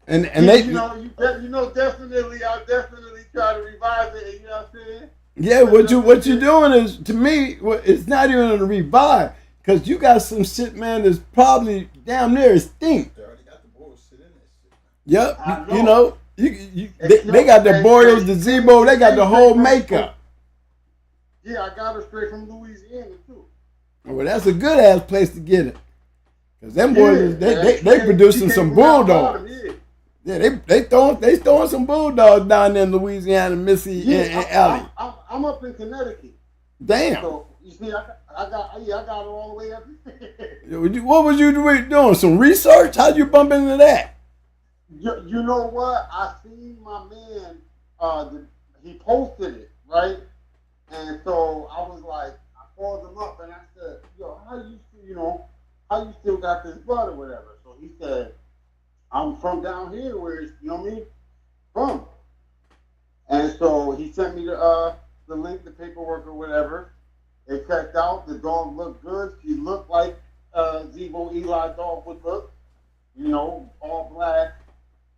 And they definitely I'll definitely try to revive it. You know what I'm saying? Yeah, what you doing is, to me, it's not even a revive, because you got some shit, man, that's probably damn near extinct. They already got the bullshit in that shit. Yep, you know, they got the Boreals, the Zebo, they got the whole makeup. Yeah, I got her straight from Louisiana too. Well, that's a good ass place to get it, because them boys, they producing some bulldogs. Yeah, they throwing some bulldogs down there in Louisiana, Missy, and Alley. I'm up in Connecticut. Damn. So you see, I got it all the way up. What was you doing? Some research? How'd you bump into that? You know what? I seen my man. He posted it, right? And so I was like, I called him up and I said, "Yo, how you still got this blood or whatever?" So he said, "I'm from down here, where it's, you know what I mean, from." And so he sent me the link, the paperwork or whatever. It checked out. The dog looked good. She looked like Zebo Eli dog would look. You know, all black,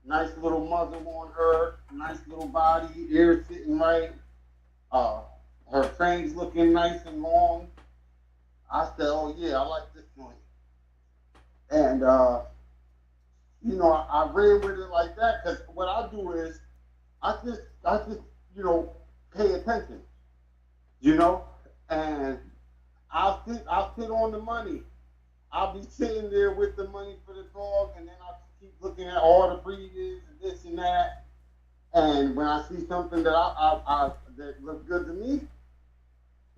nice little muzzle on her, nice little body, ears sitting right. Her fangs looking nice and long. I said, "Oh yeah, I like this joint." And you know, I ran with it like that, because what I do is I just pay attention, you know, and I'll sit on the money. I'll be sitting there with the money for the dog, and then I'll keep looking at all the breeders and this and that. And when I see something that that looks good to me,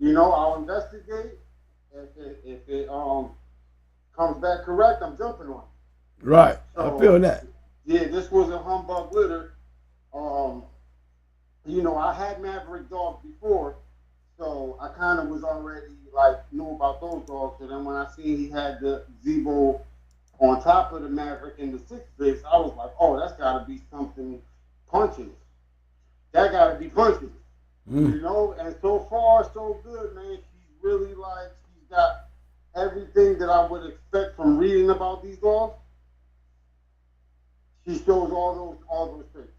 you know, I'll investigate. If it comes back correct, I'm jumping on it. Right, So, I feel that. Yeah, this was a humbug litter. You know, I had Maverick dogs before, so I kind of was already knew about those dogs. So then when I seen he had the Zebo on top of the Maverick in the 6'6", I was like, "Oh, that's got to be something punching. That got to be punching." You know, and so far so good, man. She's really she's got everything that I would expect from reading about these dogs. She shows all those traits.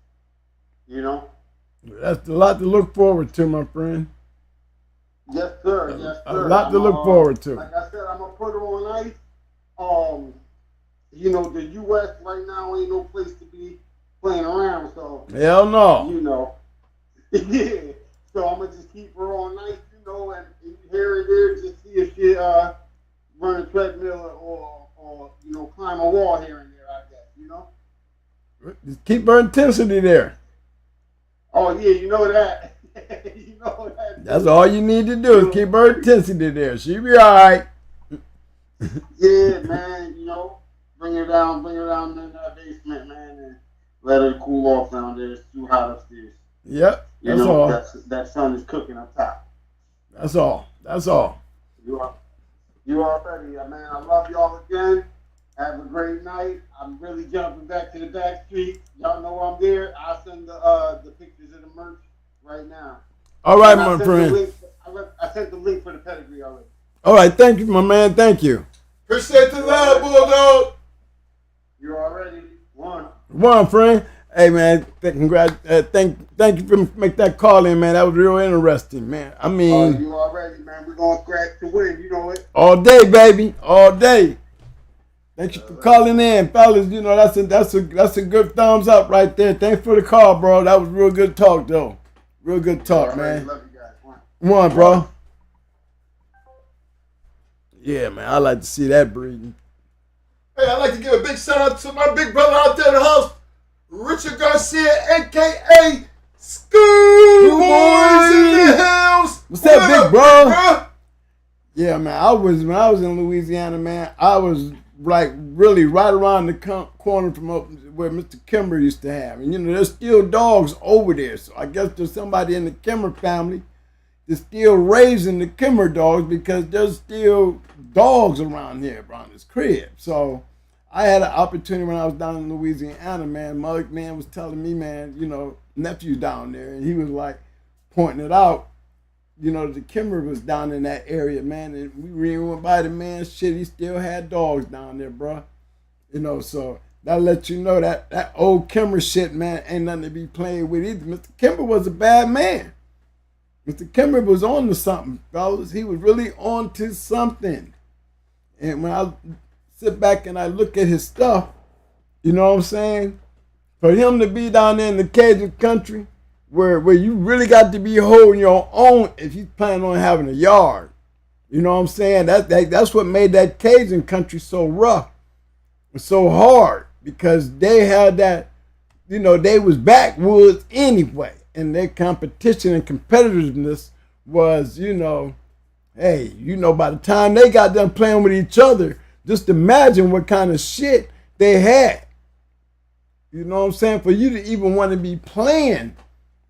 You know? That's a lot to look forward to, my friend. Yes, sir. Yes, sir. A lot to look forward to. Like I said, I'm gonna put her on ice. You know, the U.S. right now ain't no place to be playing around. So hell no. You know, yeah. So I'm gonna just keep her on ice, you know, and here and there, just see if she run a treadmill or you know, climb a wall here and there. I guess, you know. Just keep her intensity there. Oh yeah, you know that. You know that. That's all you need to do is keep her intensity there. She'll be all right. Yeah, man. You know, bring her down in that basement, man, and let her cool off down there. It's too hot upstairs. Yep. You That's know, all. that sun is cooking up top. That's all. That's all. You already, man. I love y'all again. Have a great night. I'm really jumping back to the back street. Y'all know I'm there. I'll send the pictures of the merch right now. All right, my friend. I sent the link for the pedigree already. All right, thank you, my man. Thank you. Appreciate the love, Bulldog. You're already one. One, friend. Hey, man. Thank you for making that call in, man. That was real interesting, man. I mean, you already, man. We're gonna scratch to win. You know it. all day, baby. All day. Thank you for calling in, fellas. You know, that's a good thumbs up right there. Thanks for the call, bro. That was real good talk, though. Real good talk, man. Love you guys. One, bro. Yeah, man. I like to see that breeding. Hey, I'd like to give a big shout out to my big brother out there in the house, Richard Garcia, a.k.a. Schoolboys in the Hills. What's up, big bro? Yeah, man. When I was in Louisiana, man, I was really right around the corner from where Mr. Kimber used to have. And, you know, there's still dogs over there. So I guess there's somebody in the Kimber family that's still raising the Kimber dogs, because there's still dogs around here, around this crib. So I had an opportunity when I was down in Louisiana, man. Mug, man, was telling me, man, you know, nephew down there. And he was like pointing it out. You know, the Kimber was down in that area, man, and we really went by the man. Shit, he still had dogs down there, bro. You know, so that lets you know that old Kimber shit, man, ain't nothing to be playing with either. Mr. Kimber was a bad man. Mr. Kimmer was on to something, fellas. He was really on to something. And when I sit back and I look at his stuff, you know what I'm saying? For him to be down there in the Cajun country, where you really got to be holding your own if you plan on having a yard. You know what I'm saying? That's what made that Cajun country so rough, so hard, because they had that, you know, they was backwoods anyway, and their competition and competitiveness was, you know, hey, you know, by the time they got done playing with each other, just imagine what kind of shit they had. You know what I'm saying? For you to even want to be playing,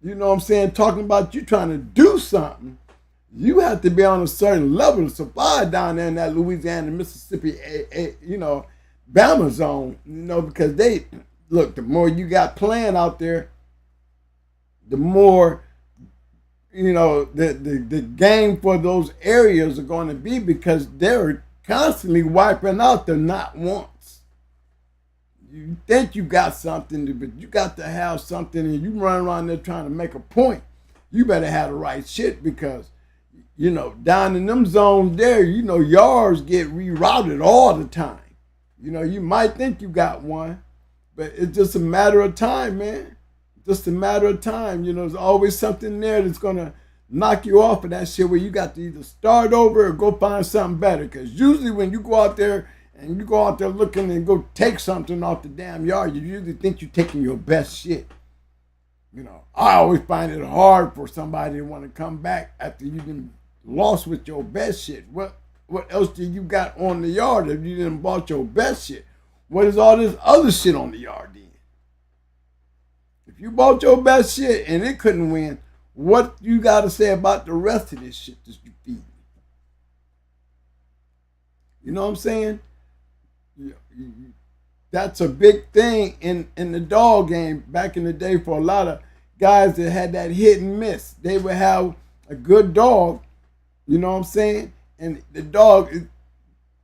you know what I'm saying, talking about you trying to do something, you have to be on a certain level of supply down there in that Louisiana, Mississippi, you know, Bama zone, you know, because they, look, the more you got playing out there, the more, you know, the game for those areas are going to be, because they're constantly wiping out the not wants. You think you got something, but you got to have something, and you run around there trying to make a point. You better have the right shit, because, you know, down in them zones there, you know, yards get rerouted all the time. You know, you might think you got one, but it's just a matter of time, man. Just a matter of time. You know, there's always something there that's going to knock you off of that shit, where you got to either start over or go find something better. Because usually when you go out there and you go out there looking and go take something off the damn yard, you usually think you're taking your best shit. You know, I always find it hard for somebody to want to come back after you've been lost with your best shit. What else do you got on the yard if you didn't bought your best shit? What is all this other shit on the yard then? If you bought your best shit and it couldn't win, what you got to say about the rest of this shit that you feed? You know what I'm saying? That's a big thing in the dog game back in the day for a lot of guys that had that hit and miss. They would have a good dog, you know what I'm saying? And the dog,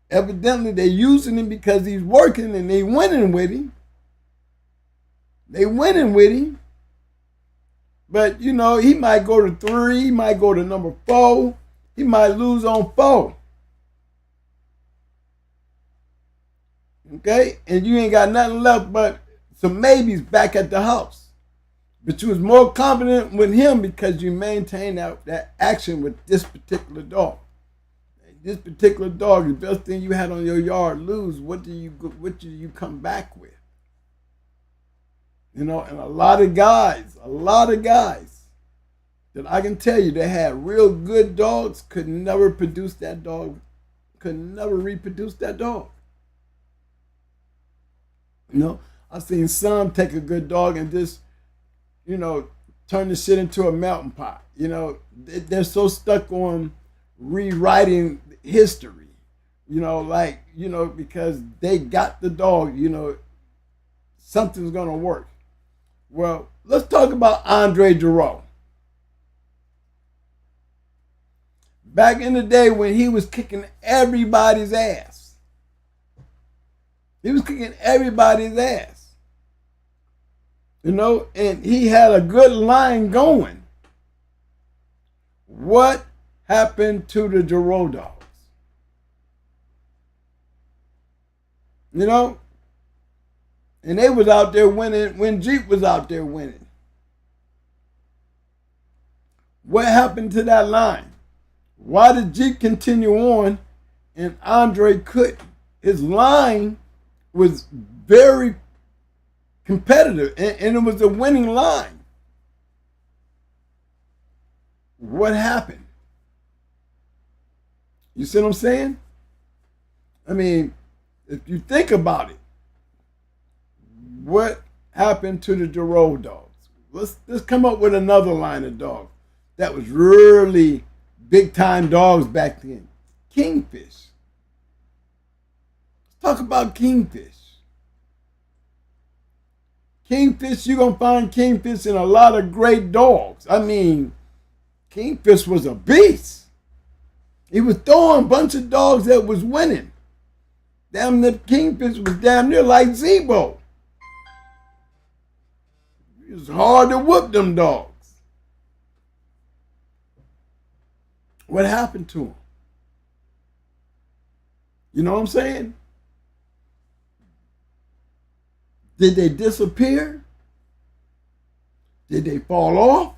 evidently they're using him because he's working and they winning with him. They winning with him. But, you know, he might go to 3, he might go to number 4, he might lose on 4. Okay? And you ain't got nothing left but some maybes back at the house. But you was more confident with him because you maintained that action with this particular dog. This particular dog, the best thing you had on your yard lose, what do you come back with? You know, and a lot of guys that I can tell you that had real good dogs could never produce that dog, could never reproduce that dog. You know, I've seen some take a good dog and just, you know, turn the shit into a melting pot. You know, they're so stuck on rewriting history, you know, like, you know, because they got the dog, you know, something's going to work. Well, let's talk about Andre Giroux. Back in the day when he was kicking everybody's ass. He was kicking everybody's ass. You know, and he had a good line going. What happened to the Giroux dogs? You know? And they was out there winning when Jeep was out there winning. What happened to that line? Why did Jeep continue on and Andre couldn't? His line was very competitive and it was a winning line. What happened? You see what I'm saying? I mean, if you think about it, what happened to the Giroux dogs? Let's come up with another line of dogs that was really big time dogs back then. Kingfish. Let's talk about Kingfish. Kingfish, you're going to find Kingfish in a lot of great dogs. I mean, Kingfish was a beast. He was throwing a bunch of dogs that was winning. Damn, the Kingfish was damn near like Zebo. It was hard to whoop them dogs. What happened to them? You know what I'm saying? Did they disappear? Did they fall off?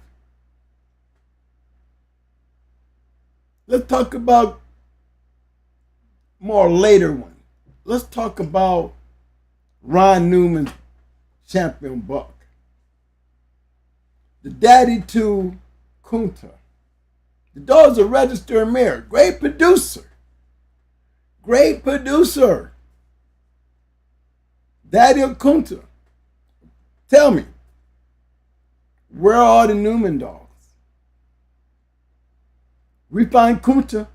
Let's talk about more later one. Let's talk about Ron Newman's champion buck. The daddy to Kunta. The dog's a registered mare. Great producer. Great producer. Daddy of Kunta. Tell me, where are the Newman dogs? We find Kunta,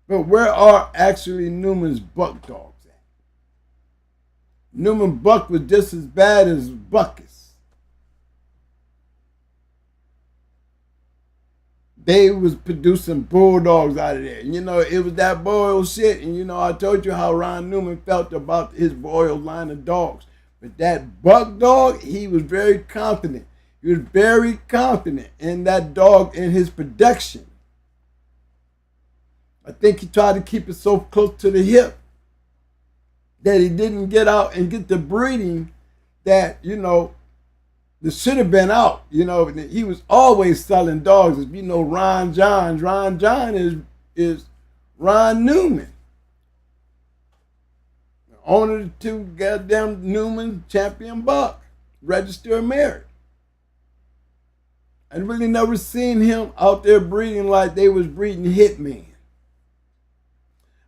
but where are actually Newman's buck dogs at? Newman buck was just as bad as Buckus. They was producing bulldogs out of there. You know, it was that boiled shit. And, you know, I told you how Ron Newman felt about his boiled line of dogs. But that buck dog, he was very confident. He was very confident in that dog and his production. I think he tried to keep it so close to the hip that he didn't get out and get the breeding that, you know, that should have been out. You know, he was always selling dogs. If you know Ron John is Ron Newman. The owner of the two goddamn Newman champion buck, registered mare. I really never seen him out there breeding like they was breeding Hitman.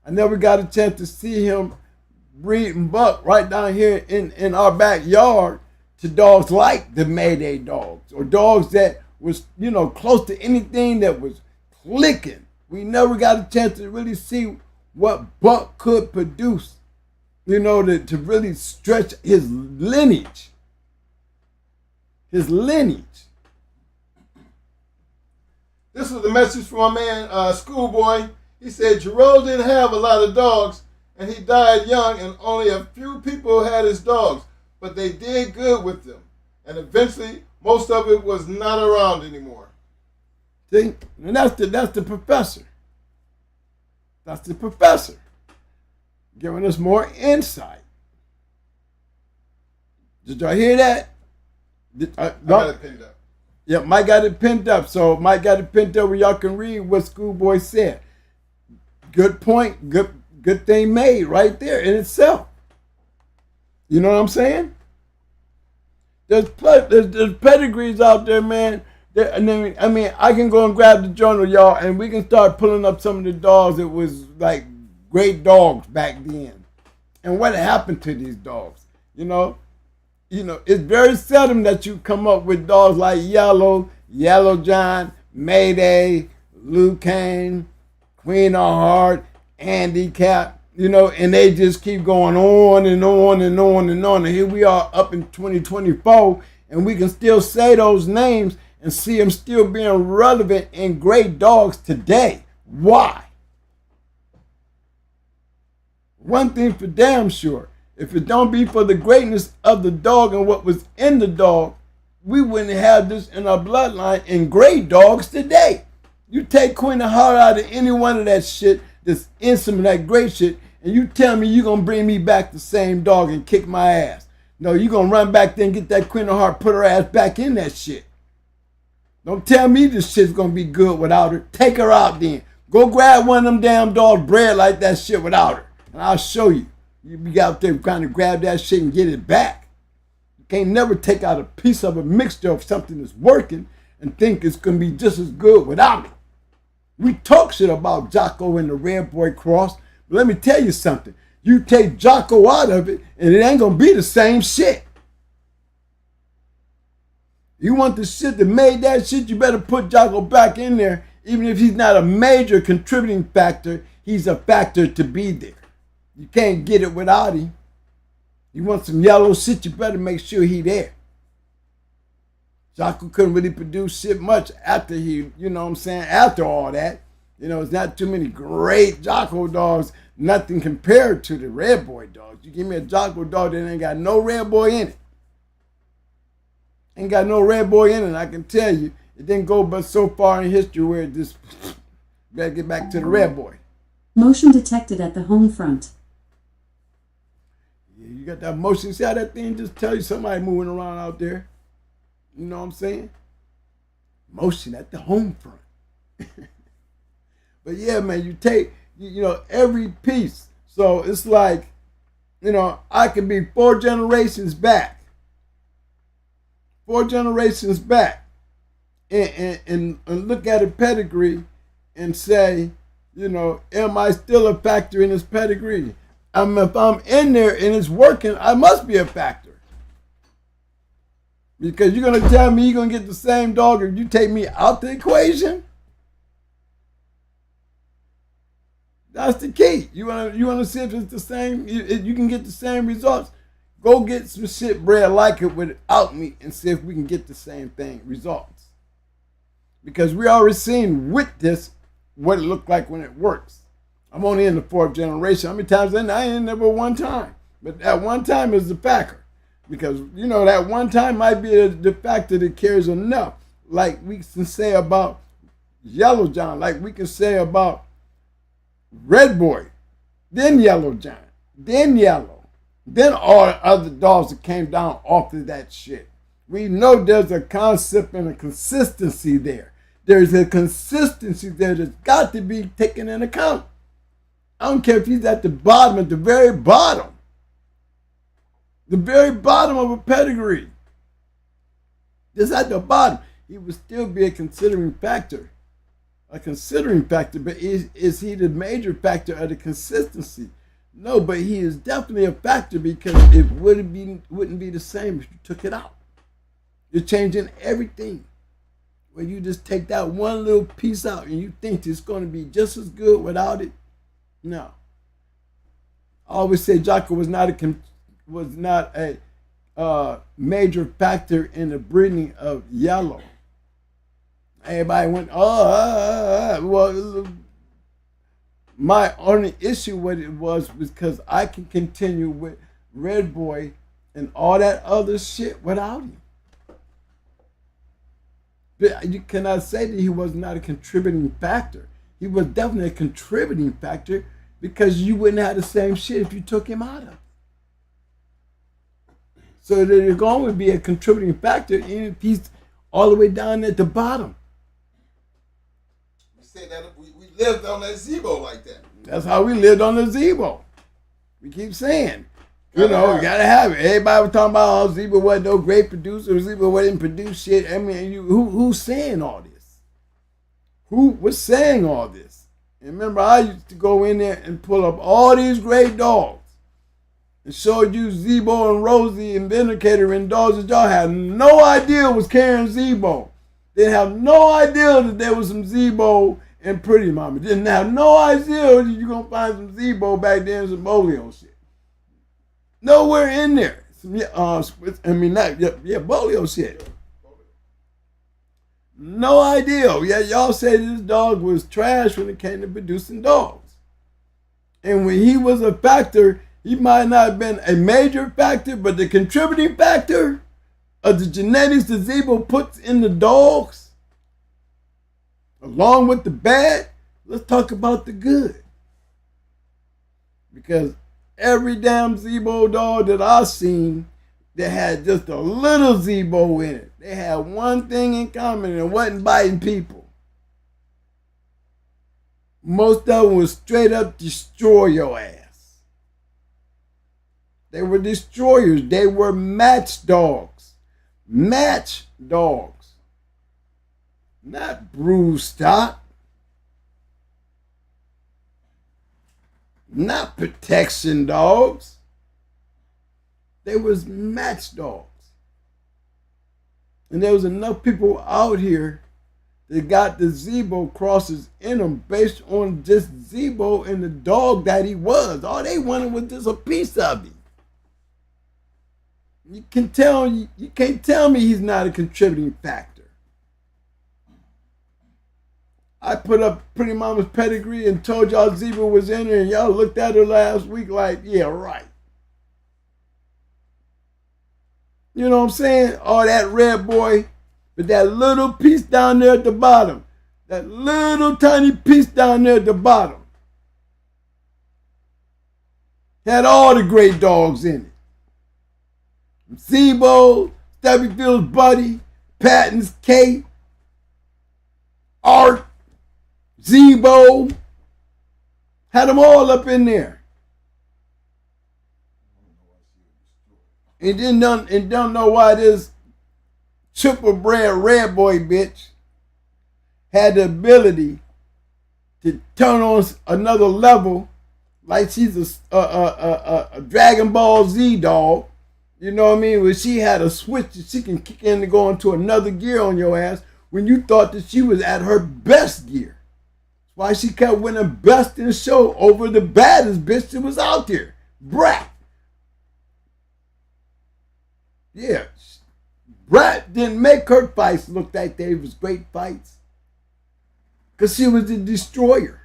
I never got a chance to see him breeding buck right down here in our backyard to dogs like the Mayday dogs or dogs that was, you know, close to anything that was clicking. We never got a chance to really see what buck could produce, you know, to really stretch his lineage. His lineage. This was the message from my man, Schoolboy. He said Jerome didn't have a lot of dogs, and he died young, and only a few people had his dogs, but they did good with them. And eventually, most of it was not around anymore. See? And that's the professor. That's the professor. Giving us more insight. Did y'all hear that? I got it pinned up. Yeah, Mike got it pinned up. So Mike got it pinned up where y'all can read what Schoolboy said. Good point. Good thing made right there in itself. You know what I'm saying? There's pedigrees out there, man. I mean, I can go and grab the journal, y'all, and we can start pulling up some of the dogs that was like great dogs back then. And what happened to these dogs? You know, it's very seldom that you come up with dogs like Yellow John, Mayday, Lucane, Queen of Heart, Handicap, you know, and they just keep going on and on and on and on. And here we are up in 2024, and we can still say those names and see them still being relevant in great dogs today. Why? One thing for damn sure, if it don't be for the greatness of the dog and what was in the dog, we wouldn't have this in our bloodline in great dogs today. You take Queen of Heart out of any one of that shit, that's in some of that great shit, and you tell me you're going to bring me back the same dog and kick my ass. No, you're going to run back there and get that Queen of Heart, put her ass back in that shit. Don't tell me this shit's going to be good without her. Take her out then. Go grab one of them damn dogs bred like that shit without her. And I'll show you. You be out there trying to grab that shit and get it back. You can't never take out a piece of a mixture of something that's working and think it's going to be just as good without it. We talk shit about Jocko and the Red Boy Cross, but let me tell you something. You take Jocko out of it, and it ain't going to be the same shit. You want the shit that made that shit, you better put Jocko back in there. Even if he's not a major contributing factor, he's a factor to be there. You can't get it without him. You want some yellow shit, you better make sure he there. Jocko couldn't really produce shit much after he, you know what I'm saying, after all that. You know, it's not too many great Jocko dogs, nothing compared to the Red Boy dogs. You give me a Jocko dog that ain't got no Red Boy in it. Ain't got no Red Boy in it, I can tell you. It didn't go but so far in history where it just better get back to the red boy. Motion detected at the home front. Yeah, you got that motion. See how that thing just tell you somebody moving around out there? You know what I'm saying? Motion at the home front. But yeah, man, you take, you know, every piece. So it's like, you know, I could be 4 generations back. 4 generations back. And look at a pedigree and say, you know, am I still a factor in this pedigree? If I'm in there and it's working, I must be a factor. Because you're going to tell me you're going to get the same dog if you take me out the equation? That's the key. You want to see if it's the same, you can get the same results. Go get some shit bred like it without me and see if we can get the same thing, results. Because we already seen with this what it looked like when it works. I'm only in the 4th generation. How many times in? I ain't never one time. But that one time is the factor. Because, you know, that one time might be the factor that carries enough. Like we can say about Yellow John. Like we can say about Red Boy. Then Yellow John. Then Yellow. Then all the other dogs that came down off of that shit. We know there's a concept and a consistency there. There's a consistency there that's got to be taken into account. I don't care if he's at the bottom, at the very bottom. The very bottom of a pedigree. Just at the bottom. He would still be a considering factor. A considering factor, but is he the major factor of the consistency? No, but he is definitely a factor because it wouldn't be the same if you took it out. You're changing everything. When you just take that one little piece out and you think it's going to be just as good without it, no. I always say Jocko was not a major factor in the breeding of Yellow. Everybody went, well, my only issue with it was because I can continue with Red Boy and all that other shit without him. But you cannot say that he was not a contributing factor. He was definitely a contributing factor because you wouldn't have the same shit if you took him out of it. So there's going to be a contributing factor even if he's all the way down at the bottom. We say that we lived on that Zebo like that. That's how we lived on the Zebo. We keep saying, you know, you gotta have it. Everybody was talking about how Zebo wasn't no great producer, Zebo wasn't produce shit. I mean, who's saying all this? Who was saying all this? And remember, I used to go in there and pull up all these great dogs and show you Zebo and Rosie and Vindicator and dogs that y'all had no idea was carrying Zebo. They have no idea that there was some Zebo and Pretty Mama. Didn't have no idea that you're going to find some Zebo back there and some Bolio shit. Nowhere in there. Bolio shit. No idea. Yeah, y'all said this dog was trash when it came to producing dogs. And when he was a factor, he might not have been a major factor, but the contributing factor of the genetics that Zebo puts in the dogs, along with the bad, let's talk about the good. Because every damn Zebo dog that I've seen that had just a little Zebo in it, they had one thing in common and it wasn't biting people. Most of them would straight up destroy your ass. They were destroyers. They were match dogs. Match dogs. Not bruised stock. Not protection dogs. They was match dogs. And there was enough people out here that got the Zebo crosses in them based on just Zebo and the dog that he was. All they wanted was just a piece of him. You can't tell me he's not a contributing factor. I put up Pretty Mama's pedigree and told y'all Zebra was in there, and y'all looked at her last week like, yeah, right. You know what I'm saying? All that Red Boy. But that little piece down there at the bottom, that little tiny piece down there at the bottom, had all the great dogs in it. Zebo, Stubbyfield's Buddy, Patton's Kate, Art, Zebo, had them all up in there. And don't know why this triple bred red boy bitch had the ability to turn on another level like she's a Dragon Ball Z dog. You know what I mean? Where she had a switch that she can kick in to go into another gear on your ass when you thought that she was at her best gear. That's why she kept winning best in show over the baddest bitch that was out there. Brat. Yeah. Brat didn't make her fights look like they was great fights. Because she was the destroyer.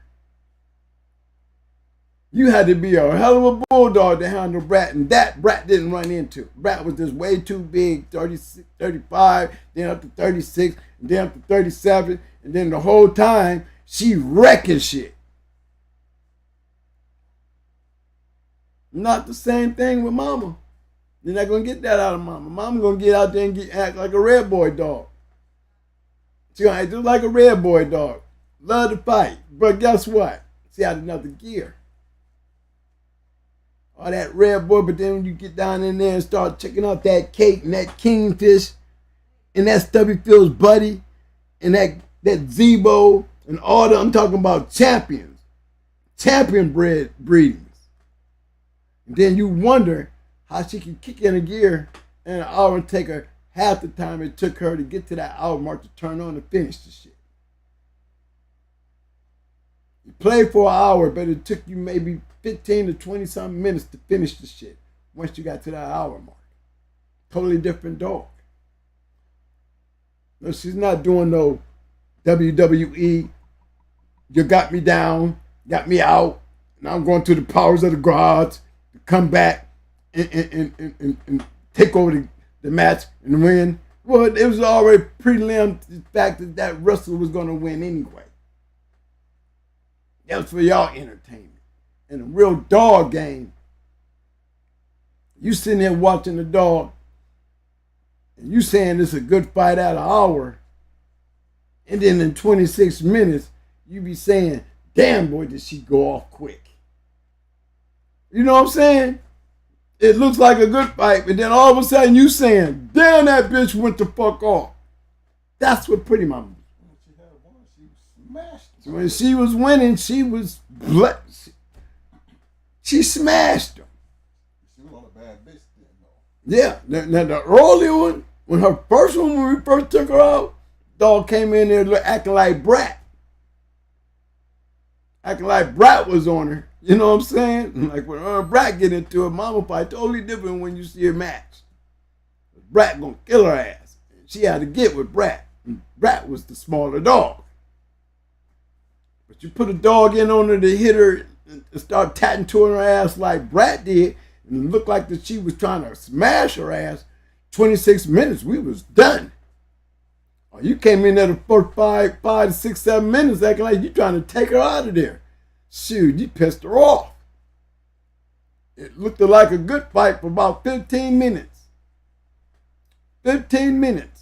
You had to be a hell of a bulldog to handle Brat, and that Brat didn't run into. Brat was just way too big, 36, 35, then up to 36, and then up to 37, and then the whole time, she wrecking shit. Not the same thing with Mama. You're not going to get that out of Mama. Mama going to get out there and act like a red boy dog. She going to act just like a red boy dog. Love to fight. But guess what? She had another gear. All that red boy, but then when you get down in there and start checking out that cake and that kingfish and that Stubbyfield's Buddy and that Zebo and all the, I'm talking about champion breedings. And then you wonder how she can kick in a gear in an hour and take her half the time it took her to get to that hour mark to turn on and finish the shit. You played for an hour, but it took you maybe 15 to 20 something minutes to finish the shit once you got to that hour mark. Totally different dog. No, she's not doing no WWE. You got me down, got me out. Now I'm going to the powers of the gods to come back and take over the match and win. Well, it was already prelim to the fact that that wrestler was going to win anyway. That was for y'all entertainment. In a real dog game, you sitting there watching the dog, and you saying it's a good fight out of hour, and then in 26 minutes, you be saying, damn boy, did she go off quick. You know what I'm saying? It looks like a good fight, but then all of a sudden you saying, damn, that bitch went the fuck off. That's what Pretty Mama was. When she was winning, she was blessed. She smashed him. She was on a bad bitch then, though. Yeah. Now the early one, when her first one, when we first took her out, dog came in there acting like Brat. Acting like Brat was on her. You know what I'm saying? Like when her and Brat get into a mama fight, totally different when you see her match. Brat gonna kill her ass. She had to get with Brat. And Brat was the smaller dog. But you put a dog in on her to hit her and start tattooing her ass like Brat did, and it looked like that she was trying to smash her ass. 26 minutes, we was done. Oh, you came in there the first 5 to 6, 7 minutes acting like you trying to take her out of there. Shoot, you pissed her off. It looked like a good fight for about 15 minutes. 15 minutes.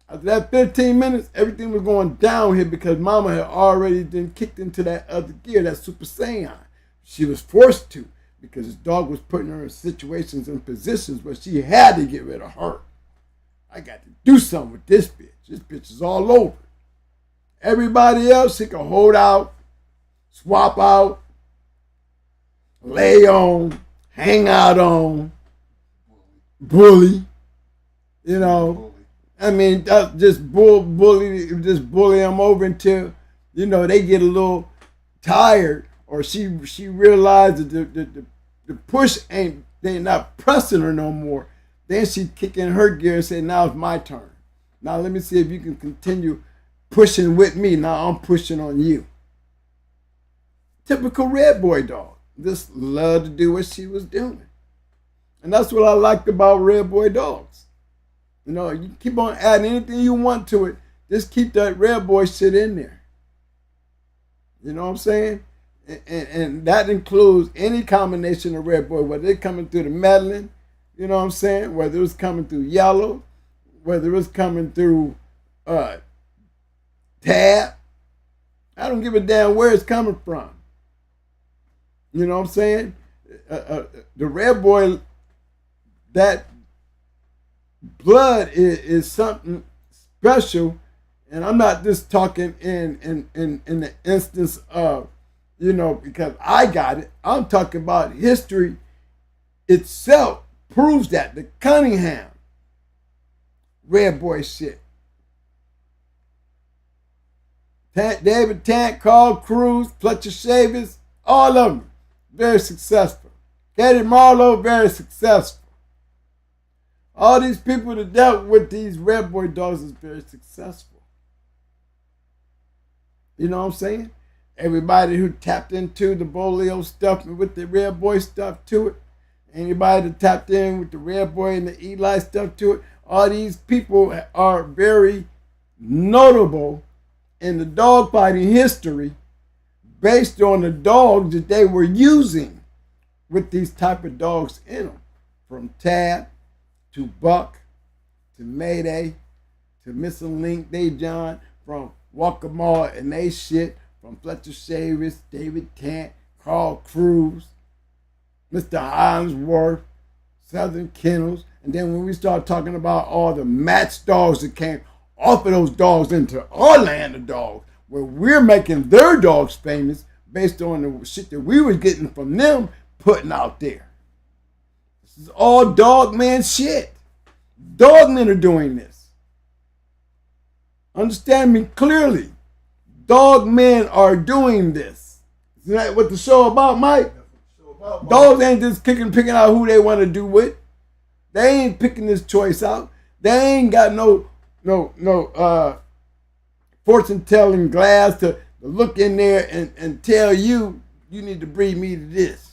After that 15 minutes, everything was going downhill because Mama had already been kicked into that other gear, that Super Saiyan. She was forced to because his dog was putting her in situations and positions where she had to get rid of her. I got to do something with this bitch. This bitch is all over. Everybody else, she can hold out, swap out, lay on, hang out on, bully, you know. I mean, just bully them over until, you know, they get a little tired, or she realizes the push they're not pressing her no more. Then she kick in her gear and say, now it's my turn. Now let me see if you can continue pushing with me. Now I'm pushing on you. Typical red boy dog. Just loved to do what she was doing. And that's what I liked about red boy dogs. You know, you keep on adding anything you want to it. Just keep that red boy shit in there. You know what I'm saying? And that includes any combination of red boy, whether they're coming through the meddling, you know what I'm saying? Whether it was coming through yellow, whether it was coming through tab. I don't give a damn where it's coming from. You know what I'm saying? The red boy, that blood is something special, and I'm not just talking in the instance of, you know, because I got it. I'm talking about history itself proves that. The Cunningham red boy shit. David Tant, Carl Cruz, Fletcher Shavers, all of them very successful. Katie Marlowe, very successful. All these people that dealt with these red boy dogs is very successful. You know what I'm saying? Everybody who tapped into the Bolio stuff and with the red boy stuff to it, anybody that tapped in with the red boy and the Eli stuff to it, all these people are very notable in the dog fighting history based on the dogs that they were using with these type of dogs in them. From Tab to Buck to Mayday to Missing Link, they John, from Walkamore and they shit, from Fletcher Shavers, David Tant, Carl Cruz, Mr. Hinesworth, Southern Kennels, and then when we start talking about all the match dogs that came off of those dogs into our land of dogs, where we're making their dogs famous based on the shit that we were getting from them putting out there. This is all DOGMEN shit. DOGMEN are doing this. Understand me clearly. DOGMEN are doing this. Isn't that what the show about, Mike? Dogs ain't just picking out who they want to do with. They ain't picking this choice out. They ain't got no fortune telling glass to look in there and tell you need to breed me to this.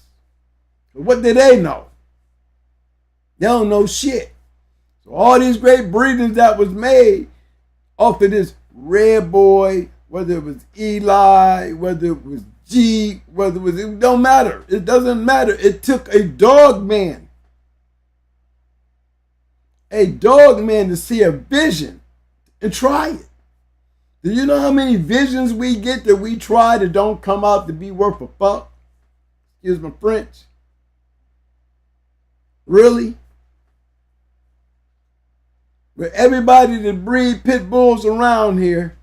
So what do they know? They don't know shit. So all these great breedings that was made off of this red boy, whether it was Eli, whether it was G, whether it was, it don't matter. It doesn't matter. It took a DOGMEN to see a vision and try it. Do you know how many visions we get that we try that don't come out to be worth a fuck? Excuse my French. Really? But everybody that breed pit bulls around here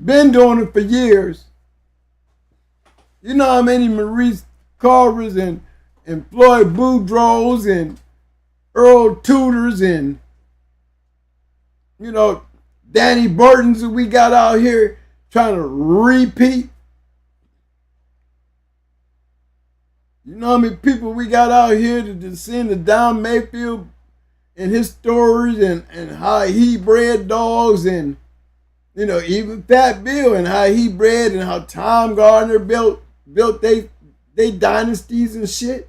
been doing it for years. You know how many Maurice Carvers and Floyd Boudreaux and Earl Tudors and, you know, Danny Burtons that we got out here trying to repeat. You know how many people we got out here that just seen the Don Mayfield and his stories and how he bred dogs, and, you know, even Fat Bill and how he bred and how Tom Gardner built they dynasties and shit.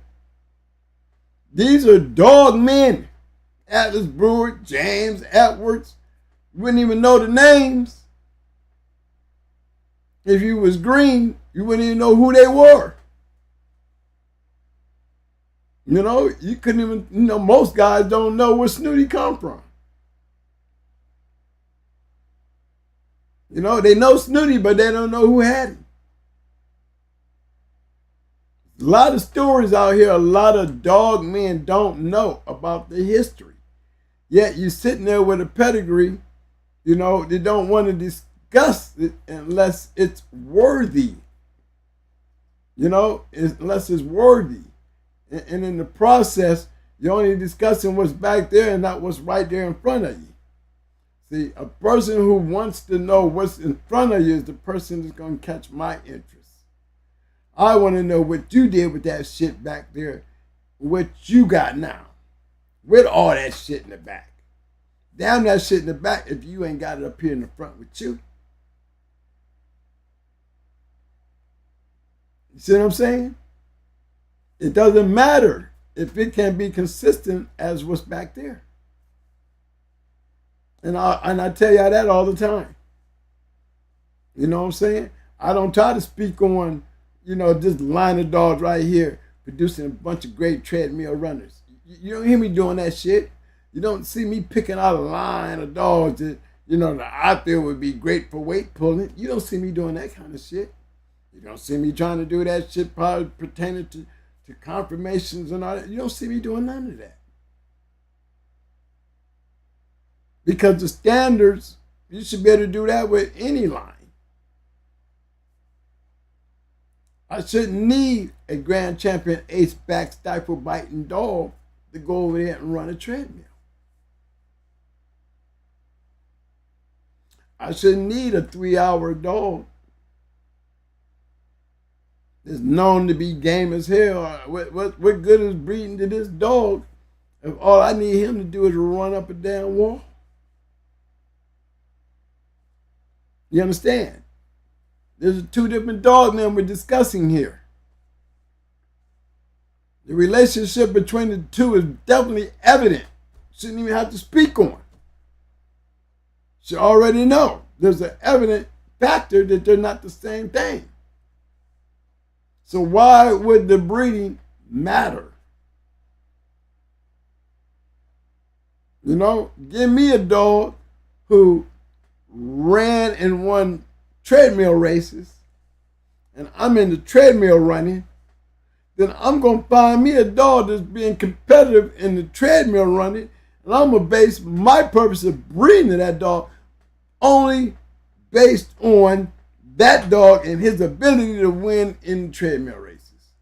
These are DOGMEN. Atlas Brewer, James Edwards. You wouldn't even know the names. If you was green, you wouldn't even know who they were. You know, you couldn't even, you know, most guys don't know where Snooty come from. You know, they know Snooty, but they don't know who had him. A lot of stories out here, a lot of DOGMEN don't know about the history. Yet you're sitting there with a pedigree, you know, they don't want to discuss it unless it's worthy. You know, unless it's worthy. And in the process, you're only discussing what's back there and not what's right there in front of you. See, a person who wants to know what's in front of you is the person that's going to catch my interest. I want to know what you did with that shit back there, what you got now, with all that shit in the back. Damn that shit in the back if you ain't got it up here in the front with you. You see what I'm saying? It doesn't matter if it can be consistent as what's back there. And I tell y'all that all the time. You know what I'm saying? I don't try to speak on, this line of dogs right here producing a bunch of great treadmill runners. You don't hear me doing that shit. You don't see me picking out a line of dogs that, that I feel would be great for weight pulling. You don't see me doing that kind of shit. You don't see me trying to do that shit probably pertaining to confirmations and all that. You don't see me doing none of that. Because the standards, you should be able to do that with any line. I shouldn't need a grand champion ace back stifle biting dog to go over there and run a treadmill. I shouldn't need a 3-hour dog that's known to be game as hell. What good is breeding to this dog if all I need him to do is run up a damn wall? You understand? There's 2 different dogmen we're discussing here. The relationship between the 2 is definitely evident. Shouldn't even have to speak on. Should already know. There's an evident factor that they're not the same thing. So why would the breeding matter? Give me a dog who ran and won treadmill races, and I'm into treadmill running, then I'm going to find me a dog that's being competitive in the treadmill running, and I'm going to base my purpose of breeding to that dog only based on that dog and his ability to win in treadmill races.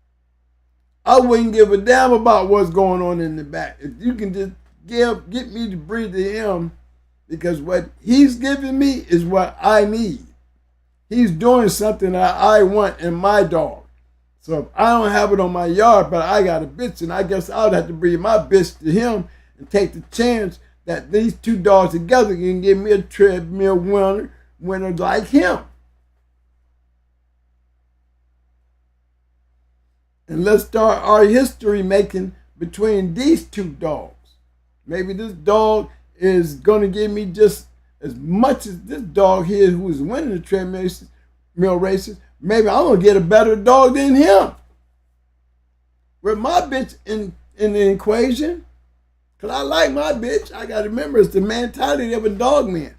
I wouldn't give a damn about what's going on in the back. If you can just get me to breed to him, because what he's giving me is what I need. He's doing something that I want in my dog. So if I don't have it on my yard, but I got a bitch, and I guess I would have to breed my bitch to him and take the chance that these 2 dogs together can give me a treadmill winner like him. And let's start our history making between these 2 dogs. Maybe this dog is going to give me just as much as this dog here who is winning the treadmill races. Maybe I'm going to get a better dog than him. With my bitch in the equation, because I like my bitch, I got to remember it's the mentality of a dog man.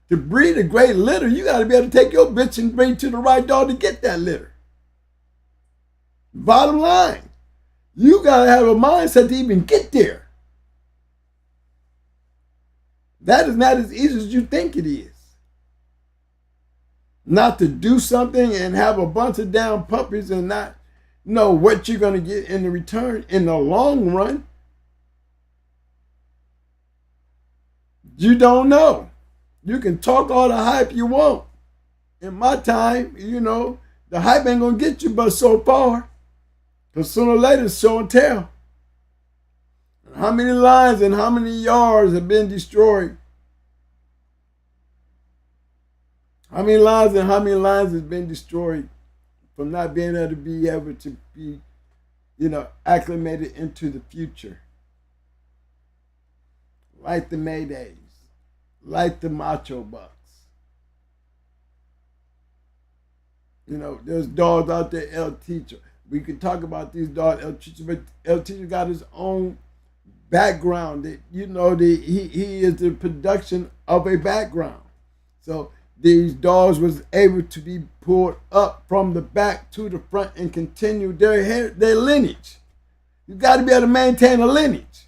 To breed a great litter, you got to be able to take your bitch and bring to the right dog to get that litter. Bottom line, you got to have a mindset to even get there. That is not as easy as you think it is. Not to do something and have a bunch of damn puppies and not know what you're going to get in the return in the long run. You don't know. You can talk all the hype you want. In my time, the hype ain't going to get you but so far. Because sooner or later, it's show and tell. How many lines and how many yards have been destroyed? How many lines and how many lines has been destroyed from not being able to be, acclimated into the future? Like the Maydays, like the Macho Bucks. There's dogs out there, El Teacher. We could talk about these dogs, El Teacher, but El Teacher got his own background that he is the production of a background. So these dogs was able to be pulled up from the back to the front and continue their lineage. You got to be able to maintain a lineage.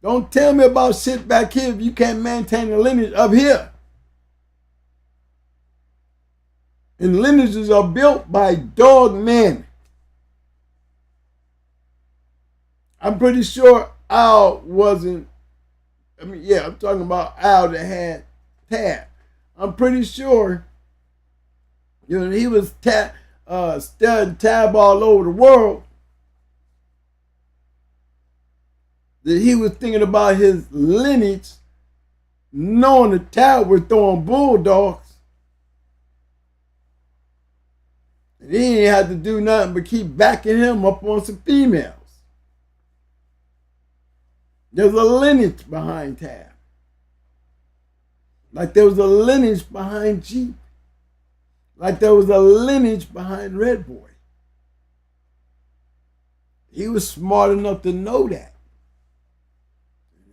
Don't tell me about shit back here if you can't maintain a lineage up here. And lineages are built by dog men. I'm pretty sure Al wasn't, I'm talking about Al that had Tab. I'm pretty sure, he was studying Tab all over the world. That he was thinking about his lineage, knowing that Tab was throwing bulldogs. And he didn't have to do nothing but keep backing him up on some females. There's a lineage behind Tab. Like there was a lineage behind Jeep. Like there was a lineage behind Red Boy. He was smart enough to know that.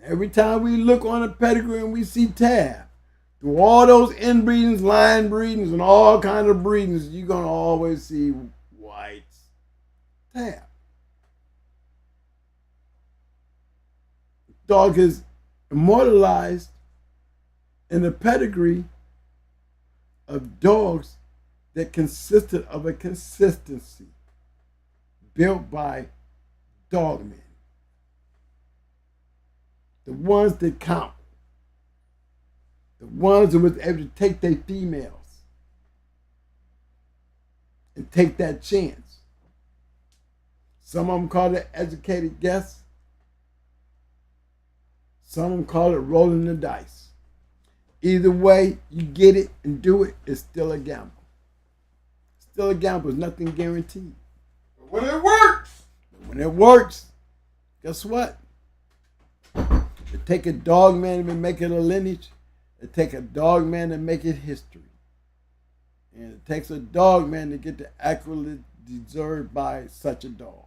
Every time we look on a pedigree and we see Tab, through all those inbreedings, line breedings, and all kind of breedings, you're going to always see White's Tab. Dog is immortalized in the pedigree of dogs that consisted of a consistency built by dogmen. The ones that count. The ones that was able to take their females and take that chance. Some of them call it educated guess. Some of them call it rolling the dice. Either way, you get it and do it, it's still a gamble. Still a gamble, it's nothing guaranteed. But when it works, guess what? It take a dog man to make it a lineage. It take a dog man to make it history. And it takes a dog man to get the accolade deserved by such a dog.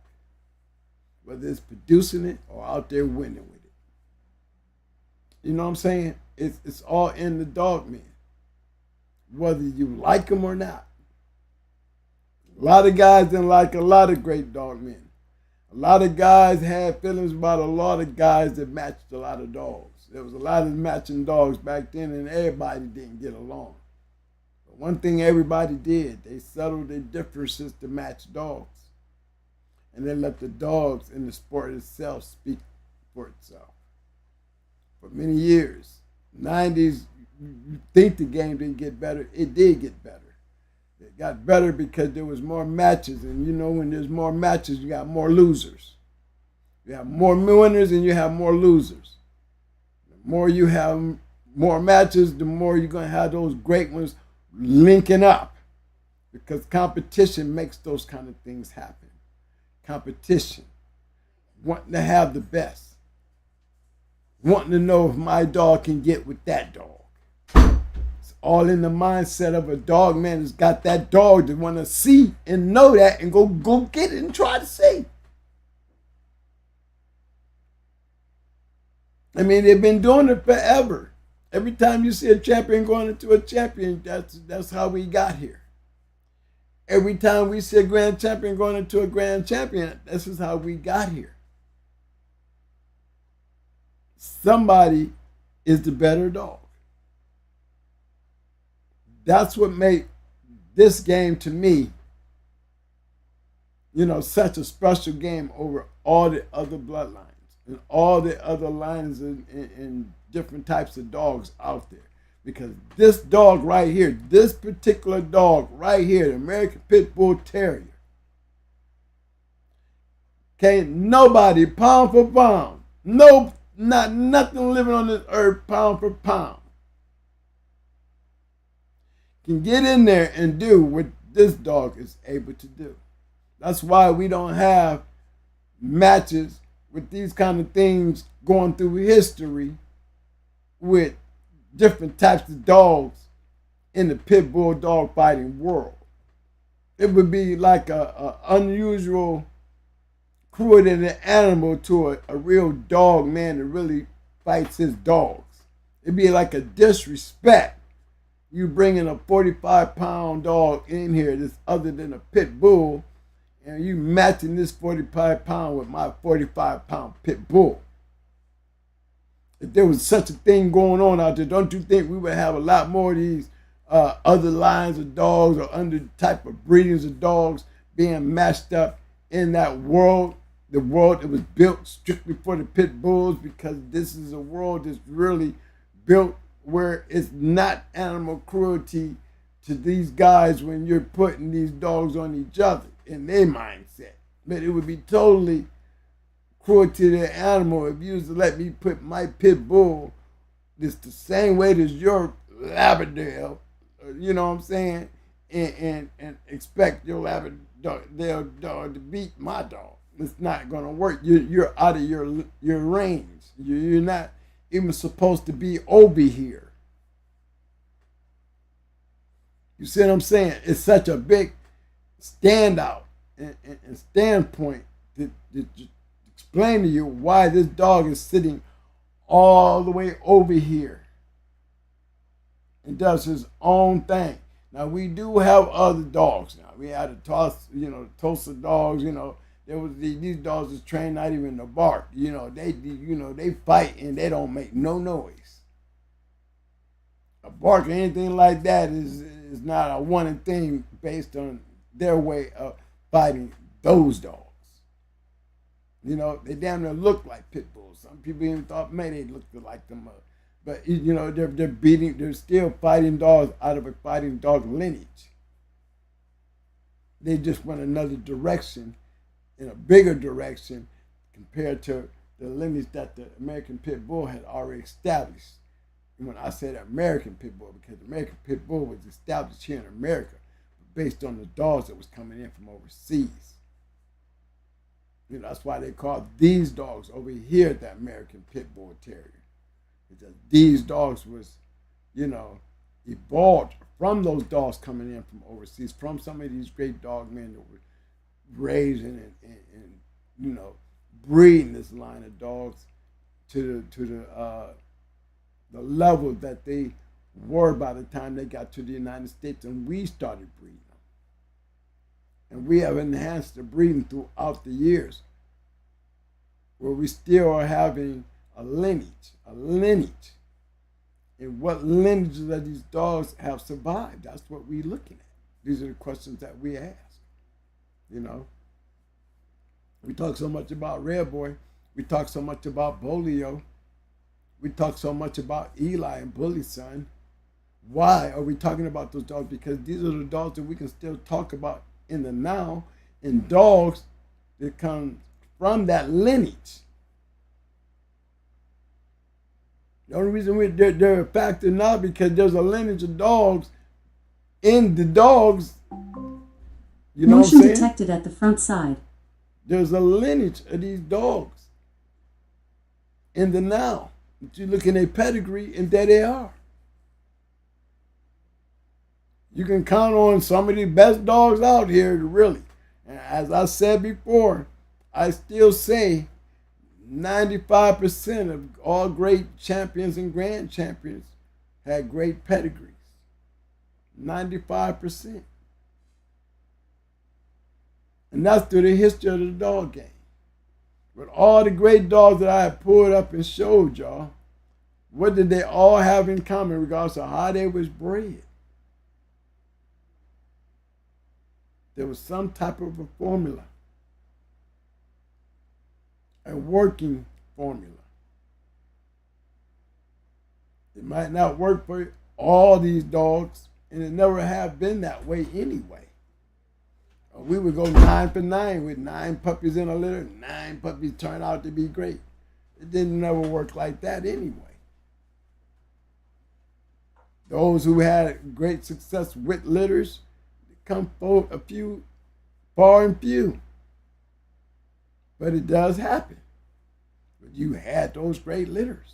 Whether it's producing it or out there winning with it. You know what I'm saying? It's all in the dog man. Whether you like them or not. A lot of guys didn't like a lot of great dog men. A lot of guys had feelings about a lot of guys that matched a lot of dogs. There was a lot of matching dogs back then and everybody didn't get along. But one thing everybody did, they settled their differences to match dogs. And they let the dogs and the sport itself speak for itself. For many years, 90s, you think the game didn't get better. It did get better. It got better because there was more matches. And you know, when there's more matches, you got more losers. You have more winners and you have more losers. The more you have more matches, the more you're going to have those great ones linking up. Because competition makes those kind of things happen. Competition. Wanting to have the best. Wanting to know if my dog can get with that dog. It's all in the mindset of a dog man who's got that dog that want to see and know that and go get it and try to see. I mean, they've been doing it forever. Every time you see a champion going into a champion, that's how we got here. Every time we see a grand champion going into a grand champion, this is how we got here. Somebody is the better dog. That's what made this game to me, such a special game over all the other bloodlines and all the other lines and different types of dogs out there. Because this dog right here, this particular dog right here, the American Pitbull Terrier, can't nobody, pound for pound, not nothing living on this earth, pound for pound, can get in there and do what this dog is able to do. That's why we don't have matches with these kind of things going through history with different types of dogs in the pit bull dog fighting world. It would be like a unusual cruelty to the animal to a real dog man that really fights his dogs. It'd be like a disrespect. You bringing a 45-pound dog in here that's other than a pit bull, and you matching this 45-pound with my 45-pound pit bull. If there was such a thing going on out there, don't you think we would have a lot more of these other lines of dogs or under type of breedings of dogs being matched up in that world? The world that was built strictly for the pit bulls, because this is a world that's really built where it's not animal cruelty to these guys when you're putting these dogs on each other in their mindset. But it would be totally cruelty to the animal if you was to let me put my pit bull this the same weight as your Labrador, you know what I'm saying, and expect your Labrador dog to beat my dog. It's not gonna work. You're out of your range. You're not even supposed to be over here. You see what I'm saying? It's such a big standout and standpoint to explain to you why this dog is sitting all the way over here and does his own thing. Now we do have other dogs. Now we had the Tulsa dogs. There was these dogs is trained not even to bark. They fight and they don't make no noise. A bark or anything like that is not a one thing based on their way of fighting those dogs. They damn near look like pit bulls. Some people even thought maybe they looked like them. But they're still fighting dogs out of a fighting dog lineage. They just went another direction, in a bigger direction, compared to the lineage that the American Pit Bull had already established. And when I say the American Pit Bull, because the American Pit Bull was established here in America based on the dogs that was coming in from overseas. That's why they call these dogs over here the American Pit Bull Terrier. Because these dogs was, evolved from those dogs coming in from overseas, from some of these great dog men that were raising and breeding this line of dogs to the level that they were by the time they got to the United States and we started breeding them. And we have enhanced the breeding throughout the years, where we still are having a lineage. And what lineages of these dogs have survived? That's what we're looking at. These are the questions that we ask. We talk so much about Red Boy. We talk so much about Bolio. We talk so much about Eli and Bully's son. Why are we talking about those dogs? Because these are the dogs that we can still talk about in the now, and dogs that come from that lineage. The only reason they're a factor now because there's a lineage of dogs in the dogs. You know Motion what I'm saying? detected at the front side. There's a lineage of these dogs in the now. But you look in their pedigree and there they are. You can count on some of the best dogs out here, really. And as I said before, I still say 95% of all great champions and grand champions had great pedigrees. 95%. And that's through the history of the dog game. With all the great dogs that I have pulled up and showed y'all, what did they all have in common in regards to how they was bred? There was some type of a formula, a working formula. It might not work for all these dogs, and it never have been that way anyway. We would go 9 for 9 with 9 puppies in a litter. 9 puppies turned out to be great. It didn't never work like that anyway. Those who had great success with litters come for a few, far and few. But it does happen. But you had those great litters.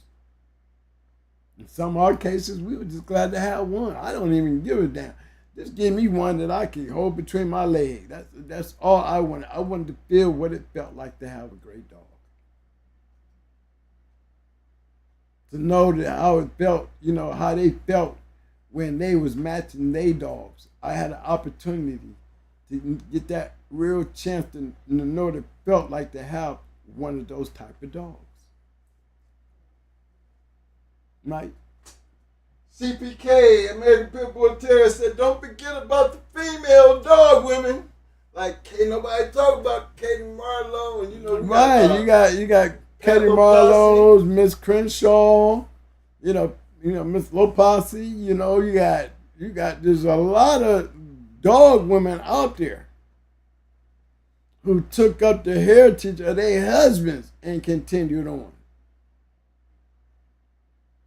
In some odd cases, we were just glad to have one. I don't even give a damn. Just give me one that I can hold between my legs. That's all I wanted. I wanted to feel what it felt like to have a great dog. To know that how it felt, how they felt when they was matching their dogs. I had an opportunity to get that real chance to know what it felt like to have one of those type of dogs. Mike? CPK, American Pitbull Terrier, said, don't forget about the female dog women. Like, can't nobody talk about Katie Marlowe and right, you got Katie Marlowe's, Miss Crenshaw, Miss Lopasi, you got there's a lot of dog women out there who took up the heritage of their husbands and continued on.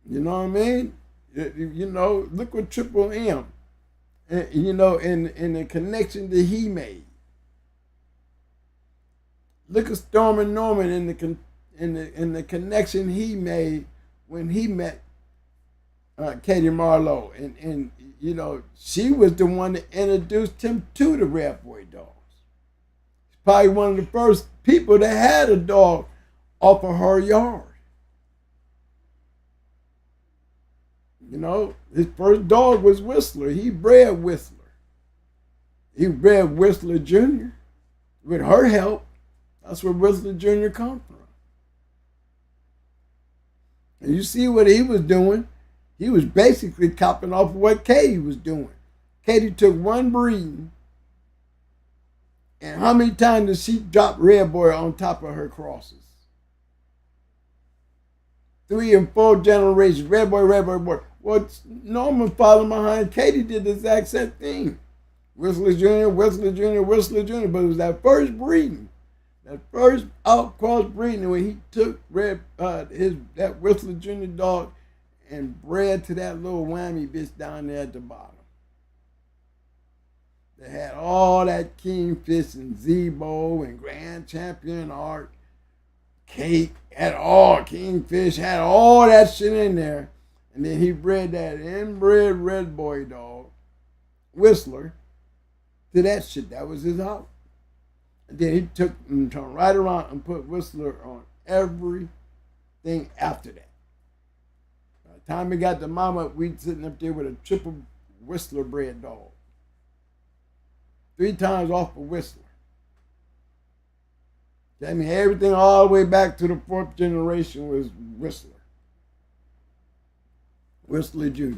You know what I mean? Look what Triple M, in the connection that he made. Look at Storm and Norman in the connection he made when he met Katie Marlowe, and you know, she was the one that introduced him to the Red Boy dogs. She's probably one of the first people that had a dog off of her yard. You know, his first dog was Whistler. He bred Whistler. He bred Whistler Jr. with her help. That's where Whistler Jr. come from. And you see what he was doing. He was basically copying off of what Katie was doing. Katie took one breeding, and how many times did she drop Red Boy on top of her crosses? 3 and 4 generations, Red Boy, Red Boy, Boy. Well, Norman following behind Katie did the exact same thing. Whistler Jr., Whistler Jr., Whistler Jr., but it was that first breeding, that first out-cross breeding when he took that Whistler Jr. dog and bred to that little whammy bitch down there at the bottom. They had all that Kingfish and Zebo and Grand Champion Art, Cake, had all Kingfish, had all that shit in there. And then he bred that inbred Red Boy dog, Whistler, to that shit. That was his out. And then he took and turned right around and put Whistler on everything after that. By the time he got to mama, we sitting up there with a triple Whistler bred dog. 3 times off of Whistler. I mean, everything all the way back to the 4th generation was Whistler. Whistler Jr.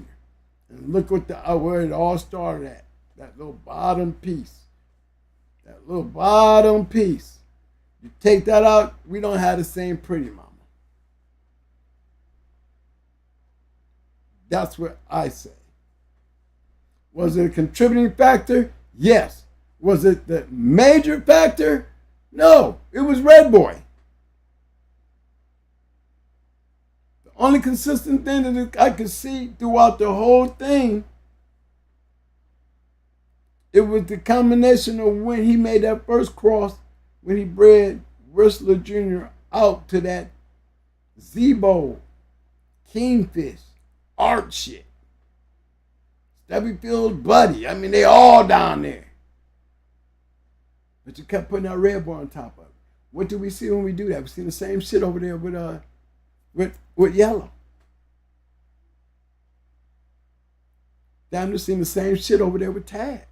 And look what where it all started at. That little bottom piece. That little bottom piece. You take that out, we don't have the same pretty mama. That's what I say. Was it a contributing factor? Yes. Was it the major factor? No. It was Red Boy. The only consistent thing that I could see throughout the whole thing, it was the combination of when he made that first cross, when he bred Whistler Jr. out to that Zebo, Kingfish, Art shit. Stubbyfield's buddy. I mean, they all down there. But you kept putting that Red Boy on top of it. What do we see when we do that? We see the same shit over there with Yellow. Damn, we're seeing the same shit over there with Tad.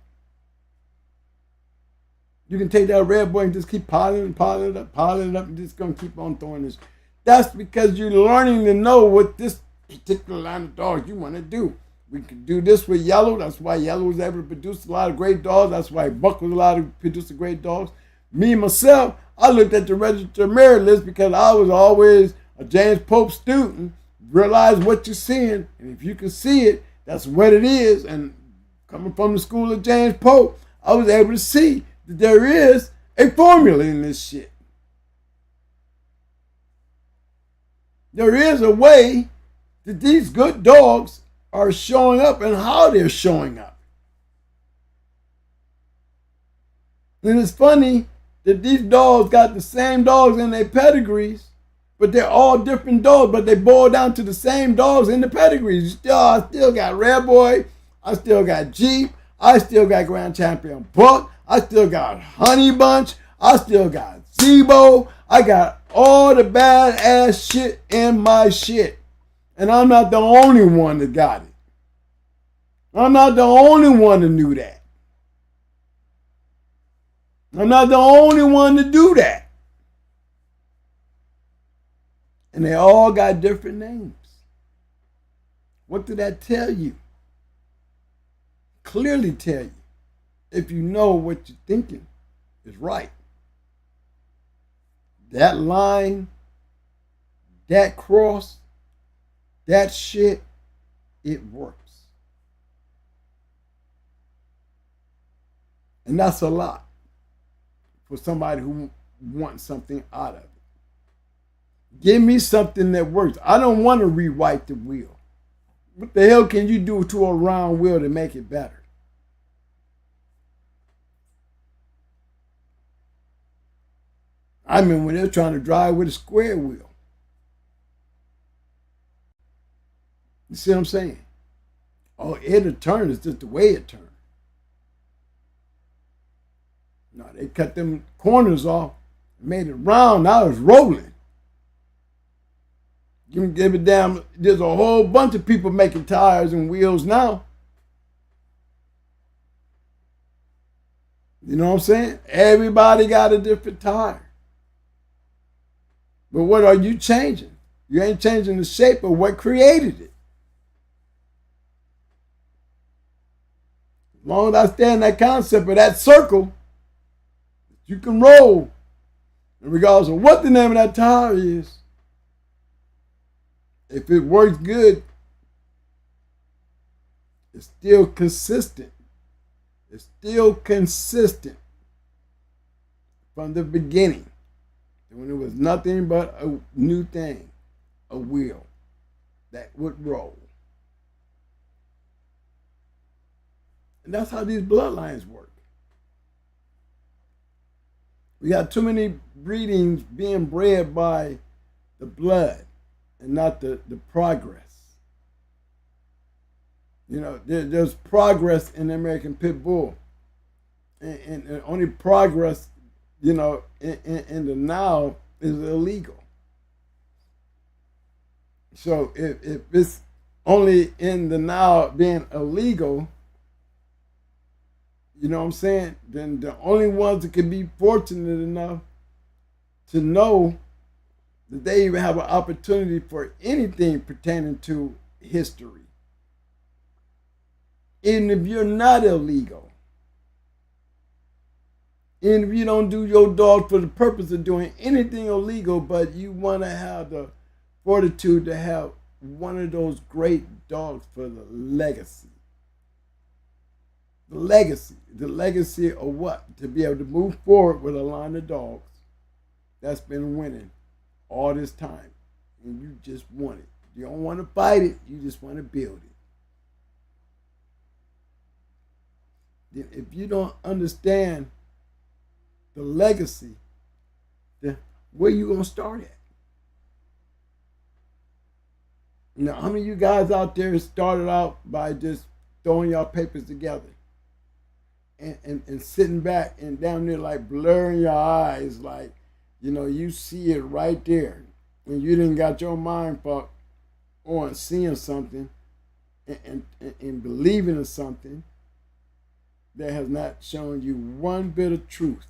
You can take that Red Boy and just keep piling it up, and just gonna keep on throwing this. That's because you're learning to know what this particular line of dogs you want to do. We could do this with Yellow. That's why Yellow was able to produce a lot of great dogs. That's why Buck was allowed to produce great dogs. Me, myself, I looked at the registered merit list because I was always a James Pope student. Realize what you're seeing, and if you can see it, that's what it is. And coming from the school of James Pope, I was able to see that there is a formula in this shit. There is a way that these good dogs are showing up and how they're showing up. And it's funny that these dogs got the same dogs in their pedigrees, but they're all different dogs, but they boil down to the same dogs in the pedigrees. I still got Red Boy, I still got Jeep, I still got Grand Champion Buck, I still got Honey Bunch, I still got Zebo, I got all the badass shit in my shit. And I'm not the only one that got it. I'm not the only one that knew that. I'm not the only one to do that. And they all got different names. What did that tell you? Clearly tell you if you know what you're thinking is right. That line, that cross, that shit, it works. And that's a lot for somebody who wants something out of it. Give me something that works. I don't want to rewrite the wheel. What the hell can you do to a round wheel to make it better? I mean, when they're trying to drive with a square wheel. You see what I'm saying? Oh, it'll turn. It's just the way it turns. No, they cut them corners off, made it round. Now it's rolling. You can give it down. There's a whole bunch of people making tires and wheels now. You know what I'm saying? Everybody got a different tire. But what are you changing? You ain't changing the shape of what created it. As long as I stay in that concept of that circle, you can roll. And regardless of what the name of that tire is, if it works good, it's still consistent. It's still consistent from the beginning. When it was nothing but a new thing, a wheel that would roll. And that's how these bloodlines work. We got too many breedings being bred by the blood and not the progress. You know, there's progress in the American Pit Bull. And only progress, you know, in the now is illegal. So if it's only in the now being illegal, you know what I'm saying, then the only ones that can be fortunate enough to know that they even have an opportunity for anything pertaining to history. Even if you're not illegal. Even if you don't do your dog for the purpose of doing anything illegal, but you want to have the fortitude to have one of those great dogs for the legacy. The legacy of what? To be able to move forward with a line of dogs that's been winning all this time. And you just want it. You don't want to fight it, you just want to build it. Then if you don't understand the legacy, then where you going to start at? Now, how many of you guys out there started out by just throwing y'all papers together and sitting back and down there like blurring your eyes, like, you know, you see it right there, and you didn't got your mind fucked on seeing something and believing in something that has not shown you one bit of truth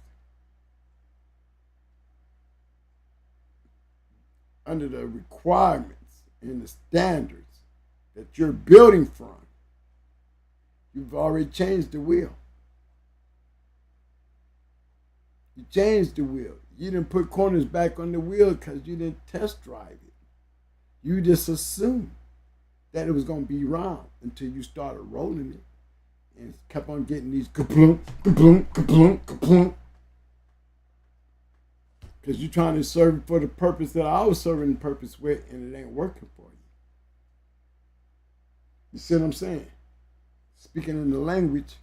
under the requirements and the standards that you're building from. You've already changed the wheel. You changed the wheel. You didn't put corners back on the wheel because you didn't test drive it. You just assumed that it was going to be round until you started rolling it and kept on getting these kaplunk, kaplunk, kaplunk, kaplunk. Because you're trying to serve it for the purpose that I was serving the purpose with, and it ain't working for you. You see what I'm saying? Speaking in the language,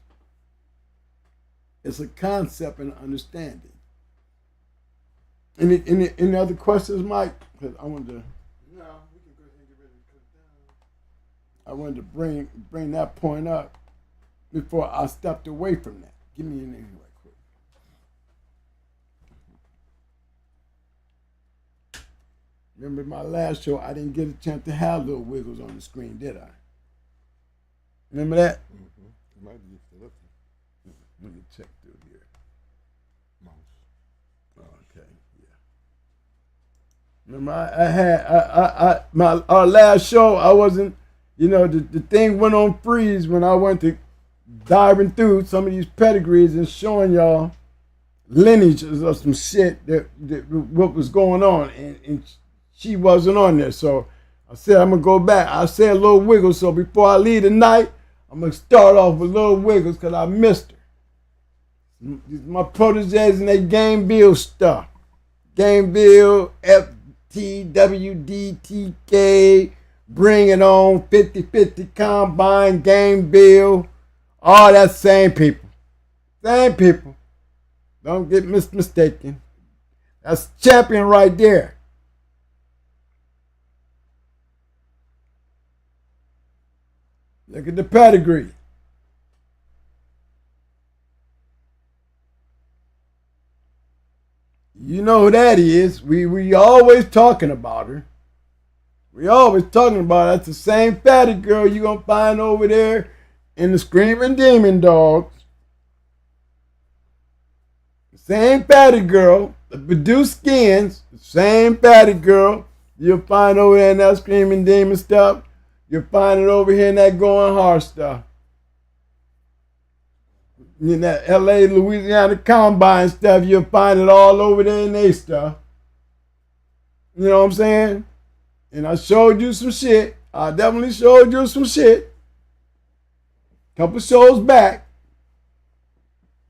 it's a concept and understanding. Any other questions, Mike? Because I wanted to. No, we can go ahead and get ready to cut down. I wanted to bring that point up before I stepped away from that. Give me your name right quick. Remember my last show, I didn't get a chance to have little wiggles on the screen, did I? Remember that? Mm-hmm. It might be still up there. Let me check through here. Mouse. Okay, yeah. Remember, our last show, I wasn't, you know, the thing went on freeze when I went to diving through some of these pedigrees and showing y'all lineages of some shit that what was going on, and she wasn't on there. So I said, I'm going to go back. I said a little wiggle, so before I leave tonight, I'm going to start off with little wiggles because I missed her. These are my proteges and they game bill stuff. Game bill, FTWDTK, bring it on, 50-50 combine, game bill. All that same people. Same people. Don't get mistaken. That's champion right there. Look at the pedigree. You know who that is. We always talking about her. We always talking about her. That's the same fatty girl you're going to find over there in the Screaming Demon Dogs. The same fatty girl, the produced skins, the same fatty girl you'll find over there in that Screaming Demon stuff. You'll find it over here in that Going Hard stuff. In that LA, Louisiana Combine stuff, you'll find it all over there in their stuff. You know what I'm saying? And I showed you some shit. I definitely showed you some shit. Couple shows back.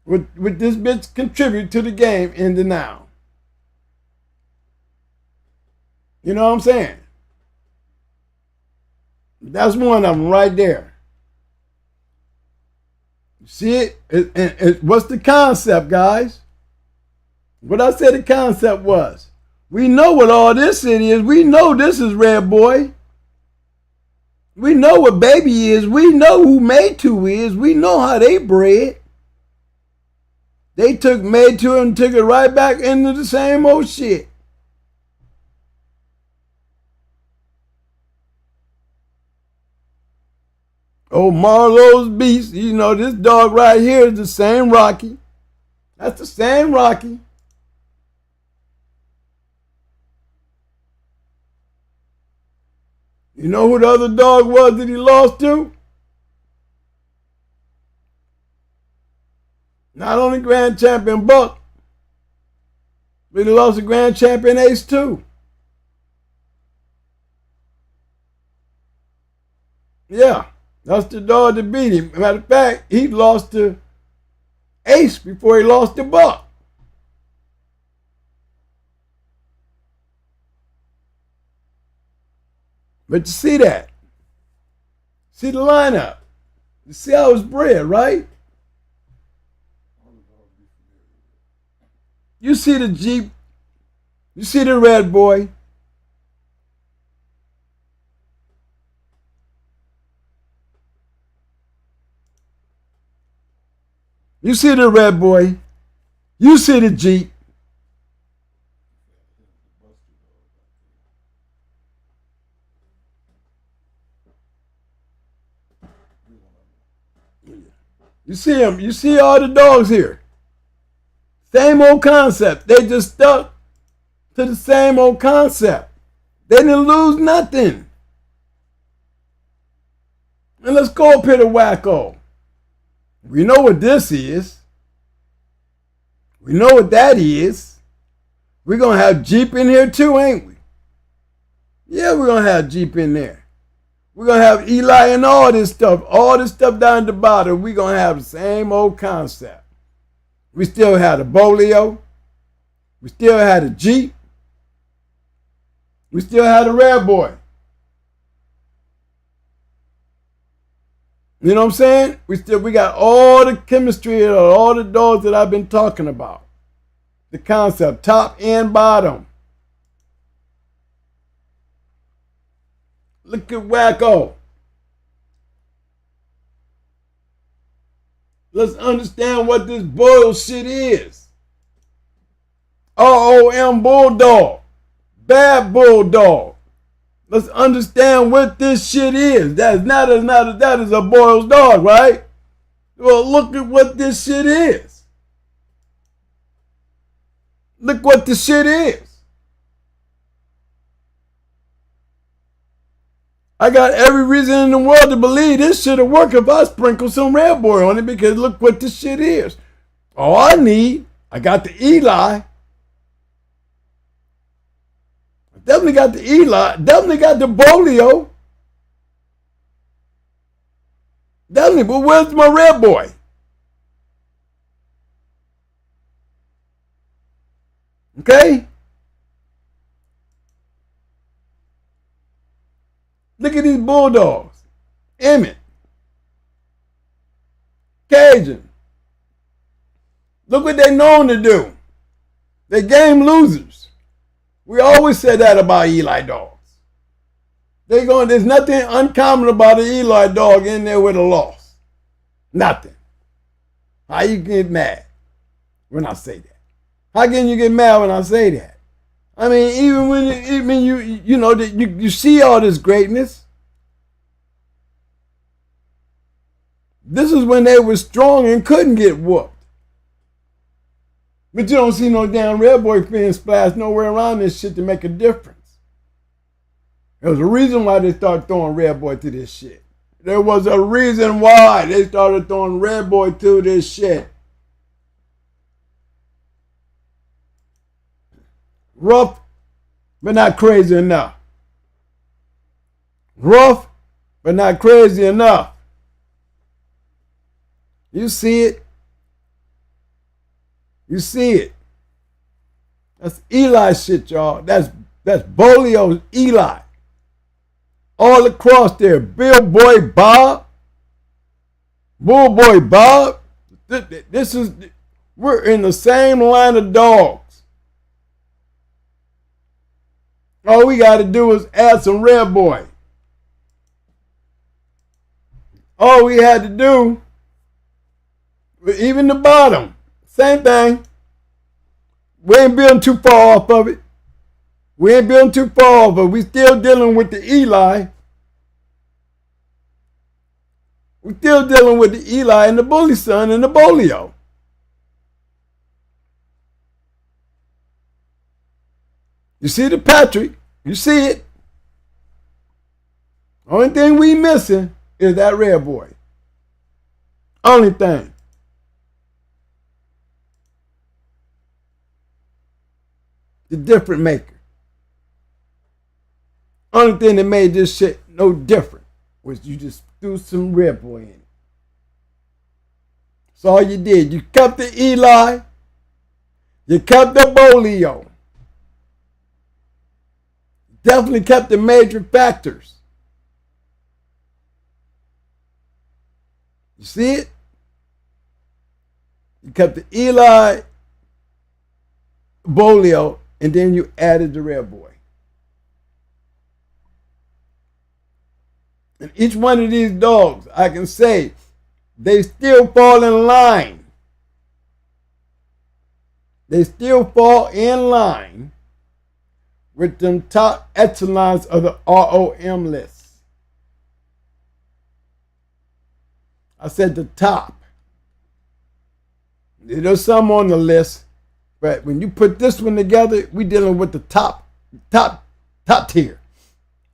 With this bitch contribute to the game in the now. You know what I'm saying? That's one of them right there. See it? What's the concept, guys? What I said the concept was. We know what all this it is. We know this is Red Boy. We know what Baby is. We know who Maytu is. We know how they bred. They took Maytu and took it right back into the same old shit. Oh, Marlowe's Beast. You know, this dog right here is the same Rocky. That's the same Rocky. You know who the other dog was that he lost to? Not only Grand Champion Buck, but he lost to Grand Champion Ace too. Yeah. That's the dog that beat him. Matter of fact, he lost to Ace before he lost to Buck. But you see that. See the lineup. You see how it's bred, right? You see the Jeep. You see the Red Boy. You see the Red Boy. You see the Jeep. You see them. You see all the dogs here. Same old concept. They just stuck to the same old concept. They didn't lose nothing. And let's go up here to Wacko. We know what this is. We know what that is. We're going to have Jeep in here too, ain't we? Yeah, we're going to have Jeep in there. We're going to have Eli and all this stuff down at the bottom. We're going to have the same old concept. We still had a Bolio. We still had a Jeep. We still had a Red Boy. You know what I'm saying? We got all the chemistry of all the dogs that I've been talking about. The concept, top and bottom. Look at Wacko. Let's understand what this boiled shit is. ROM Bulldog. Bad Bulldog. Let's understand what this shit is. That is a Boyle's dog, right? Well, look at what this shit is. Look what the shit is. I got every reason in the world to believe this shit'll work if I sprinkle some Red Boy on it, because look what this shit is. All I got the Eli. Definitely got the Eli. Definitely got the Bolio. Definitely, but where's my Red Boy? Okay? Look at these Bulldogs. Emmett. Cajun. Look what they known to do. They game losers. We always said that about Eli dogs. There's nothing uncommon about an Eli dog in there with a loss. Nothing. How you get mad when I say that? How can you get mad when I say that? I mean, even when you see all this greatness. This is when they were strong and couldn't get whooped. But you don't see no damn red boy fin splash nowhere around this shit to make a difference. There was a reason why they started throwing red boy to this shit. There was a reason why they started throwing red boy to this shit. Rough, but not crazy enough. Rough, but not crazy enough. You see it. You see it. That's Eli shit, y'all. That's Bolio's Eli. All across there. Bill Boy Bob. Bull Boy Bob. We're in the same line of dogs. All we got to do is add some red boy. All we had to do, even the bottom, same thing. We ain't building too far off of it. We ain't building too far off of it. We still dealing with the Eli. We still dealing with the Eli and the bully son and the Bolio. You see the Patrick. You see it. Only thing we missing is that red boy. Only thing. The different maker. Only thing that made this shit no different was you just threw some red boy in it. That's all you did. You kept the Eli. You kept the Bolio. Definitely kept the major factors. You see it? You kept the Eli, Bolio, and then you added the red boy. And each one of these dogs, I can say, they still fall in line. They still fall in line with them top echelons of the ROM list. I said the top. There's some on the list, but when you put this one together, we dealing with the top tier.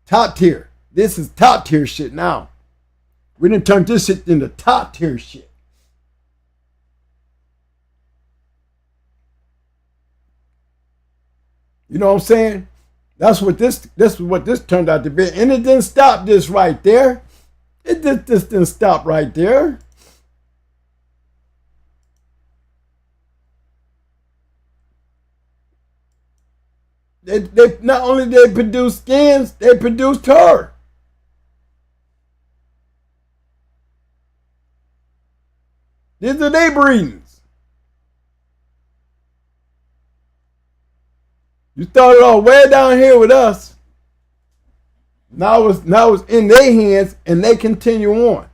Top tier. This is top tier shit now. We didn't turn this shit into top tier shit. You know what I'm saying? That's what this is what this turned out to be. And it didn't stop this right there. This didn't stop right there. They not only did they produce skins, they produced her. These are their breedings. You started off way down here with us. Now it's in their hands and they continue on.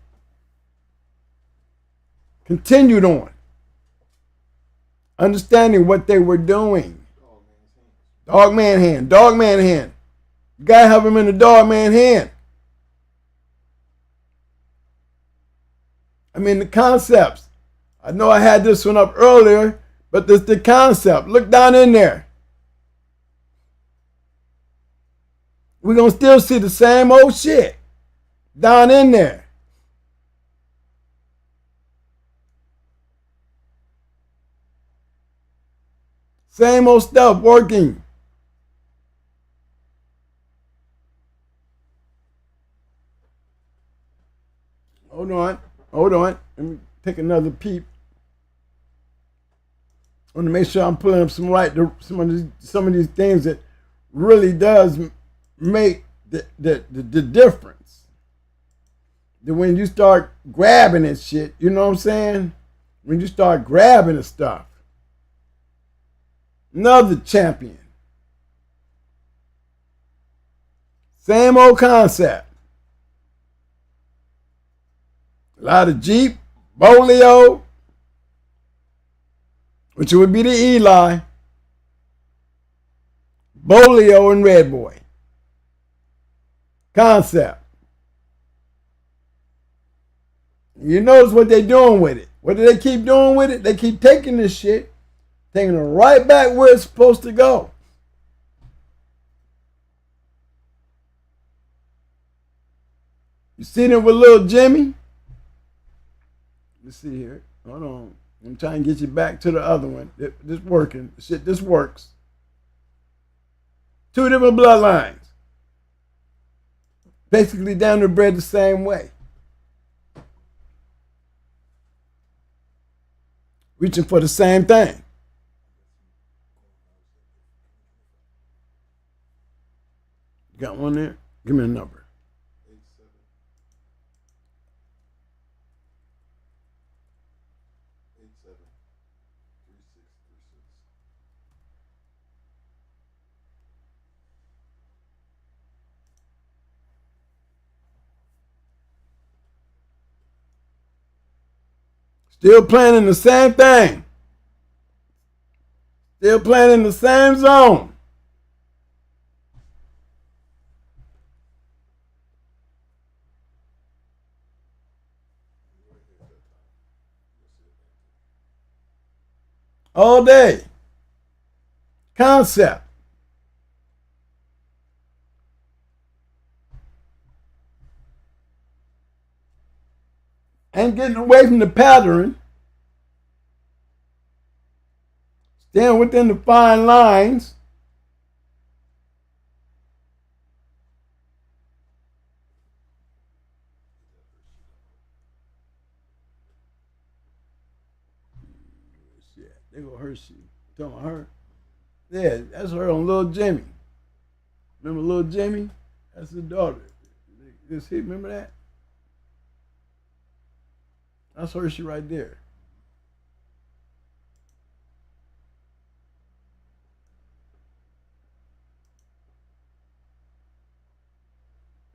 Continued on. Understanding what they were doing. Dogman hand. Dogman hand. You gotta have him in the dogman hand. I mean the concepts. I know I had this one up earlier, but this the concept. Look down in there. We're going to still see the same old shit down in there. Same old stuff working. Hold on. Let me take another peep. I want to make sure I'm pulling up some of these things that really does make the difference. That when you start grabbing at shit, you know what I'm saying? When you start grabbing at stuff. Another champion. Same old concept. A lot of Jeep, Bolio, which would be the Eli, Bolio, and Red Boy. Concept. You notice what they're doing with it. What do they keep doing with it? They keep taking this shit, taking it right back where it's supposed to go. You see them with little Jimmy? Let's see here. Hold on. I'm trying to get you back to the other one. This working. Shit, this works. Two different bloodlines. Basically down to bred the same way. Reaching for the same thing. You got one there? Give me a number. Still playing in the same thing. Still playing in the same zone. All day. Concept. Ain't getting away from the pattern. Staying within the fine lines. Shit, they gonna hurt you. Talking about her? Yeah, that's her on Little Jimmy. Remember Little Jimmy? That's his daughter. Just hit, remember that? That's Hershey right there.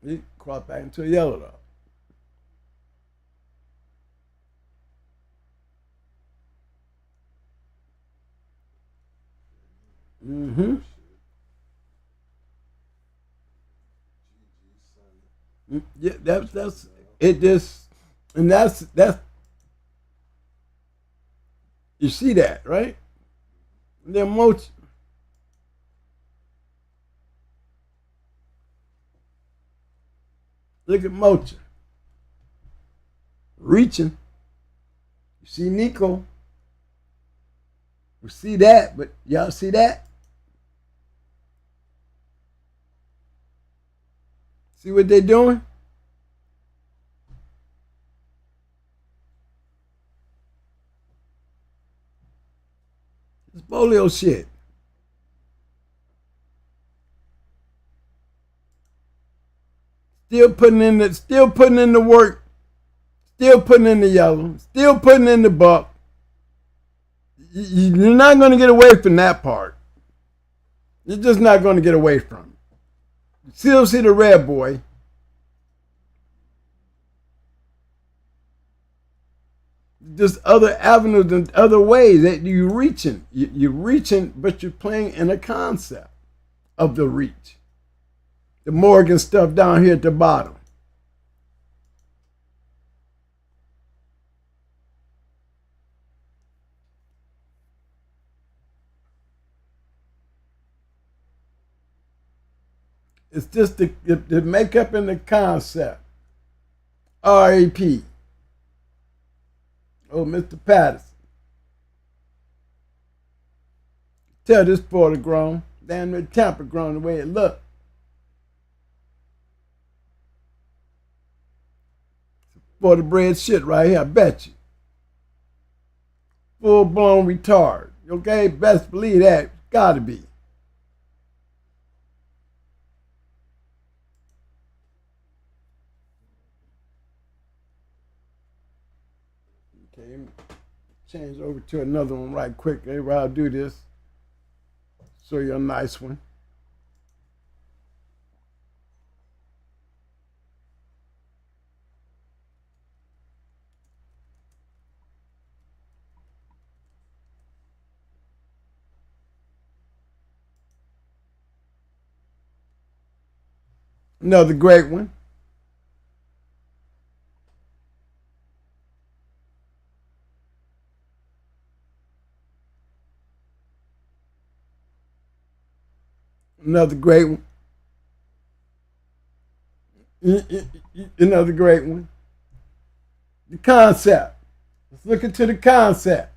He crossed back into a yellow though. Mm-hmm. Yeah, that's it. Just and that's you see that, right? The emotion. Look at Mocha. Reaching. You see Nico. We see that, but y'all see that? See what they're doing? It's polio shit. Still putting in the work, still putting in the yellow, still putting in the buck. You're not going to get away from that part. You're just not going to get away from it. You still see the red boy. Just other avenues and other ways that you're reaching. You're reaching, but you're playing in a concept of the reach. The Morgan stuff down here at the bottom. It's just the makeup and the concept. R.A.P. Oh, Mr. Patterson. Tell this boy to grown. Damn near temper grown the way it looked. For the bread shit right here, I bet you. Full blown retard. Okay? Best believe that. Gotta be. Okay, change over to another one right quick. Maybe I'll do this. Show you a nice one. Another great one. Another great one. Another great one. The concept. Let's look into the concept.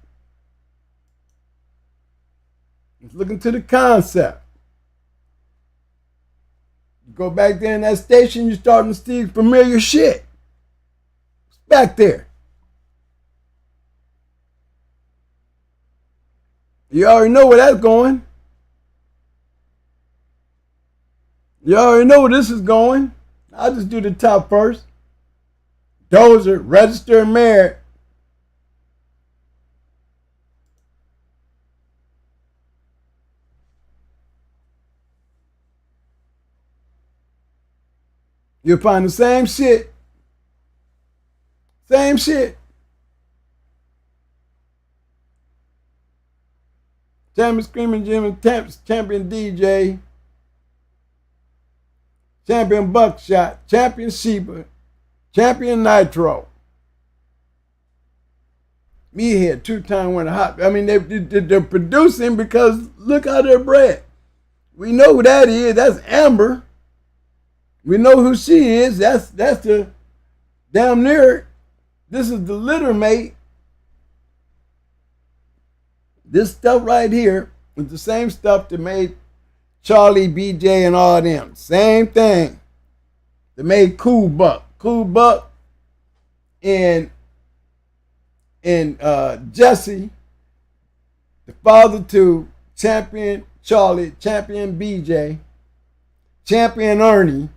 Let's look into the concept. You go back there in that station, you're starting to see familiar shit. It's back there. You already know where that's going. You already know where this is going. I'll just do the top first. Dozer, registered married. You'll find the same shit. Same shit. Champion Screaming Jim and Champion DJ. Champion Buckshot. Champion Sheba. Champion Nitro. Me here, 2-time winner hot. I mean, they're producing because look how they're bred. We know who that is. That's Amber. We know who she is. That's the damn near. This is the litter mate. This stuff right here is the same stuff that made Charlie, BJ, and all them. Same thing. That made Cool Buck. Cool Buck and Jesse, the father to Champion Charlie, Champion BJ, Champion Ernie,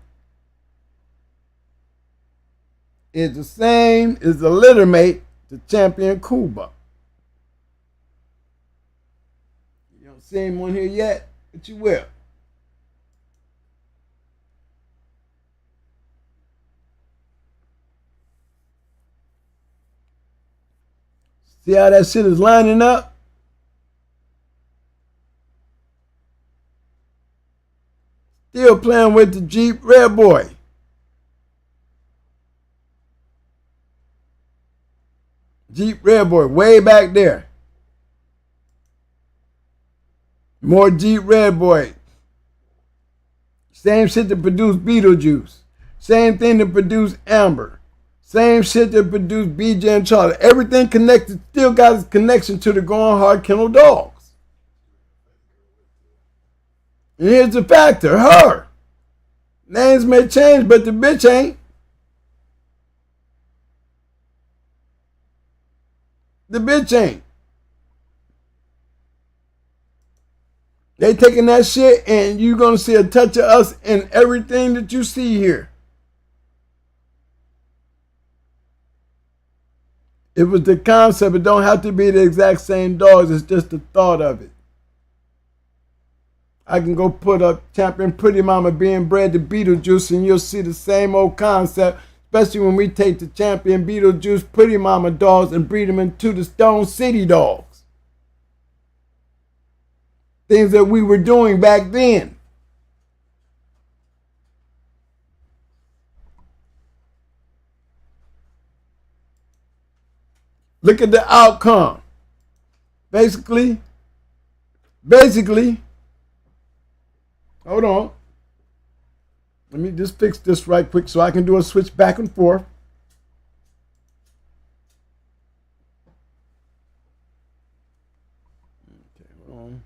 is the same as the litter mate to Champion Cool Buck. You don't see him on here yet, but you will. See how that shit is lining up? Still playing with the Jeep Red Boy. Jeep Red Boy, way back there. More Jeep Red Boy. Same shit that produced Beetlejuice. Same thing that produced Amber. Same shit that produced BJ and Charlie. Everything connected, still got its connection to the Going Hard Kennel Dogs. And here's the factor, her. Names may change, but the bitch ain't. The bitch ain't. They taking that shit and you're going to see a touch of us in everything that you see here. It was the concept. It don't have to be the exact same dogs. It's just the thought of it. I can go put up Champion Pretty Mama being bred to Beetlejuice and you'll see the same old concept, especially when we take the Champion Beetlejuice Pretty Mama dogs and breed them into the Stone City dogs. Things that we were doing back then. Look at the outcome. Basically, hold on. Let me just fix this right quick so I can do a switch back and forth. Okay, hold on.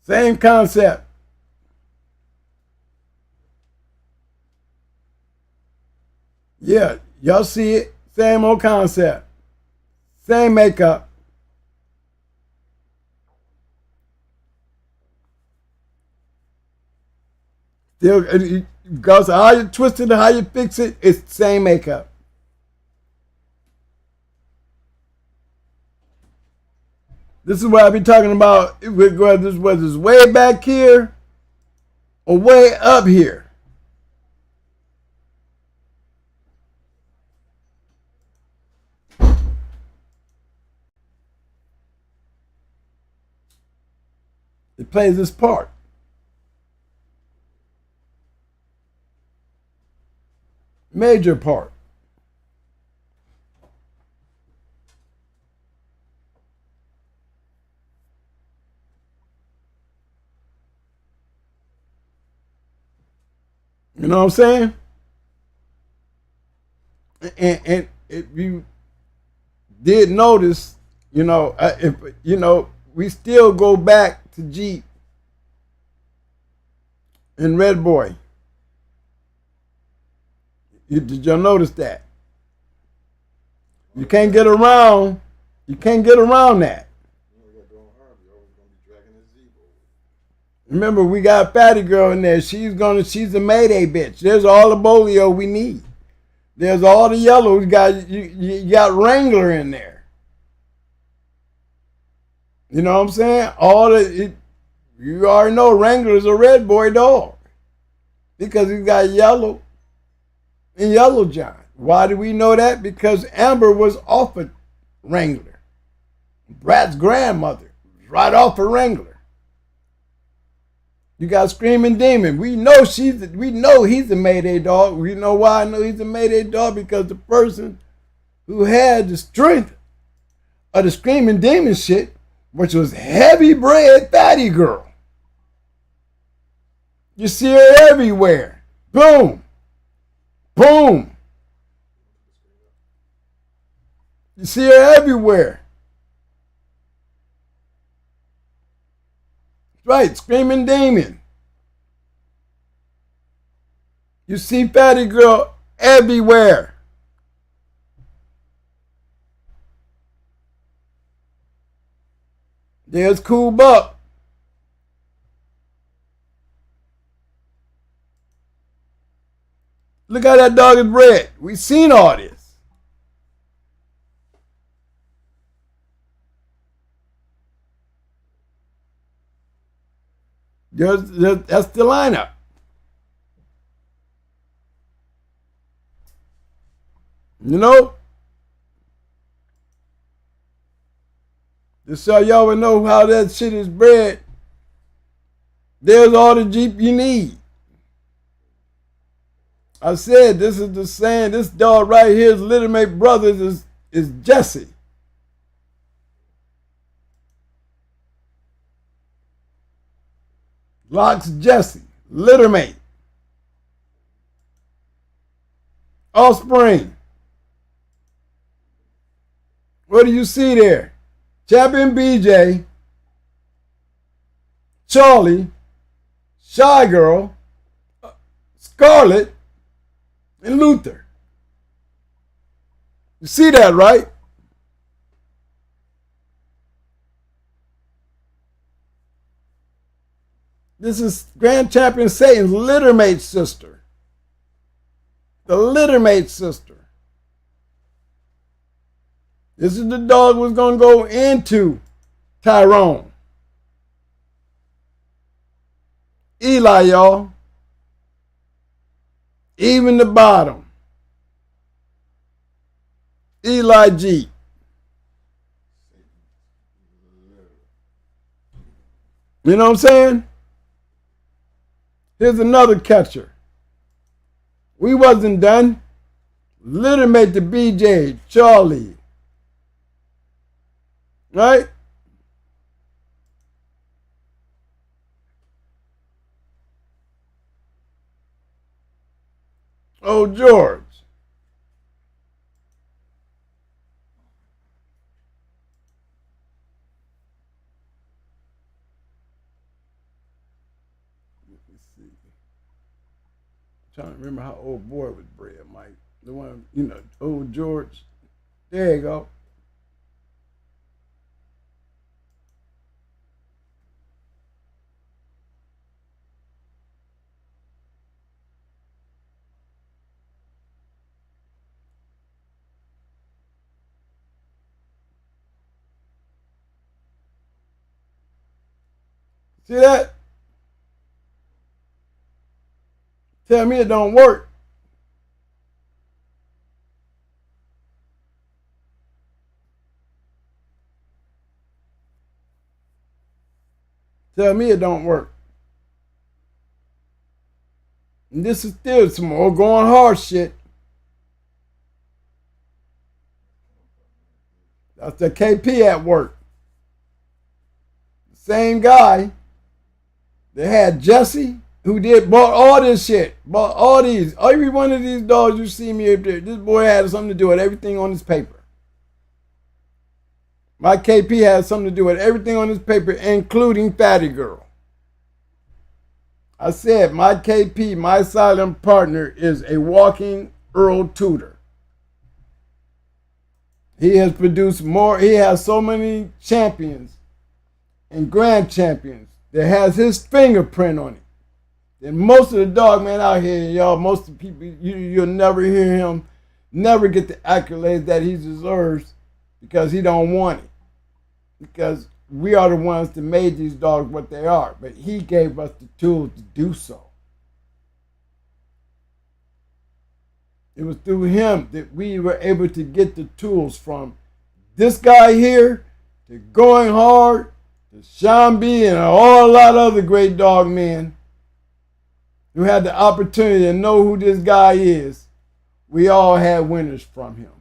Same concept. Yeah, y'all see it. Same old concept. Same makeup. Because how you twist it and how you fix it, it's the same makeup. This is what I be talking about, whether it's way back here or way up here. It plays its part. Major part. You know what I'm saying? And if you did notice, we still go back to Jeep and Red Boy. Did y'all notice that? You can't get around. You can't get around that. Remember, we got Fatty Girl in there. She's a Mayday bitch. There's all the bolio we need. There's all the yellow. You got Wrangler in there. You know what I'm saying? You already know Wrangler's a red boy dog because he's got yellow and yellow John. Why do we know that? Because Amber was off a Wrangler. Brad's grandmother was right off a Wrangler. You got Screaming Demon. We know he's a Mayday dog. We know why I know he's a Mayday dog, because the person who had the strength of the Screaming Demon shit, which was heavy bred Fatty Girl. You see her everywhere. Boom. Boom. You see her everywhere. Right, Screaming Demon. You see Fatty Girl everywhere. There's Cool Buck. Look how that dog is bred. We've seen all this. That's the lineup. You know? Just so y'all would know how that shit is bred. There's all the Jeep you need. I said, this is the saying, this dog right here, his littermate brothers is Jesse. Locks Jesse, littermate. Offspring. What do you see there? Champion BJ, Charlie, Shy Girl, Scarlet, and Luther. You see that, right? This is Grand Champion Satan's littermate sister. The littermate sister. This is the dog who's going to go into Tyrone. Eli, y'all. Even the bottom. Eli G. You know what I'm saying? Here's another catcher. We wasn't done. Littermate the BJ, Charlie. Right? Oh, George. Trying to remember how old boy was bred, Mike. The one, old George. There you go. See that? Tell me it don't work. Tell me it don't work. And this is still some more going hard shit. That's the KP at work. The same guy that had Jesse, who bought all this shit, bought all these, every one of these dogs you see me up there. This boy had something to do with everything on his paper. My KP has something to do with everything on his paper, including Fatty Girl. I said my KP, my silent partner, is a walking Earl Tudor. He has produced more. He has so many champions and grand champions that has his fingerprint on it. And most of the dog man out here, y'all, most of the people, you'll never hear him, never get the accolades that he deserves because he don't want it. Because we are the ones that made these dogs what they are. But he gave us the tools to do so. It was through him that we were able to get the tools from this guy here to Going Hard to Shambi and a whole lot of other great dog men who had the opportunity to know who this guy is. We all had winners from him.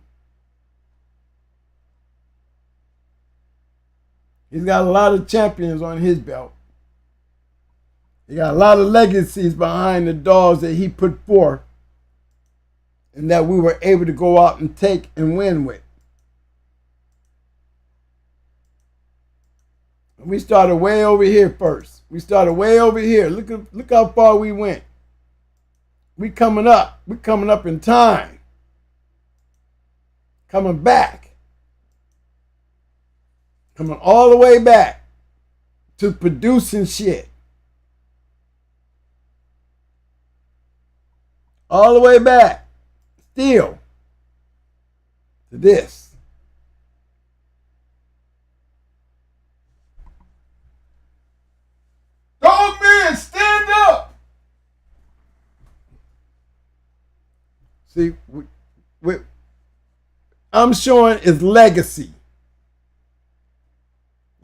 He's got a lot of champions on his belt. He got a lot of legacies behind the dogs that he put forth and that we were able to go out and take and win with. We started way over here first. We started way over here. Look how far we went. We coming up. We coming up in time. Coming back. Coming all the way back to producing shit. All the way back. Still to this. DOGMEN, stand up! See, I'm showing is legacy.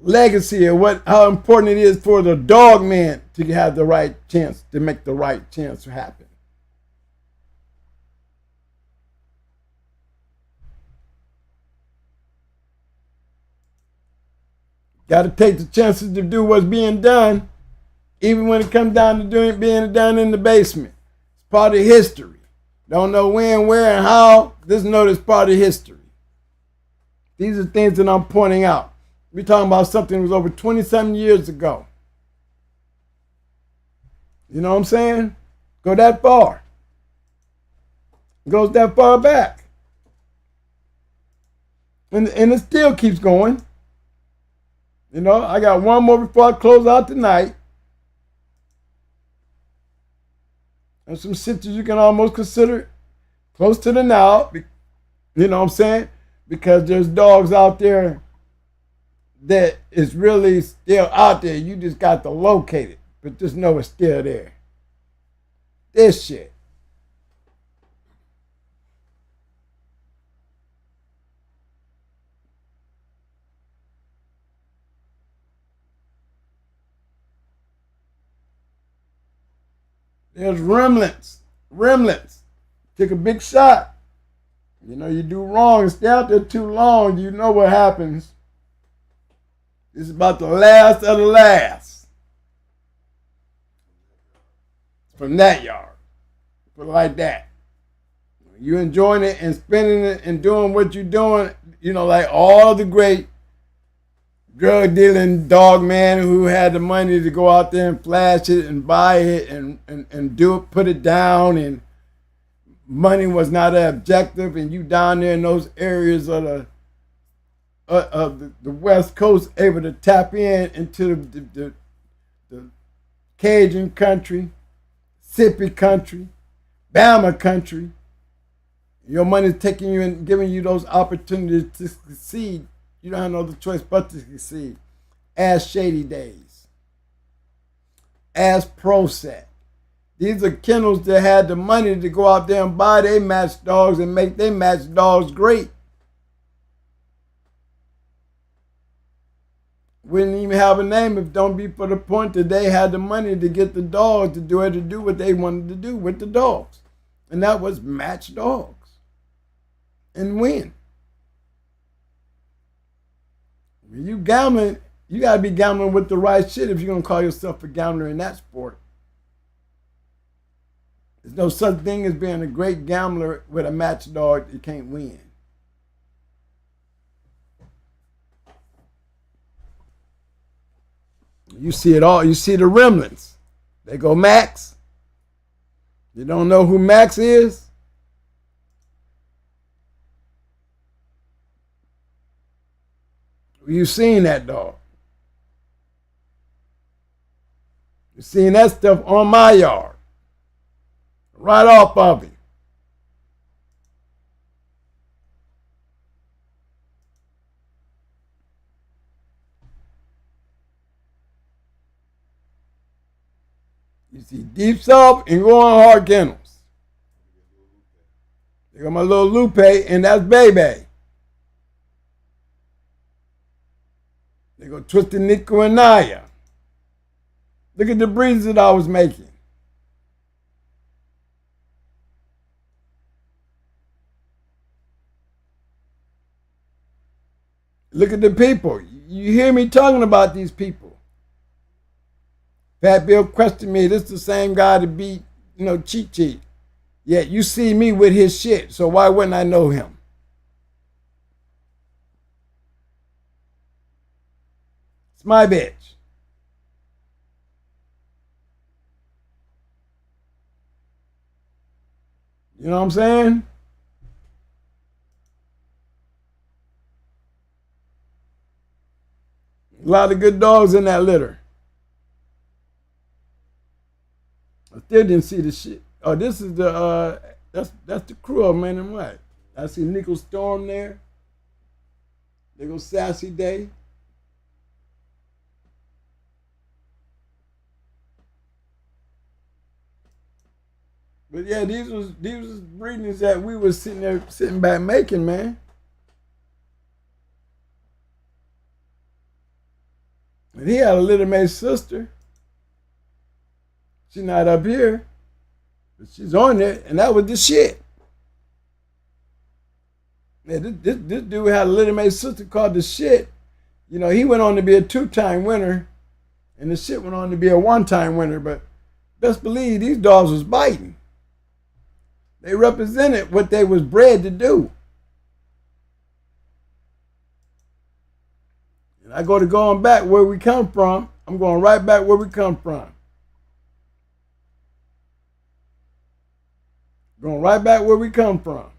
Legacy of how important it is for the dog man to have the right chance, to make the right chance happen. Got to take the chances to do what's being done, even when it comes down to being done in the basement. It's part of history. Don't know when, where, and how. Just know it's part of history. These are things that I'm pointing out. We're talking about something that was over 27 years ago. You know what I'm saying? Go that far. It goes that far back. And it still keeps going. You know, I got one more before I close out tonight. And some shit that you can almost consider close to the now. You know what I'm saying? Because there's dogs out there that is really still out there. You just got to locate it. But just know it's still there. This shit. There's remnants. Take a big shot. You know, you do wrong and stay out there too long, you know what happens. This is about the last of the last. From that yard. Put it like that. You enjoying it and spending it and doing what you're doing, you know, like all the great drug dealing dog man who had the money to go out there and flash it and buy it and do it, put it down, and money was not an objective, and you down there in those areas of the West Coast able to tap into the Cajun country, Mississippi country, Bama country. Your money's taking you and giving you those opportunities to succeed. You don't have no other choice but to succeed. As Shady Days. as pro set. These are kennels that had the money to go out there and buy their match dogs and make their match dogs great. Wouldn't even have a name if don't be for the point that they had the money to get the dogs to do what they wanted to do with the dogs. And that was match dogs and win. When you gambling, you got to be gambling with the right shit if you're going to call yourself a gambler in that sport. There's no such thing as being a great gambler with a match dog that you can't win. You see it all. You see the remnants. They go Max. You don't know who Max is? You seen that dog. You seen that stuff on my yard. Right off of him. You see deep sub and going hard kennels. They got my little Lupe, and that's Baby. They go Twisted Nico and Naya. Look at the breeds that I was making. Look at the people. You hear me talking about these people. Fat Bill questioned me. This is the same guy that beat, Cheat Cheat. Yet you see me with his shit, so why wouldn't I know him? It's my bitch. You know what I'm saying? A lot of good dogs in that litter. I still didn't see the shit. Oh, this is the that's the crew of Man in White. I see Nico Storm there. They go Sassy Day. But yeah, these was breedings that we was sitting back making, man. And he had a little mate sister. She's not up here, but she's on there, and that was the shit. Yeah, this dude had a little mate sister called the shit. He went on to be a 2-time winner, and the shit went on to be a 1-time winner. But best believe these dogs was biting. They represented what they was bred to do. And I going back where we come from. I'm going right back where we come from. Going right back where we come from.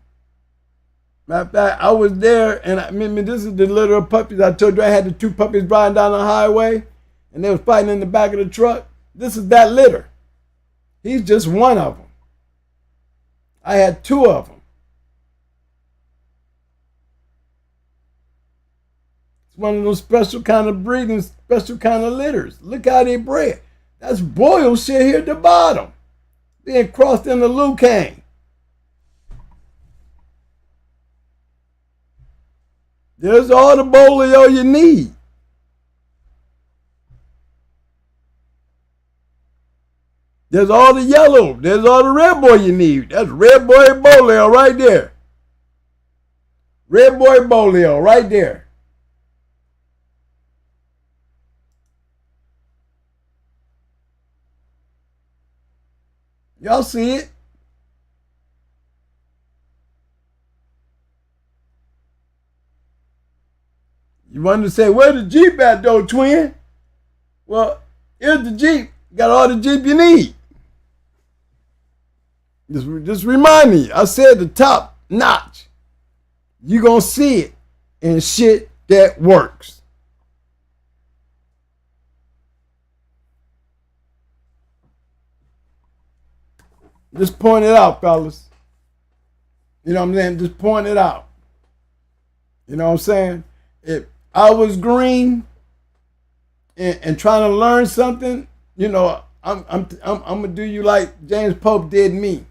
Matter of fact, I was there, and this is the litter of puppies. I told you I had the 2 puppies riding down the highway, and they was fighting in the back of the truck. This is that litter. He's just one of them. I had 2 of them. It's one of those special kind of breeding, special kind of litters. Look how they bred. That's boiled shit here at the bottom. Being crossed in the Lucane. There's all the bolio you need. There's all the yellow. There's all the red boy you need. That's red boy bolio right there. Red boy bolio right there. Y'all see it? You wanted to say, where's the Jeep at though, twin? Well, here's the Jeep. Got all the Jeep you need. Just remind me, I said the top notch. You gonna see it in shit that works. Just point it out, fellas. You know what I'm saying? Just point it out. You know what I'm saying? If I was green and trying to learn something, I'm gonna do you like James Pope did me.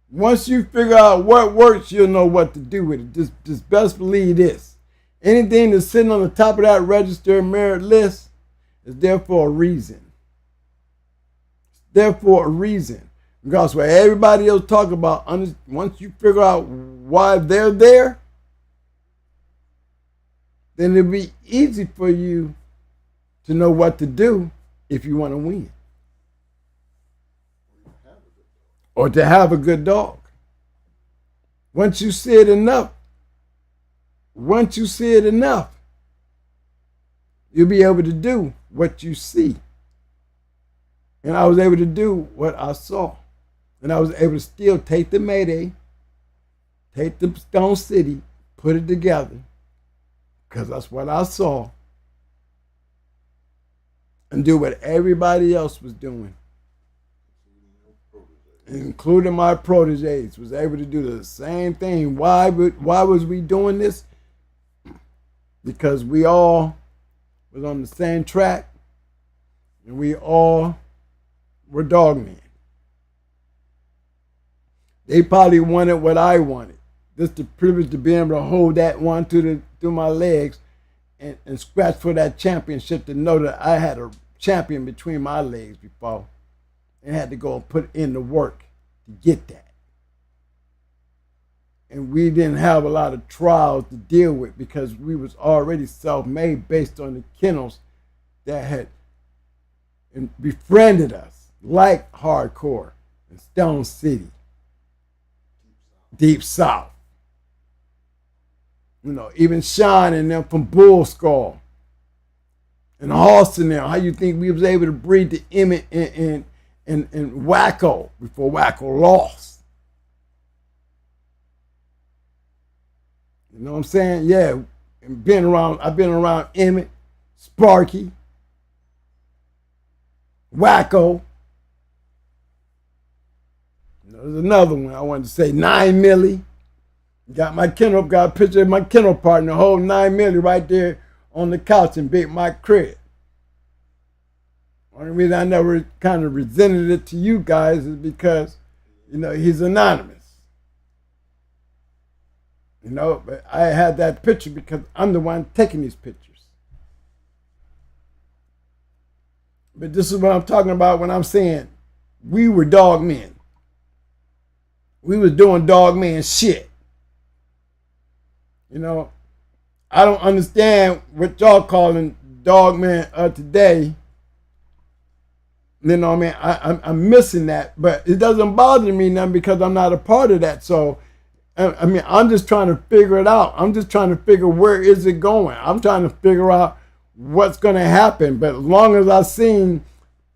Once you figure out what works, you'll know what to do with it. Just best believe this. Anything that's sitting on the top of that register merit list is there for a reason. It's there for a reason. Because what everybody else talk about, once you figure out why they're there, then it'll be easy for you to know what to do if you want to win. Or to have a good dog. Once you see it enough, you'll be able to do what you see. And I was able to do what I saw. And I was able to still take the Mayday, take the Stone City, put it together, because that's what I saw, and do what everybody else was doing, including my proteges, was able to do the same thing. Why was we doing this? Because we all was on the same track, and we all were dogmen. They probably wanted what I wanted. Just the privilege to be able to hold that one through my legs and scratch for that championship, to know that I had a champion between my legs before and had to go and put in the work to get that. And we didn't have a lot of trials to deal with because we was already self-made based on the kennels that had befriended us, like Hardcore and Stone City, Deep South. You know, even Sean and them from Bull Skull and Halston now. How you think we was able to breed the Emmett and Wacko before Wacko lost? You know what I'm saying? Yeah, and I've been around Emmett, Sparky, Wacko. There's another one I wanted to say, 9 Millie. Got a picture of my kennel partner, whole 9 Millie right there on the couch in Big Mike crib. Only reason I never kind of resented it to you guys is because, you know, he's anonymous. You know, but I had that picture because I'm the one taking these pictures. But this is what I'm talking about when I'm saying we were dog men. We was doing dog man shit. You know, I don't understand what y'all calling dog man today. You know what I mean? I'm missing that, but it doesn't bother me none because I'm not a part of that. So, I mean, I'm just trying to figure it out. I'm just trying to figure where is it going. I'm trying to figure out what's going to happen. But as long as I've seen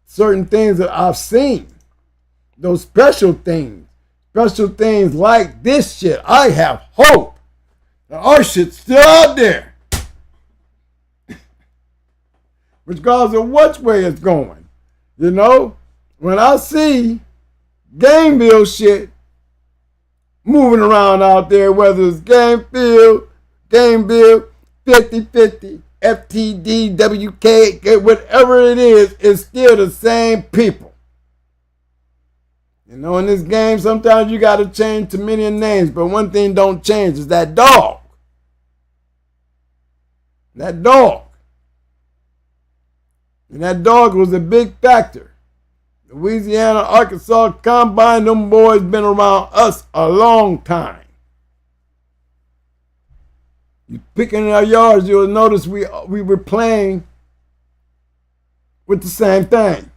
certain things that I've seen, those special things like this shit, I have hope. Our shit's still out there. Regardless of which way it's going. You know? When I see Gameville shit moving around out there, whether it's Gameville, 50-50, FTD, WK, whatever it is, it's still the same people. You know, in this game, sometimes you got to change to many names, but one thing don't change is that dog. That dog. And that dog was a big factor. Louisiana, Arkansas Combine, them boys been around us a long time. You picking in our yards, you'll notice we were playing with the same thing.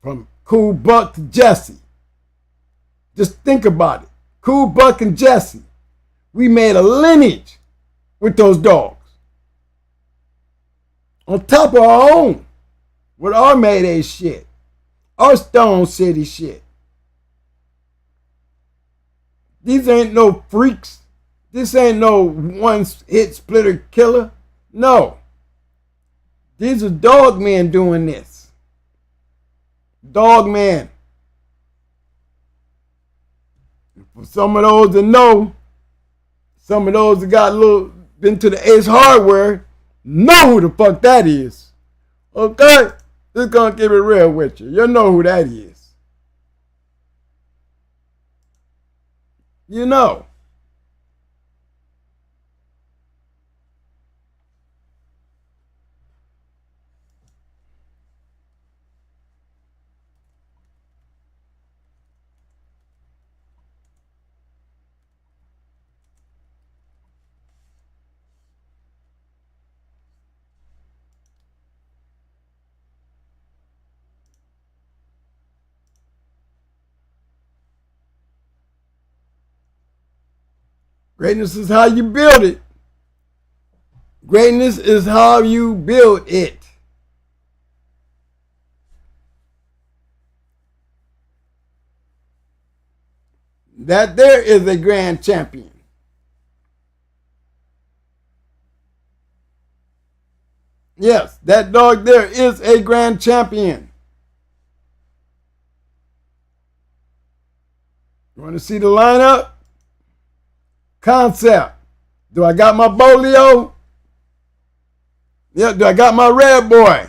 From Cool Buck to Jesse. Just think about it. Cool Buck and Jesse. We made a lineage with those dogs. On top of our own. With our Mayday shit. Our Stone City shit. These ain't no freaks. This ain't no one-hit splitter killer. No. These are dog men doing this. Dog man. For some of those that know, some of those that got been to the Ace Hardware, know who the fuck that is. Okay? Just gonna keep it real with you. You know who that is. You know. Greatness is how you build it. Greatness is how you build it. That there is a grand champion. Yes, that dog there is a grand champion. You want to see the lineup? Concept. Do I got my Bolio? Yeah, do I got my red boy?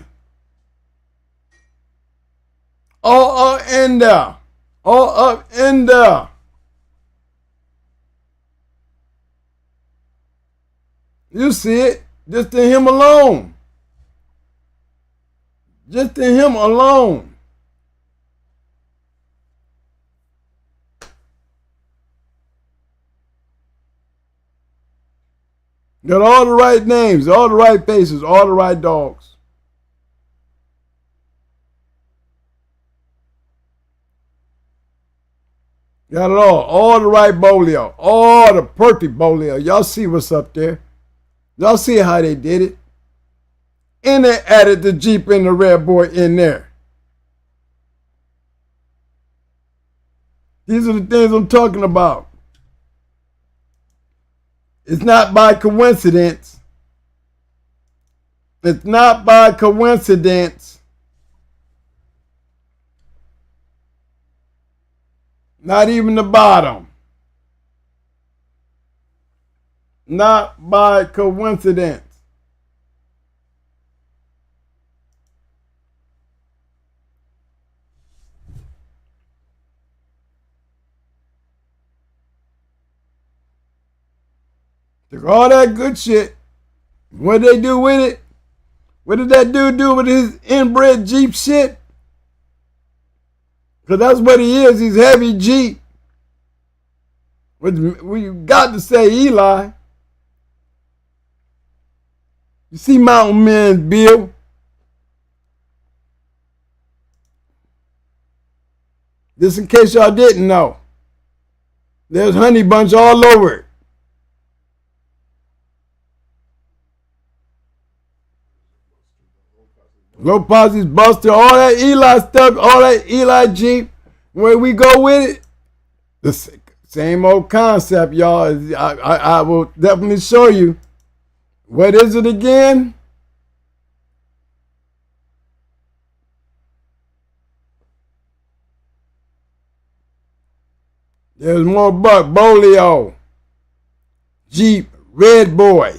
All up in there. All up in there. You see it. Just in him alone. Just in him alone. Got all the right names, all the right faces, all the right dogs. Got it all the right Bolio, all the perfect Bolio. Y'all see what's up there. Y'all see how they did it. And they added the Jeep and the red boy in there. These are the things I'm talking about. It's not by coincidence. It's not by coincidence. Not even the bottom. Not by coincidence. Took all that good shit. What did they do with it? What did that dude do with his inbred Jeep shit? Because that's what he is. He's heavy Jeep. We got to say Eli. You see Mountain Man Bill? Just in case y'all didn't know. There's honey bunch all over it. Low positives, Buster, all that Eli stuff, all that Eli Jeep. Where we go with it, the same old concept, y'all. I will definitely show you. What is it again? There's more buck, Bolio, Jeep, Red Boy,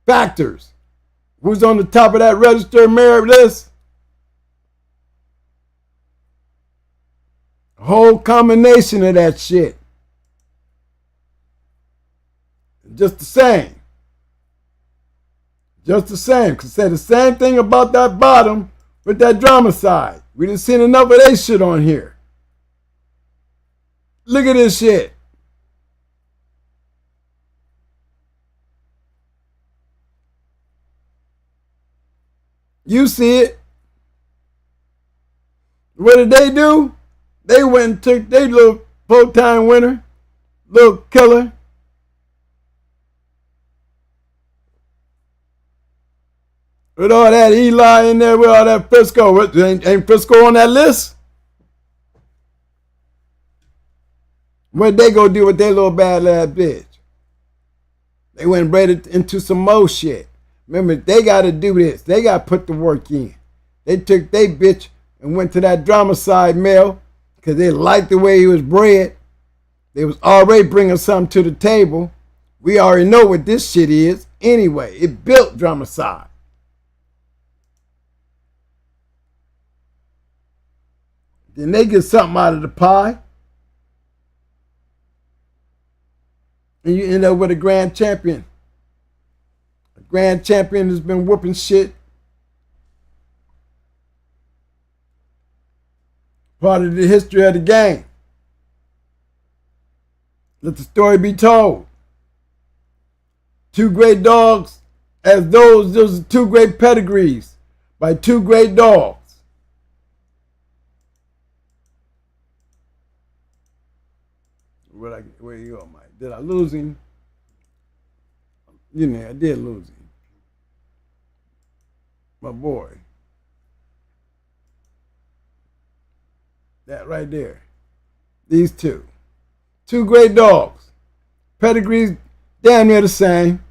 Factors. Who's on the top of that registered merit list? A whole combination of that shit. Just the same. Just the same. Because say the same thing about that bottom with that drama side. We done seen enough of that shit on here. Look at this shit. You see it. What did they do? They went and took their little full-time winner, little killer. With all that Eli in there, with all that Frisco. Ain't Frisco on that list? What they go do with their little bad ass bitch? They went and bred it into some more shit. Remember, they got to do this. They got to put the work in. They took their bitch and went to that drama side male because they liked the way he was bred. They was already bringing something to the table. We already know what this shit is. anyway. It built Drumicide. Then they get something out of the pie. And you end up with a grand champion. A grand champion has been whooping shit. Part of the history of the game. Let the story be told. Two great dogs, as those are two great pedigrees by two great dogs. Where you go, Mike? Did I lose him? You know, I did lose him. My boy. That right there. These two. Two great dogs. Pedigrees damn near the same.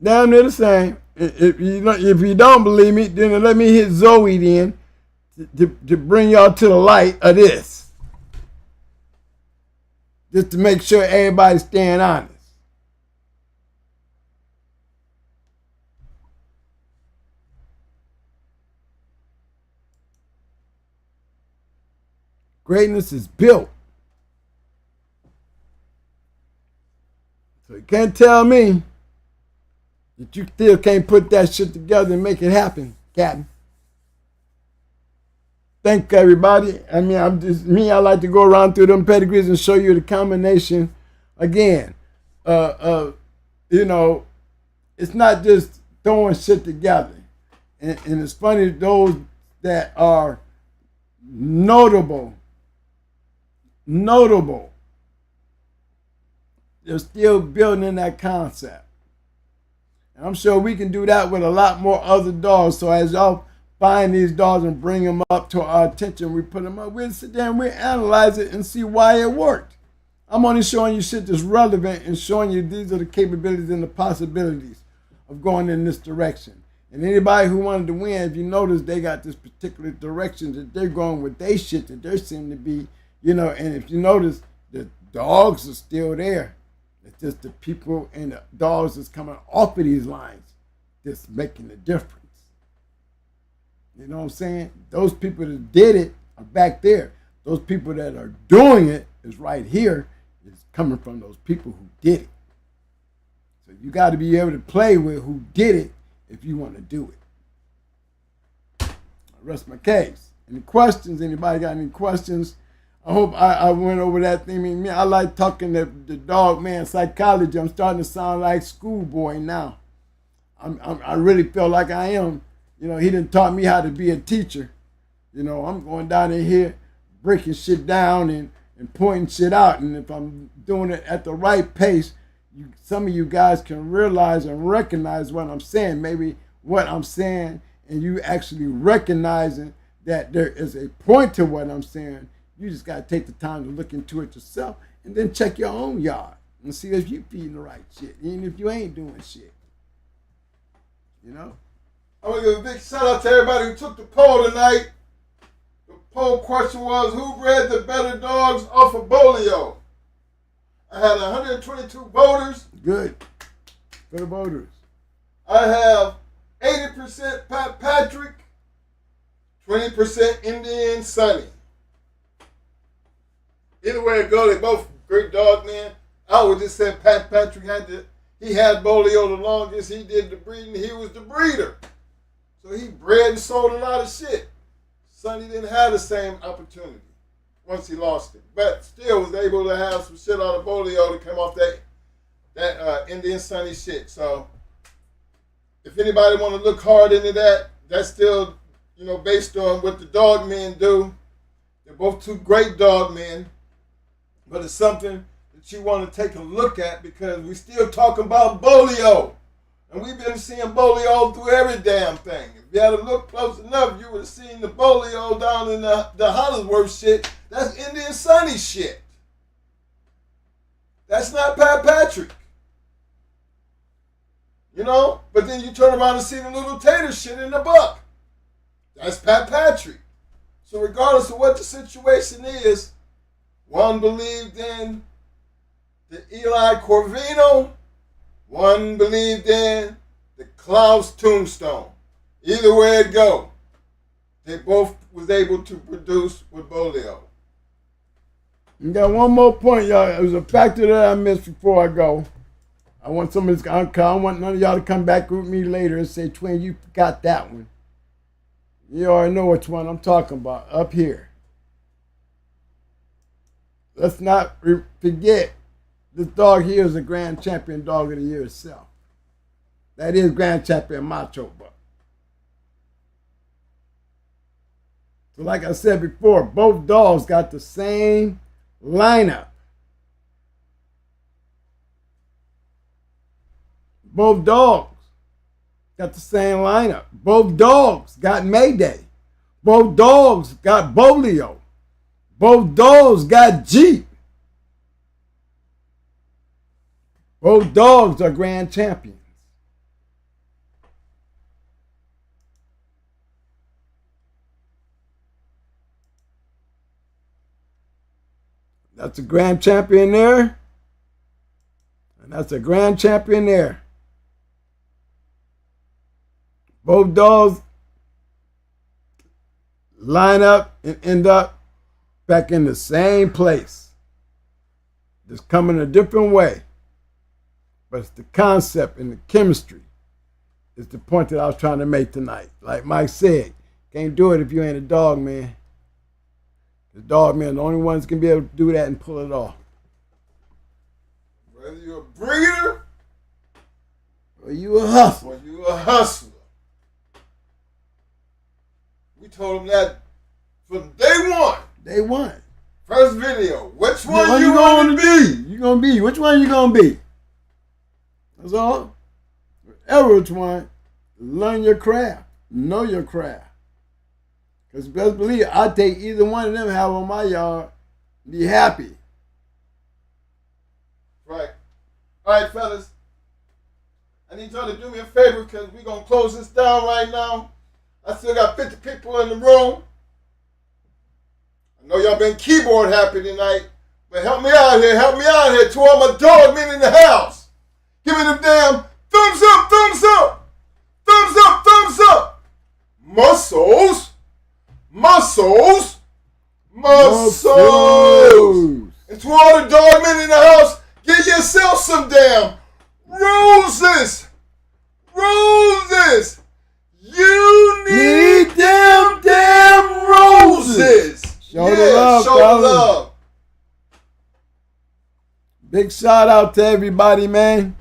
Damn near the same. If you don't believe me, then let me hit Zoe then to bring y'all to the light of this. Just to make sure everybody's staying honest. Greatness is built. So you can't tell me that you still can't put that shit together and make it happen, Captain. Thank you, everybody. I mean, I like to go around through them pedigrees and show you the combination. Again, you know, it's not just throwing shit together. And it's funny, those that are notable, they're still building that concept. And I'm sure we can do that with a lot more other dogs. So as y'all find these dogs and bring them up to our attention, we put them up, we'll sit there and we analyze it and see why it worked. I'm only showing you shit that's relevant and showing you these are the capabilities and the possibilities of going in this direction. And anybody who wanted to win, if you notice, they got this particular direction that they're going with their shit that they seem to be, you know, and if you notice, the dogs are still there. It's just the people and the dogs that's coming off of these lines that's making the difference. You know what I'm saying? Those people that did it are back there. Those people that are doing it is right here. It's coming from those people who did it. So you got to be able to play with who did it if you want to do it. I rest my case. Any questions? Anybody got any questions? I hope I went over that thing. I mean, I like talking the dog man psychology. I'm starting to sound like schoolboy now. I really feel like I am. You know, he done taught me how to be a teacher. You know, I'm going down in here, breaking shit down and pointing shit out. And if I'm doing it at the right pace, some of you guys can realize and recognize what I'm saying. Maybe what I'm saying and you actually recognizing that there is a point to what I'm saying. You just got to take the time to look into it yourself and then check your own yard and see if you feeding the right shit, even if you ain't doing shit. You know? I want to give a big shout out to everybody who took the poll tonight. The poll question was, who bred the better dogs off of Bolio? I had 122 voters. Good. For the voters. I have 80% Pat Patrick, 20% Indian Sunny. Either way it goes, they both great dog men. I would just say Pat Patrick had Bolio the longest. He did the breeding. He was the breeder. So he bred and sold a lot of shit. Sonny didn't have the same opportunity once he lost it. But still was able to have some shit out of Bolio to come off that Indian Sunny shit. So if anybody want to look hard into that, that's still, you know, based on what the dog men do. They're both two great dog men. But it's something that you want to take a look at because we still talking about Bolio. And we've been seeing Bolio through every damn thing. If you had to look close enough, you would have seen the Bolio down in the Hollingsworth shit. That's Indian Sunny shit. That's not Pat Patrick. You know? But then you turn around and see the little tater shit in the buck. That's Pat Patrick. So regardless of what the situation is, one believed in the Eli Corvino, one believed in the Klaus Tombstone. Either way it go, they both was able to produce with Bolio. You got one more point, y'all. It was a factor that I missed before I go. I want somebody to I want none of y'all to come back with me later and say, Twin, you got that one. You already know which one I'm talking about up here. Let's not forget this dog here is a Grand Champion Dog of the Year itself. That is Grand Champion Macho Buck. So like I said before, both dogs got the same lineup. Both dogs got the same lineup. Both dogs got Mayday. Both dogs got Bolio. Both dogs got Jeep. Both dogs are grand champions. That's a grand champion there. And that's a grand champion there. Both dogs line up and end up back in the same place. Just coming a different way. But it's the concept and the chemistry is the point that I was trying to make tonight. Like Mike said, can't do it if you ain't a dog man. The dog man, the only ones can be able to do that and pull it off. Whether you're a breeder or you a hustler. We told them that from day one. Day one. First video. Which one you gonna be? You gonna be. Which one you gonna be? That's all. Whatever which one, learn your craft. Know your craft. Because best believe I'd take either one of them have on my yard. Be happy. Right. All right, fellas. I need y'all to do me a favor because we're going to close this down right now. I still got 50 people in the room. I know y'all been keyboard happy tonight, but help me out here. Help me out here to all my dog men in the house. Give me them damn thumbs up, thumbs up. Thumbs up, thumbs up. Muscles. Muscles. Muscles. And to all the dog men in the house, get yourself some damn roses. Roses. You need them damn roses. Show the love, show the love. Big shout out to everybody, man.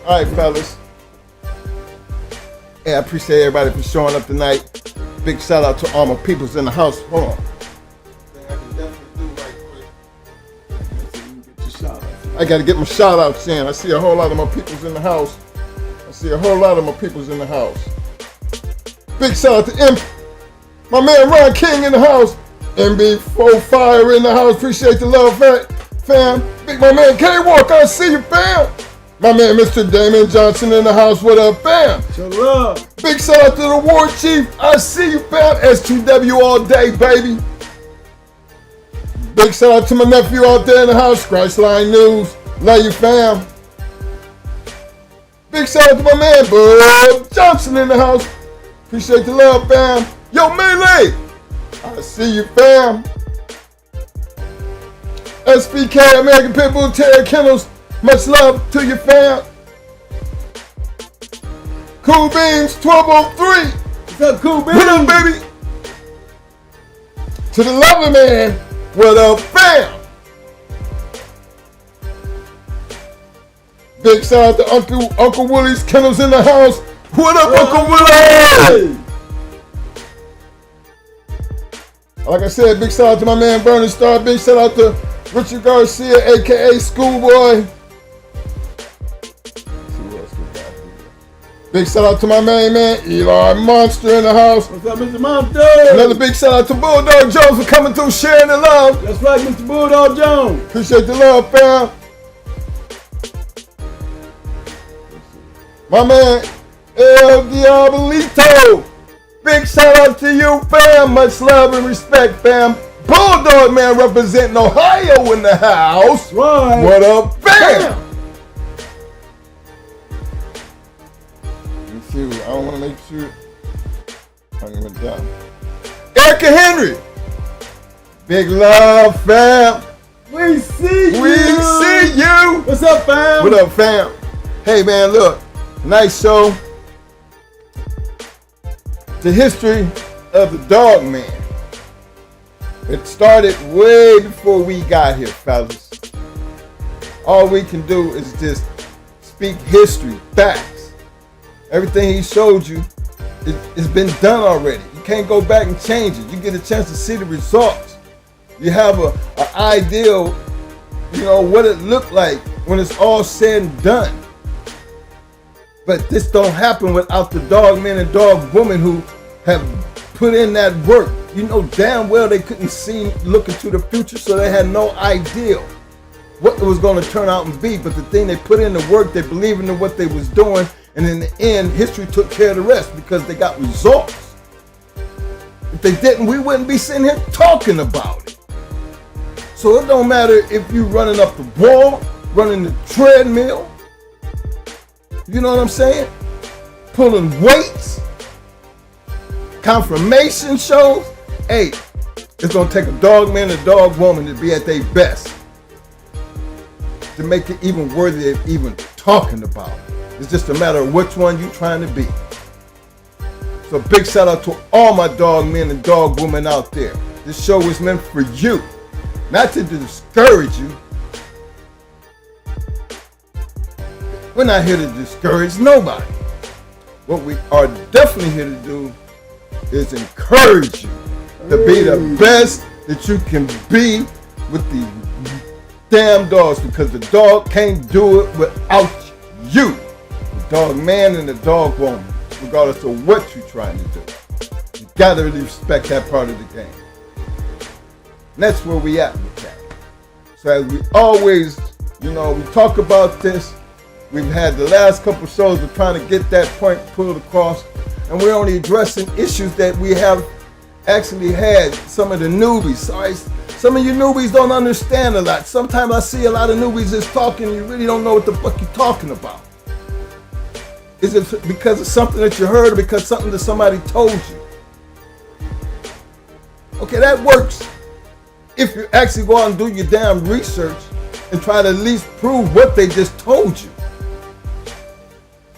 All right, fellas. Hey, I appreciate everybody for showing up tonight. Big shout out to all my peoples in the house. Hold on. I got to get my shout outs in. I see a whole lot of my peoples in the house. Big shout out to my man Ron King in the house. MB4 Fire in the house. Appreciate the love, fam. Big my man K-Walk. I see you, fam. My man, Mr. Damon Johnson in the house. What up, fam? Show love. Big shout out to the War Chief. I see you, fam. S2W all day, baby. Big shout out to my nephew out there in the house. Scratchline News. Love you, fam. Big shout out to my man, Bud Johnson in the house. Appreciate the love, fam. Yo, Melee. I see you, fam. SPK, American Pitbull Terrier, Kennels. Much love to you, fam. Cool Beams 1203. What's up, Cool Beams? What up, baby? To the lovely man. What up, fam? Big shout out to Uncle Willie's Kennels in the house. What up, Uncle Willie? Like I said, big shout out to my man Burning Star. Big shout out to Richard Garcia, aka Schoolboy. Big shout out to my main man, Eli Monster in the house. What's up, Mr. Monster? Another big shout out to Bulldog Jones for coming through, sharing the love. That's right, Mr. Bulldog Jones. Appreciate the love, fam. My man, El Diabolito. Big shout out to you, fam. Much love and respect, fam. Bulldog man representing Ohio in the house. Right. What up, fam? Let me see. I don't want to make sure. I'm going down. Erica Henry. Big love, fam. We see you. We see you. What's up, fam? What up, fam? Hey, man, look. Nice show. The history of the DOGMEN. It started way before we got here, fellas. All we can do is just speak history, facts. Everything he showed you, it's been done already. You can't go back and change it. You get a chance to see the results. You have an ideal, what it looked like when it's all said and done. But this don't happen without the dog men and dog women who have put in that work. You know damn well they couldn't see, look into the future, so they had no idea what it was going to turn out and be. But the thing, they put in the work, they believed in what they was doing, and in the end, history took care of the rest because they got results. If they didn't, we wouldn't be sitting here talking about it. So it don't matter if you running up the wall, running the treadmill, you know what I'm saying? Pulling weights, confirmation shows. Hey, it's gonna take a dog man and a dog woman to be at their best to make it even worthy of even talking about. It's just a matter of which one you're trying to be. So big shout out to all my dog men and dog women out there. This show is meant for you, not to discourage you. We're not here to discourage nobody. What we are definitely here to do is encourage you to be the best that you can be with these damn dogs, because the dog can't do it without you. The dog man and the dog woman, regardless of what you're trying to do. You gotta really respect that part of the game. And that's where we at with that. So as we always, we talk about this. We've had the last couple shows of trying to get that point pulled across, and we're only addressing issues that we have actually had. Some of the newbies, sorry, some of you newbies don't understand a lot. Sometimes I see a lot of newbies just talking, you really don't know what the fuck you're talking about. Is it because of something that you heard or because something that somebody told you? Okay, that works if you actually go out and do your damn research and try to at least prove what they just told you.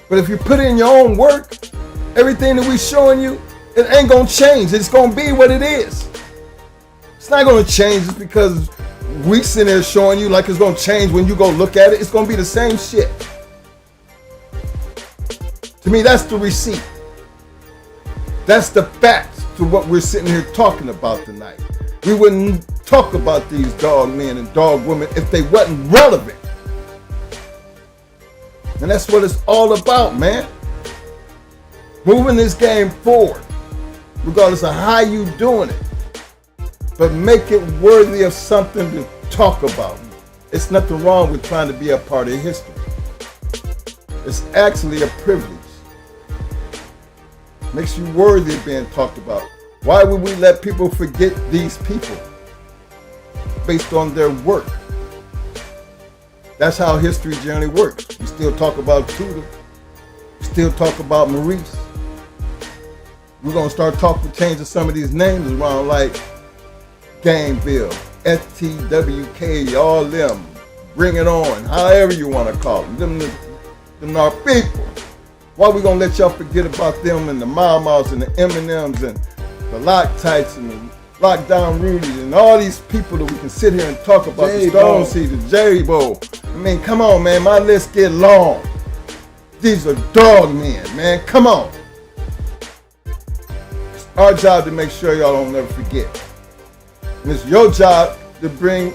But if you put in your own work, everything that we're showing you, it ain't gonna change. It's gonna be what it is. It's not gonna change just because we sitting there showing you like it's gonna change when you go look at it. It's gonna be the same shit. To me, that's the receipt. That's the facts to what we're sitting here talking about tonight. We wouldn't talk about these dog men and dog women if they wasn't relevant. And that's what it's all about, man. Moving this game forward, regardless of how you doing it. But make it worthy of something to talk about. It's nothing wrong with trying to be a part of history. It's actually a privilege. Makes you worthy of being talked about. Why would we let people forget these people based on their work? That's how history generally works. We still talk about Tudor. We still talk about Maurice. We're going to start changing some of these names around, like Gameville, FTWK, all them. Bring it on, however you want to call them. Them our people. Why we going to let y'all forget about them and the Mau-Maus and the M&Ms and the Loctites and the Lockdown Rudies and all these people that we can sit here and talk about, the Stone Seed, the J-Bo. I mean, come on, man. My list get long. These are dog men, man. Come on. It's our job to make sure y'all don't never forget. And it's your job to bring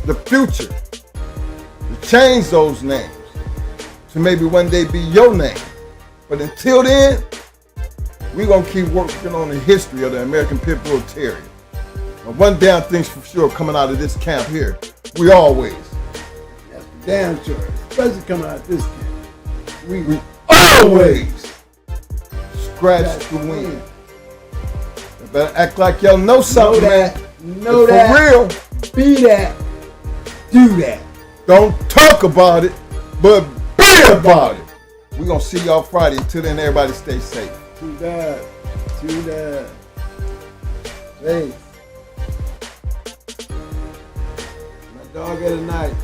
the future, to change those names, to maybe one day be your name. But until then, we're going to keep working on the history of the American Pitbull Terrier. And one damn thing's for sure coming out of this camp here. We always. That's damn sure. Especially coming out of this camp. We always scratch the wind. You better act like y'all know something, man. Know And that. for real. Be that. Do that. Don't talk about it, but be about it. We're going to see y'all Friday. Until then, everybody stay safe. To that. To that. Hey. My dog of the night.